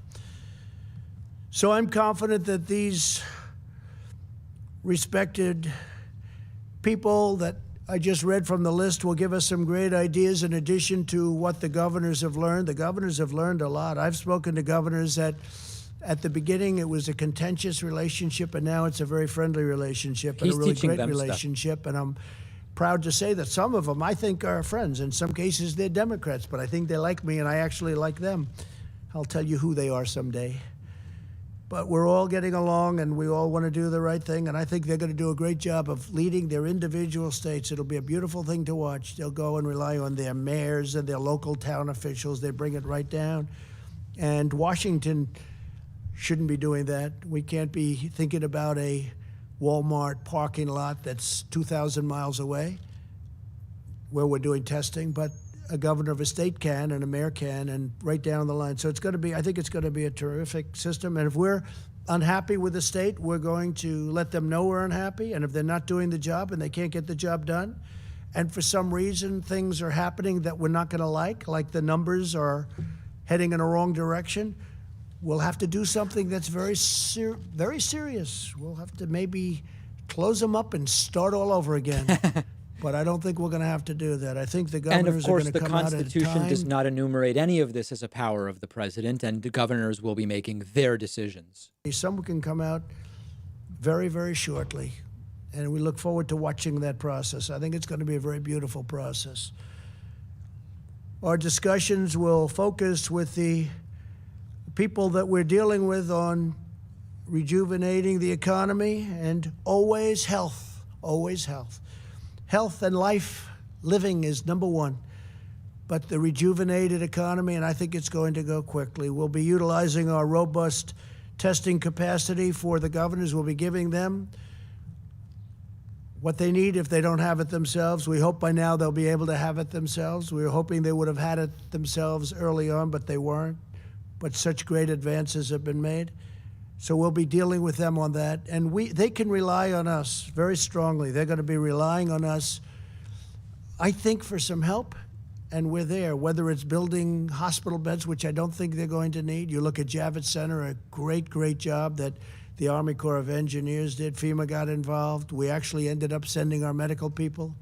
So I'm confident that these respected people that I just read from the list will give us some great ideas in addition to what the governors have learned. The governors have learned a lot. I've spoken to governors that at the beginning it was a contentious relationship, and now it's a very friendly relationship and He's a really teaching great them relationship. And I'm proud to say that some of them I think are friends. In some cases they're Democrats, but I think they like me and I actually like them. I'll tell you who they are someday. But we're all getting along, and we all want to do the right thing, and I think they're going to do a great job of leading their individual states. It'll be a beautiful thing to watch. They'll go and rely on their mayors and their local town officials. They bring it right down. And Washington shouldn't be doing that. We can't be thinking about a Walmart parking lot that's 2,000 miles away where we're doing testing, but a governor of a state can and a mayor can, and right down the line. So it's going to be, I think it's going to be a terrific system. And if we're unhappy with the state, we're going to let them know we're unhappy. And if they're not doing the job and they can't get the job done, and for some reason things are happening that we're not going to like the numbers are heading in a wrong direction, we'll have to do something that's very serious. We'll have to maybe close them up and start all over again. But I don't think we're going to have to do that. I think the governors are going to come out at a time. And of course, the Constitution does not enumerate any of this as a power of the president, and the governors will be making their decisions. Some can come out very, very shortly, and we look forward to watching that process. I think it's going to be a very beautiful process. Our discussions will focus with the people that we're dealing with on rejuvenating the economy and always health, always health. Health and life living is number one, but the rejuvenated economy, and I think it's going to go quickly. We'll be utilizing our robust testing capacity for the governors. We'll be giving them what they need if they don't have it themselves. We hope by now they'll be able to have it themselves. We were hoping they would have had it themselves early on, but they weren't. But such great advances have been made. So we'll be dealing with them on that. And they can rely on us very strongly. They're going to be relying on us, I think, for some help. And we're there, whether it's building hospital beds, which I don't think they're going to need. You look at Javits Center, a great, great job that the Army Corps of Engineers did. FEMA got involved. We actually ended up sending our medical people.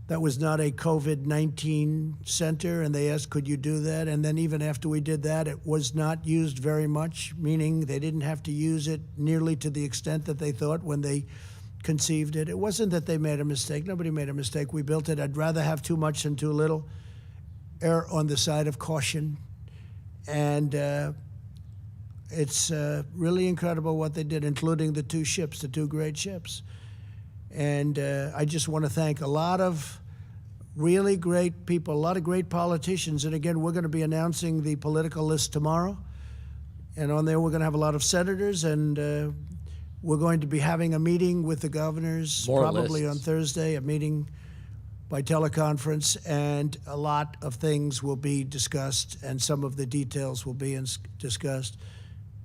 That was not a COVID-19 center, and they asked, could you do that? And then even after we did that, it was not used very much, meaning they didn't have to use it nearly to the extent that they thought when they conceived it. It wasn't that they made a mistake. Nobody made a mistake. We built it. I'd rather have too much than too little. Err on the side of caution. And it's really incredible what they did, including the two great ships. And I just want to thank a lot of really great people, a lot of great politicians. And again, we're going to be announcing the political list tomorrow. And on there, we're going to have a lot of senators, and we're going to be having a meeting with the governors probably on Thursday, a meeting by teleconference, and a lot of things will be discussed, and some of the details will be discussed.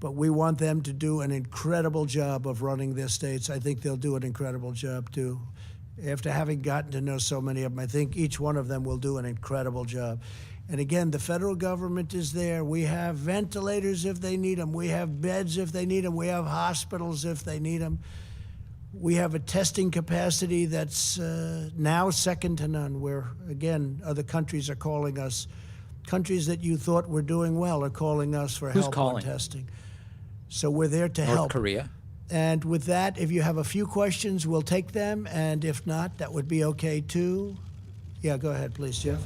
But we want them to do an incredible job of running their states. I think they'll do an incredible job, too. After having gotten to know so many of them, I think each one of them will do an incredible job. And again, the federal government is there. We have ventilators if they need them. We have beds if they need them. We have hospitals if they need them. We have a testing capacity that's now second to none, where, again, other countries are calling us. Countries that you thought were doing well are calling us for help on testing. So we're there to help. North Korea. And with that, if you have a few questions, we'll take them. And if not, that would be okay, too. Yeah, go ahead, please, Jeff.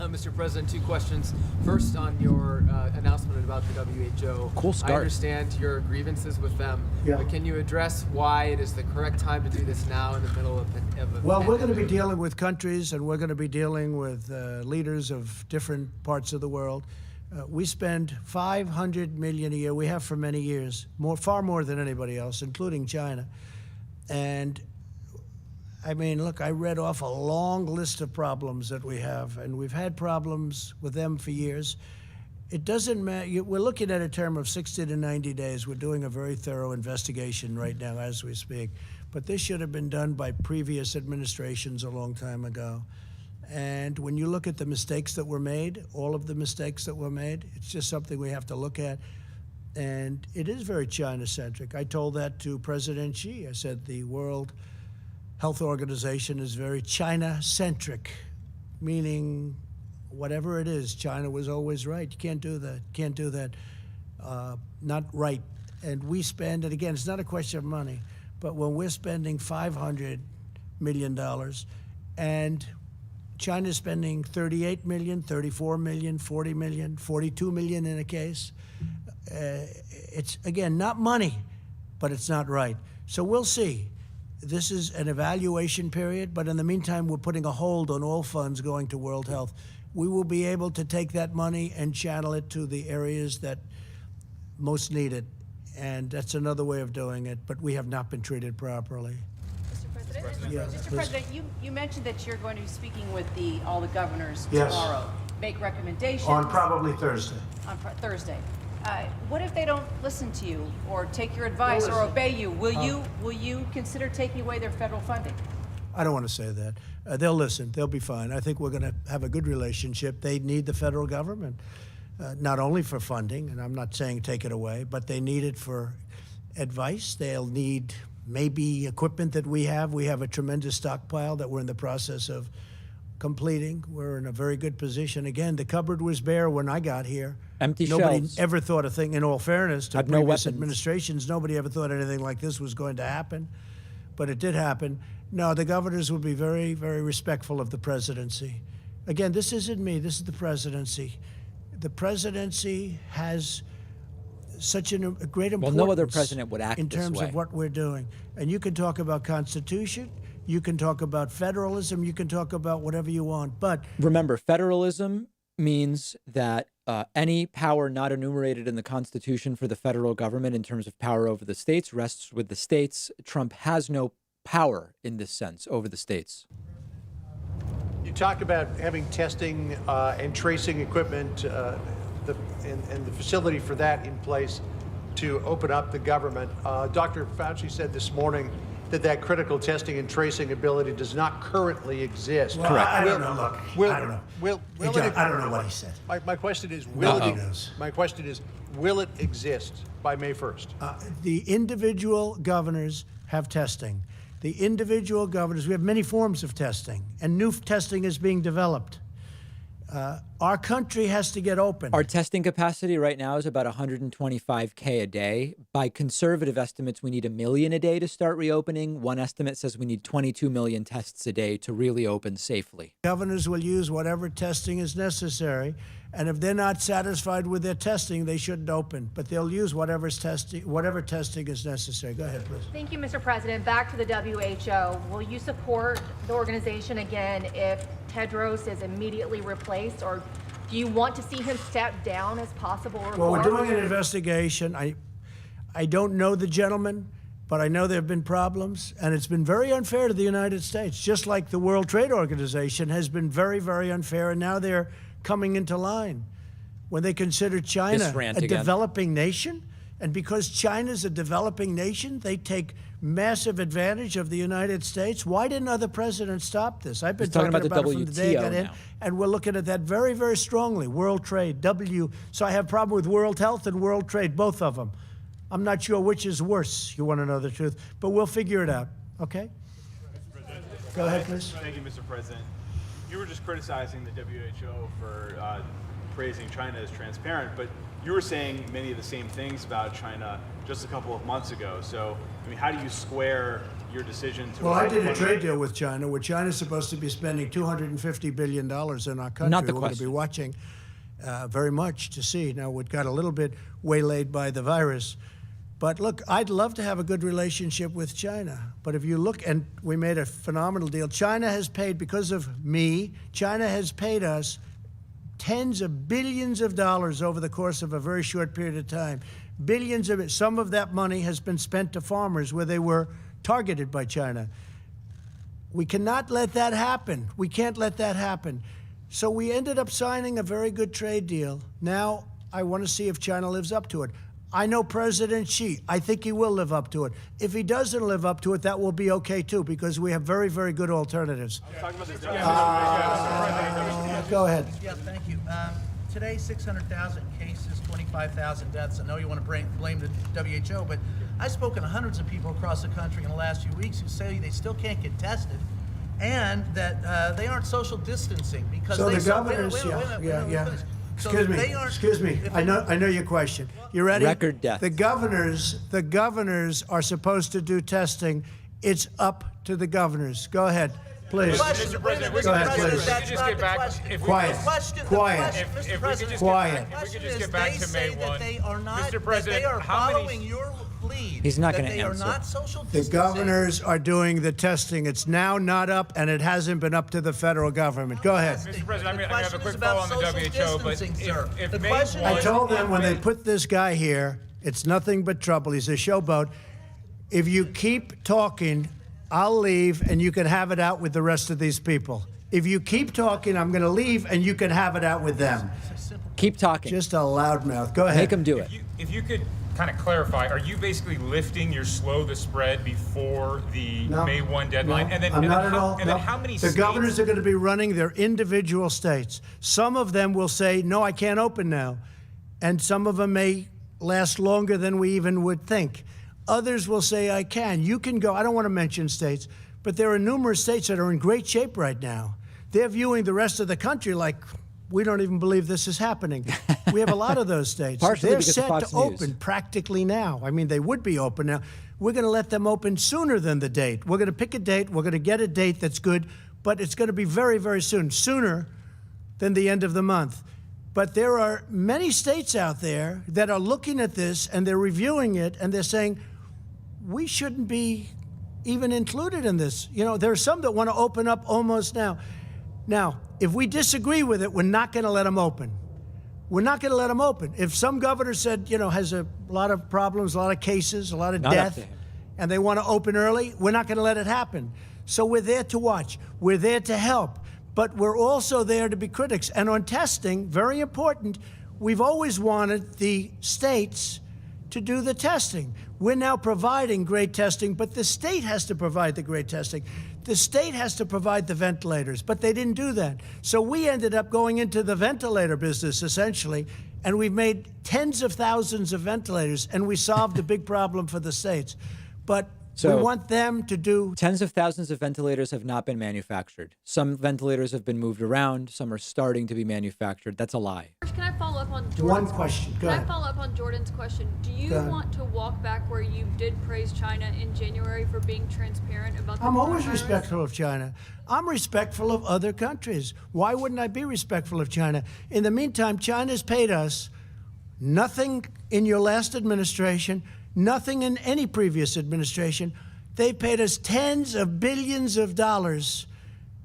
Mr. President, two questions. First, on your announcement about the WHO. Cool start. I understand your grievances with them, but can you address why it is the correct time to do this now in the middle of a Well, we're going to be pandemic? dealing with countries, and we're going to be dealing with leaders of different parts of the world. We spend $500 million a year. We have for many years, far more than anybody else, including China. And I mean, look, I read off a long list of problems that we have, and we've had problems with them for years. It doesn't matter. We're looking at a term of 60 to 90 days. We're doing a very thorough investigation right now as we speak. But this should have been done by previous administrations a long time ago. And when you look at the mistakes that were made, all of the mistakes that were made, it's just something we have to look at. And it is very China-centric. I told that to President Xi. I said the World Health Organization is very China-centric, meaning whatever it is, China was always right. You can't do that. Can't do that. Not right. And we spend, and again, it's not a question of money, but when we're spending $500 million and China's spending 38 million, 34 million, 40 million, 42 million in a case, it's, again, not money, but it's not right. So we'll see. This is an evaluation period, but in the meantime, we're putting a hold on all funds going to World Health. We will be able to take that money and channel it to the areas that most need it. And that's another way of doing it, but we have not been treated properly. Mr. President, Yeah, Mr. please. President, you mentioned that you're going to be speaking with all the governors Yes. tomorrow, make recommendations On probably Thursday. on Thursday. What if they don't listen to you or take your advice or obey you? Will you consider taking away their federal funding? I don't want to say that. They'll listen. They'll be fine. I think we're going to have a good relationship. They need the federal government, not only for funding, and I'm not saying take it away, but they need it for advice. They'll need maybe equipment that we have. We have a tremendous stockpile that we're in the process of completing. We're in a very good position. Again, the cupboard was bare when I got here. Empty Nobody shelves. ever thought a thing, in all fairness, to Had no previous weapons. administrations, nobody ever thought anything like this was going to happen. But it did happen. No, the governors will be very, very respectful of the presidency. Again, this isn't me, this is the presidency. The presidency has such a great importance Well, no other president would act in this terms way. of what we're doing. And you can talk about Constitution, you can talk about federalism, you can talk about whatever you want, but Remember, federalism means that any power not enumerated in the Constitution for the federal government in terms of power over the states rests with the states. Trump has no power in this sense over the states. You talked about having testing and tracing equipment and the facility for that in place to open up the government. Dr. Fauci said this morning that critical testing and tracing ability does not currently exist. well, I don't know. Look, I don't know. Will Hey, it, John, I don't know what he said. My question is, my question is, will it exist by May 1st? The individual governors have testing. The individual governors, we have many forms of testing, and new testing is being developed. Our country has to get open. Our testing capacity right now is about 125K a day. By conservative estimates, we need 1 million a day to start reopening. One estimate says we need 22 million tests a day to really open safely. Governors will use whatever testing is necessary, and if they're not satisfied with their testing, they shouldn't open. But they'll use whatever testing is necessary. Go ahead, please. Thank you, Mr. President. Back to the WHO. Will you support the organization again if Tedros is immediately replaced, or do you want to see him step down as possible reform? Well, we're doing an investigation. I don't know the gentleman, but I know there have been problems, and it's been very unfair to the United States, just like the World Trade Organization has been very, very unfair, and now they're coming into line. When they consider China This rant a again. developing nation, and because China's a developing nation, they take massive advantage of the United States. Why didn't other presidents stop this? I've been He's talking about the it from the day I got WTO in, now. and we're looking at that very, very strongly. World Trade, So I have a problem with World Health and World Trade, both of them. I'm not sure which is worse, you want to know the truth, but we'll figure it out, okay? Go ahead, please. Thank you, Mr. President. You were just criticizing the WHO for praising China as transparent, but you were saying many of the same things about China just a couple of months ago. So, I mean, how do you square your decision to? Well, I did a trade deal with China, where China's supposed to be spending $250 billion in our country. Not the We're going to be watching very much to see. Now, we got a little bit waylaid by the virus. But look, I'd love to have a good relationship with China. But if you look, and we made a phenomenal deal. China has paid, because of me, China has paid us tens of billions of dollars over the course of a very short period of time. Billions of it. Some of that money has been spent to farmers where they were targeted by China. We cannot let that happen. We can't let that happen. So we ended up signing a very good trade deal. Now I want to see if China lives up to it. I know President Xi. I think he will live up to it. If he doesn't live up to it, that will be okay too, because we have very, very good alternatients. Go ahead. Yeah, thank you. Today, 600,000 cases, 25,000 deaths. I know you want to blame the WHO, but I've spoken to hundreds of people across the country in the last few weeks who say they still can't get tested, and that they aren't social distancing because So they the governors, Excuse me. I know your question. You ready? Record deaths. The governors are supposed to do testing. It's up to the governors. Go ahead, please. Go ahead, please. Quiet. If we could just get back to May 1. Mr. President, how many... He's not going to answer. The governors are doing the testing. It's now not up, and it hasn't been up to the federal government. Go ahead. Mr. President, I have a quick follow on the WHO, but if May 1... I told them when they put this guy here, it's nothing but trouble. He's a showboat. If you keep talking, I'll leave, and you can have it out with the rest of these people. If you keep talking, I'm going to leave, and you can have it out with them. Keep talking. Just a loudmouth. Go ahead. Make him do it. If you could kind of clarify, are you basically lifting your slow the spread before the May 1 deadline? No, and then, I'm and not then at how, all. and No. then how many The states? governors are going to be running their individual states. Some of them will say, no, I can't open now. And some of them may last longer than we even would think. Others will say, I can. You can go. I don't want to mention states, but there are numerous states that are in great shape right now. They're viewing the rest of the country like, we don't even believe this is happening. We have a lot of those states. Partially They're because of set Fox to News. open practically now. I mean, they would be open now. We're going to let them open sooner than the date. We're going to pick a date. We're going to get a date that's good, but it's going to be very, very soon, sooner than the end of the month. But there are many states out there that are looking at this, and they're reviewing it, and they're saying, we shouldn't be even included in this. You know, there are some that want to open up almost now. Now, if we disagree with it, we're not going to let them open. We're not going to let them open. If some governor said, you know, has a lot of problems, a lot of cases, a lot of death, and they want to open early, we're not going to let it happen. So we're there to watch. We're there to help. But we're also there to be critics. And on testing, very important, we've always wanted the states to do the testing. We're now providing great testing, but the state has to provide the great testing. The state has to provide the ventilators, but they didn't do that. So we ended up going into the ventilator business, essentially, and we've made tens of thousands of ventilators, and we solved a big problem for the states. But we want them to do... Tens of thousands of ventilators have not been manufactured. Some ventilators have been moved around. Some are starting to be manufactured. That's a lie. Can I follow up on Jordan's One question. Go ahead. Can I follow up on Jordan's question? Do you want to walk back where you did praise China in January for being transparent about the I'm always coronavirus? respectful of China. I'm respectful of other countries. Why wouldn't I be respectful of China? In the meantime, China's paid us nothing in your last administration, nothing in any previous administration. They paid us tens of billions of dollars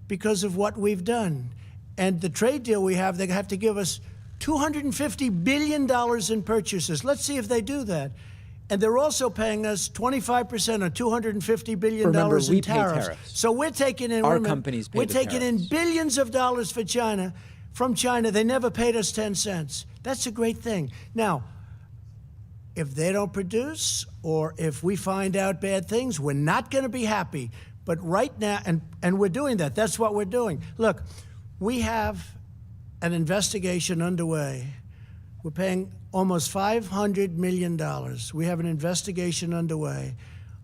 because of what we've done. And the trade deal we have, they have to give us $250 billion in purchases. Let's see if they do that. And they're also paying us 25% on $250 billion Remember, in we pay tariffs. tariffs. So we're taking in Our companies pay we're the taking in tariffs. billions of dollars for China. From China, they never paid us 10 cents. That's a great thing. Now, if they don't produce or if we find out bad things, we're not going to be happy. But right now, and we're doing that. That's what we're doing. Look, we have an investigation underway. We're paying almost $500 million. We have an investigation underway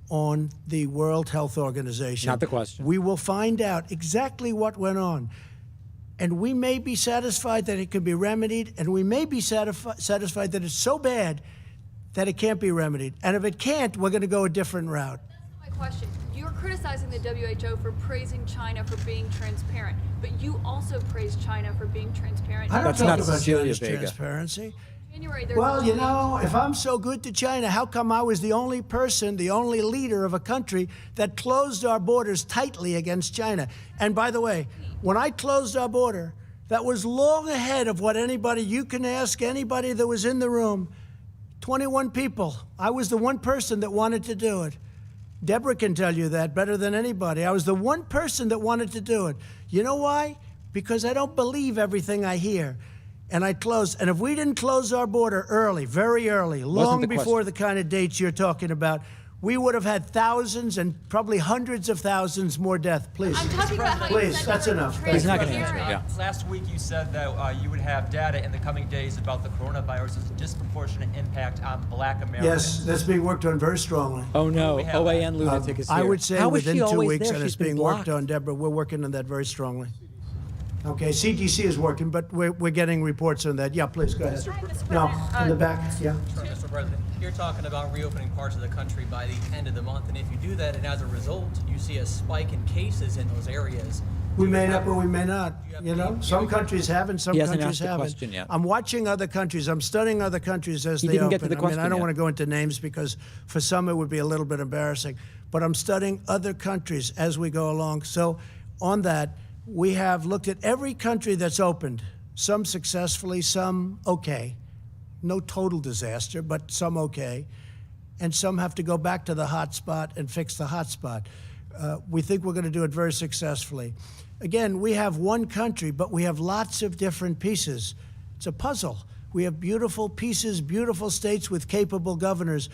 on the World Health Organization. Not the question. We will find out exactly what went on. And we may be satisfied that it can be remedied, and we may be satisfied that it's so bad that it can't be remedied. And if it can't, we're going to go a different route. That's not my question. You're criticizing the WHO for praising China for being transparent, but you also praise China for being transparent. I don't That's talk not about Cecilia China's Vega. transparency. January, there's Well, you only- know, if I'm so good to China, how come I was the only person, the only leader of a country that closed our borders tightly against China? And by the way, when I closed our border, that was long ahead of what anybody, you can ask anybody that was in the room, 21 people. I was the one person that wanted to do it. Deborah can tell you that better than anybody. I was the one person that wanted to do it. You know why? Because I don't believe everything I hear. And I closed. And if we didn't close our border early, very early, long before the kind of dates you're talking about, we would have had thousands and probably hundreds of thousands more deaths. Please. I'm talking about how Please, you that's enough. He's not going to answer. Yeah. Last week you said that you would have data in the coming days about the coronavirus's disproportionate impact on Black Americans. Yes, that's being worked on very strongly. Oh no, OAN lunatic is here. I would say How is within she 2 always weeks, there? and She's it's been being blocked. worked on, Deborah. We're working on that very strongly. Okay, CDC is working, but we're getting reports on that. Yeah, please, go ahead. No, in the back, yeah. Sorry, Mr. President. You're talking about reopening parts of the country by the end of the month, and if you do that, and as a result, you see a spike in cases in those areas. We may not, but we may not. You know, some countries haven't, some He hasn't countries asked the haven't. question yet. I'm watching other countries. I'm studying other countries as He they didn't open. get to the I mean, question I don't yet. want to go into names because for some it would be a little bit embarrassing. But I'm studying other countries as we go along. So on that, we have looked at every country that's opened, some successfully, some okay. No total disaster, but some okay. And some have to go back to the hot spot and fix the hot spot. We think we're going to do it very successfully. Again, we have one country, but we have lots of different pieces. It's a puzzle. We have beautiful pieces, beautiful states with capable governors.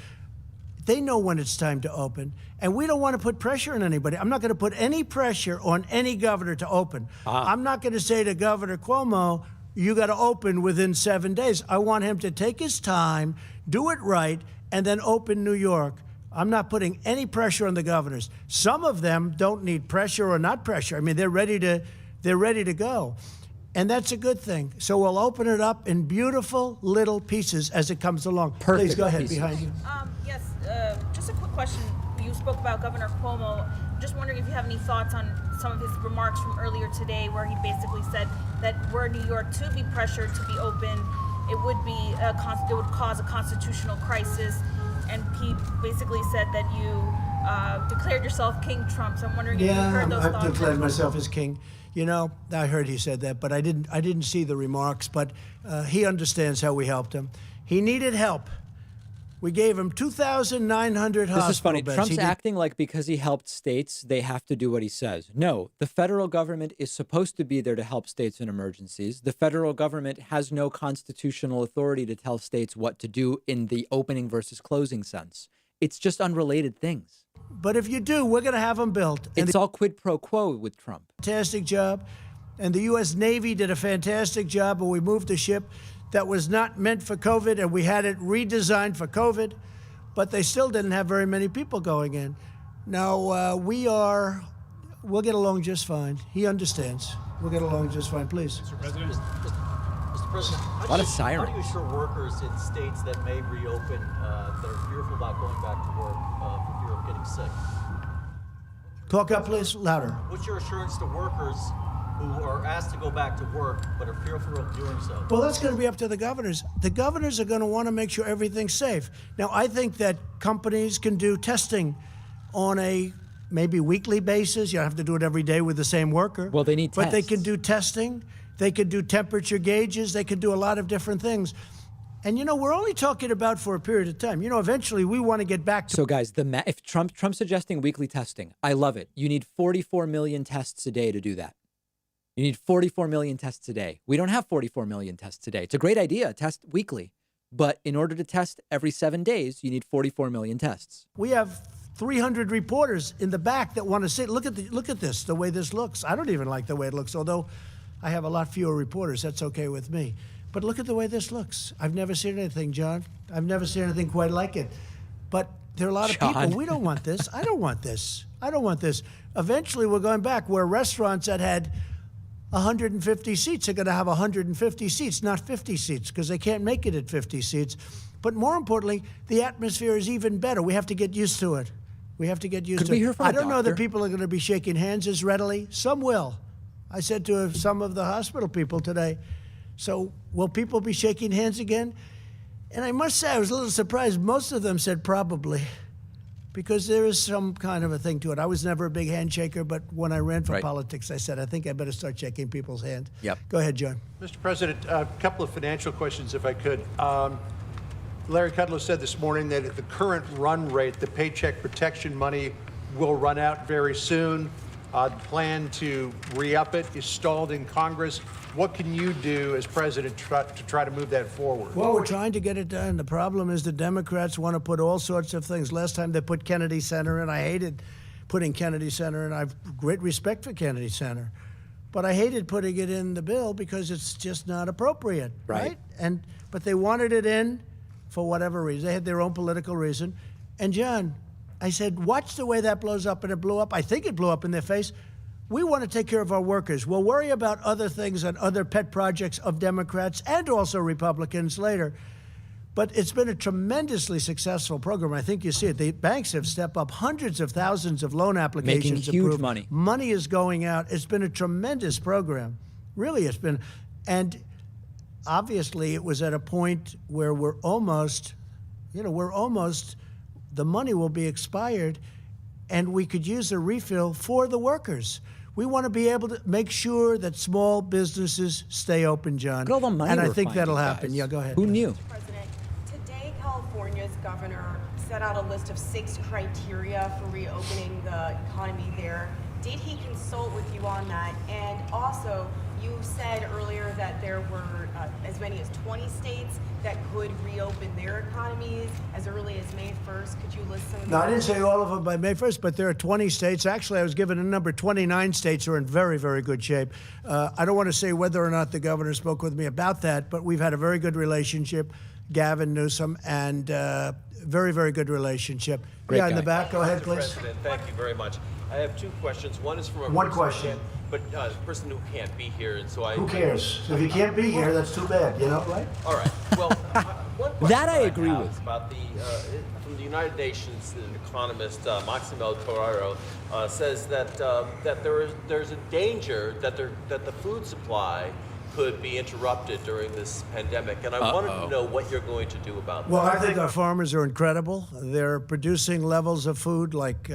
They know when it's time to open, and we don't want to put pressure on anybody. I'm not going to put any pressure on any governor to open. I'm not going to say to Governor Cuomo, you got to open within 7 days. I want him to take his time, do it right, and then open New York. I'm not putting any pressure on the governors. Some of them don't need pressure or not pressure. I mean, they're ready to go. And that's a good thing. So we'll open it up in beautiful little pieces as it comes along. Perfect Please go ahead, pieces. behind you. Yes, just a quick question. You spoke about Governor Cuomo. Just wondering if you have any thoughts on some of his remarks from earlier today, where he basically said that were New York to be pressured to be open, it would cause a constitutional crisis. And he basically said that you declared yourself King Trump. So I'm wondering if you heard those thoughts. I've declared myself as king. You know, I heard he said that, but I didn't see the remarks. But he understands how we helped him. He needed help. We gave him 2,900 hospital This is funny. beds. Trump's acting like because he helped states, they have to do what he says. No, the federal government is supposed to be there to help states in emergencies. The federal government has no constitutional authority to tell states what to do in the opening versus closing sense. It's just unrelated things. But if you do, we're going to have them built. It's all quid pro quo with Trump. Fantastic job. And the U.S. Navy did a fantastic job, and we moved a ship that was not meant for COVID, and we had it redesigned for COVID, but they still didn't have very many people going in. Now, we'll get along just fine. He understands. We'll get along just fine. Please. Mr. President. Mr. President, A lot of sirens. How do you assure workers in states that may reopen that are fearful about going back to work for fear of getting sick? Talk up, please. Louder. What's your assurance to workers who are asked to go back to work but are fearful of doing so? Well, that's going to be up to the governors. The governors are going to want to make sure everything's safe. Now, I think that companies can do testing on a maybe weekly basis. You don't have to do it every day with the same worker. Well, they need But they tests. can do testing. They can do temperature gauges. They can do a lot of different things. And, you know, we're only talking about for a period of time. You know, eventually we want to get back to... So, guys, if Trump's suggesting weekly testing, I love it. You need 44 million tests a day to do that. You need 44 million tests a day. We don't have 44 million tests a day. It's a great idea, test weekly. But in order to test every 7 days, you need 44 million tests. We have 300 reporters in the back that want to sit. Look at this, the way this looks. I don't even like the way it looks, although I have a lot fewer reporters. That's okay with me. But look at the way this looks. I've never seen anything, John. I've never seen anything quite like it. But there are a lot of people. We don't want this. I don't want this. I don't want this. Eventually, we're going back where restaurants that had 150 seats are going to have 150 seats, not 50 seats, because they can't make it at 50 seats. But more importantly, the atmosphere is even better. We have to get used to it. We have to get used Could to we it. hear from a I don't know that doctor? people are going to be shaking hands as readily. Some will. I said to some of the hospital people today, so will people be shaking hands again? And I must say, I was a little surprised. Most of them said probably, because there is some kind of a thing to it. I was never a big handshaker, but when I ran for Right. politics, I said, I think I better start shaking people's hands. Yep. Go ahead, John. Mr. President, a couple of financial questions, if I could. Larry Kudlow said this morning that at the current run rate, the Paycheck Protection money will run out very soon. The plan to re-up it is stalled in Congress. What can you do as president to try to move that forward? Well, we're trying to get it done. The problem is the Democrats want to put all sorts of things. Last time they put Kennedy Center in. I hated putting Kennedy Center in. I have great respect for Kennedy Center. But I hated putting it in the bill because it's just not appropriate, right? But they wanted it in for whatever reason. They had their own political reason. And John, I said, watch the way that blows up, and it blew up. I think it blew up in their face. We want to take care of our workers. We'll worry about other things and other pet projects of Democrats and also Republicans later. But it's been a tremendously successful program. I think you see it. The banks have stepped up hundreds of thousands of loan applications. Making huge approved. money. Money is going out. It's been a tremendous program. Really, it's been. And obviously, it was at a point where we're almost, the money will be expired, and we could use a refill for the workers. We want to be able to make sure that small businesses stay open, John. Look at all the money and I we're think that'll finding, happen. guys. Yeah, go ahead. Who knew? President, today California's governor set out a list of 6 criteria for reopening the economy there. Did he consult with you on that? And also, you said earlier that there were as many as 20 states that could reopen their economies as early as May 1st. Could you list some of No, those? I didn't say all of them by May 1st, but there are 20 states. Actually, I was given a number. 29 states are in very, very good shape. I don't want to say whether or not the governor spoke with me about that, but we've had a very good relationship, Gavin Newsom, and very, very good relationship. Great in guy. the back. Go ahead, Mr. please. President, thank you very much. I have 2 questions. One is from a One person question. a person who can't be here, and so I. Who cares? If you can't be here, that's too bad, right? All right. Well, one question That I agree have with. about from the United Nations, an economist, Maximo Torero, says that there's a danger that the food supply could be interrupted during this pandemic, and I wanted to know what you're going to do about Well, that. I think our farmers are incredible. They're producing levels of food like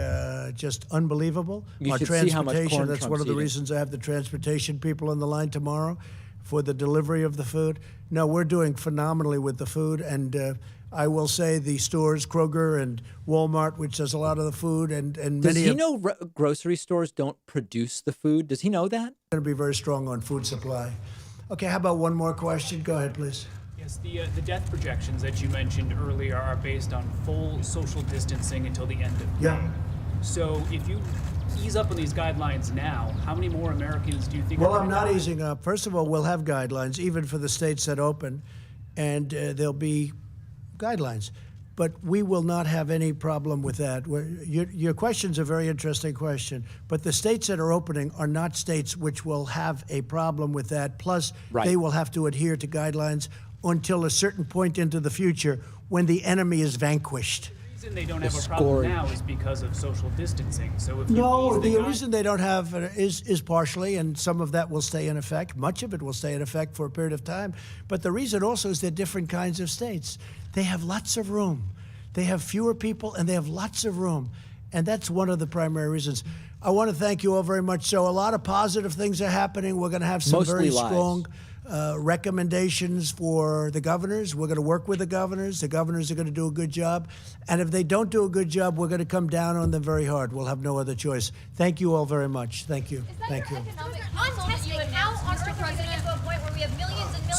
just unbelievable. You Our should see how much transportation, corn that's Trump's one of the eating. reasons I have the transportation people on the line tomorrow for the delivery of the food. No, we're doing phenomenally with the food, and I will say the stores, Kroger and Walmart, which does a lot of the food, and Does many he of know grocery stores don't produce the food? Does he know that? going to be very strong on food supply. Okay, how about one more question? Go ahead, please. Yes, the death projections that you mentioned earlier are based on full social distancing until the end of May. Yeah. So if you ease up on these guidelines now, how many more Americans do you think? Well, are I'm gonna not die? easing up. First of all, we'll have guidelines, even for the states that open, and there'll be guidelines. But we will not have any problem with that. Your question's a very interesting question. But the states that are opening are not states which will have a problem with that. Plus, they will have to adhere to guidelines until a certain point into the future when the enemy is vanquished. The reason they don't have a problem now is because of social distancing. So if you No, ease the guidelines- reason they don't have is partially, and some of that will stay in effect. Much of it will stay in effect for a period of time. But the reason also is they're different kinds of states. They have lots of room. They have fewer people, and they have lots of room. And that's one of the primary reasons. I want to thank you all very much. So a lot of positive things are happening. We're going to have some Mostly very lies. strong recommendations for the governors. We're going to work with the governors. The governors are going to do a good job. And if they don't do a good job, we're going to come down on them very hard. We'll have no other choice. Thank you all very much. Thank you. Thank you.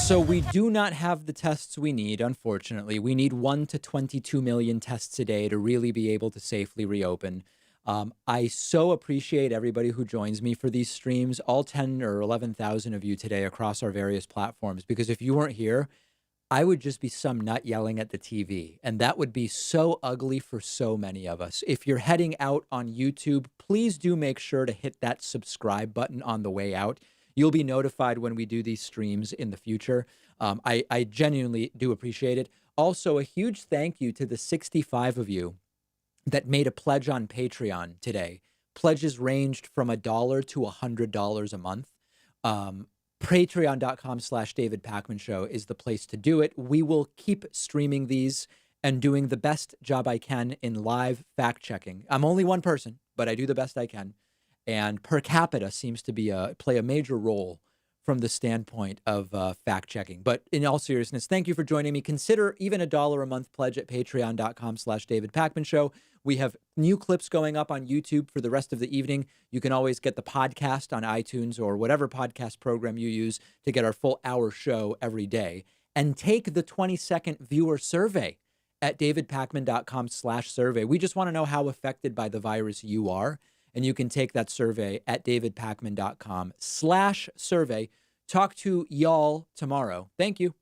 So we do not have the tests we need, unfortunately. We need 1 to 22 million tests a day to really be able to safely reopen. I so appreciate everybody who joins me for these streams, all 10 or 11,000 of you today across our various platforms, because if you weren't here, I would just be some nut yelling at the TV, and that would be so ugly for so many of us. If you're heading out on YouTube, please do make sure to hit that subscribe button on the way out. You'll be notified when we do these streams in the future. I genuinely do appreciate it. Also, a huge thank you to the 65 of you that made a pledge on Patreon today. Pledges ranged from $1 to $100 a month. Patreon.com/David Pakman Show is the place to do it. We will keep streaming these and doing the best job I can in live fact checking. I'm only one person, but I do the best I can. And per capita seems to be play a major role from the standpoint of fact checking. But in all seriousness, thank you for joining me. Consider even $1 a month pledge at patreon.com/David Pakman Show. We have new clips going up on YouTube for the rest of the evening. You can always get the podcast on iTunes or whatever podcast program you use to get our full hour show every day. And take the 20-second viewer survey at davidpakman.com/survey. We just want to know how affected by the virus you are. And you can take that survey at davidpakman.com/survey. Talk to y'all tomorrow. Thank you.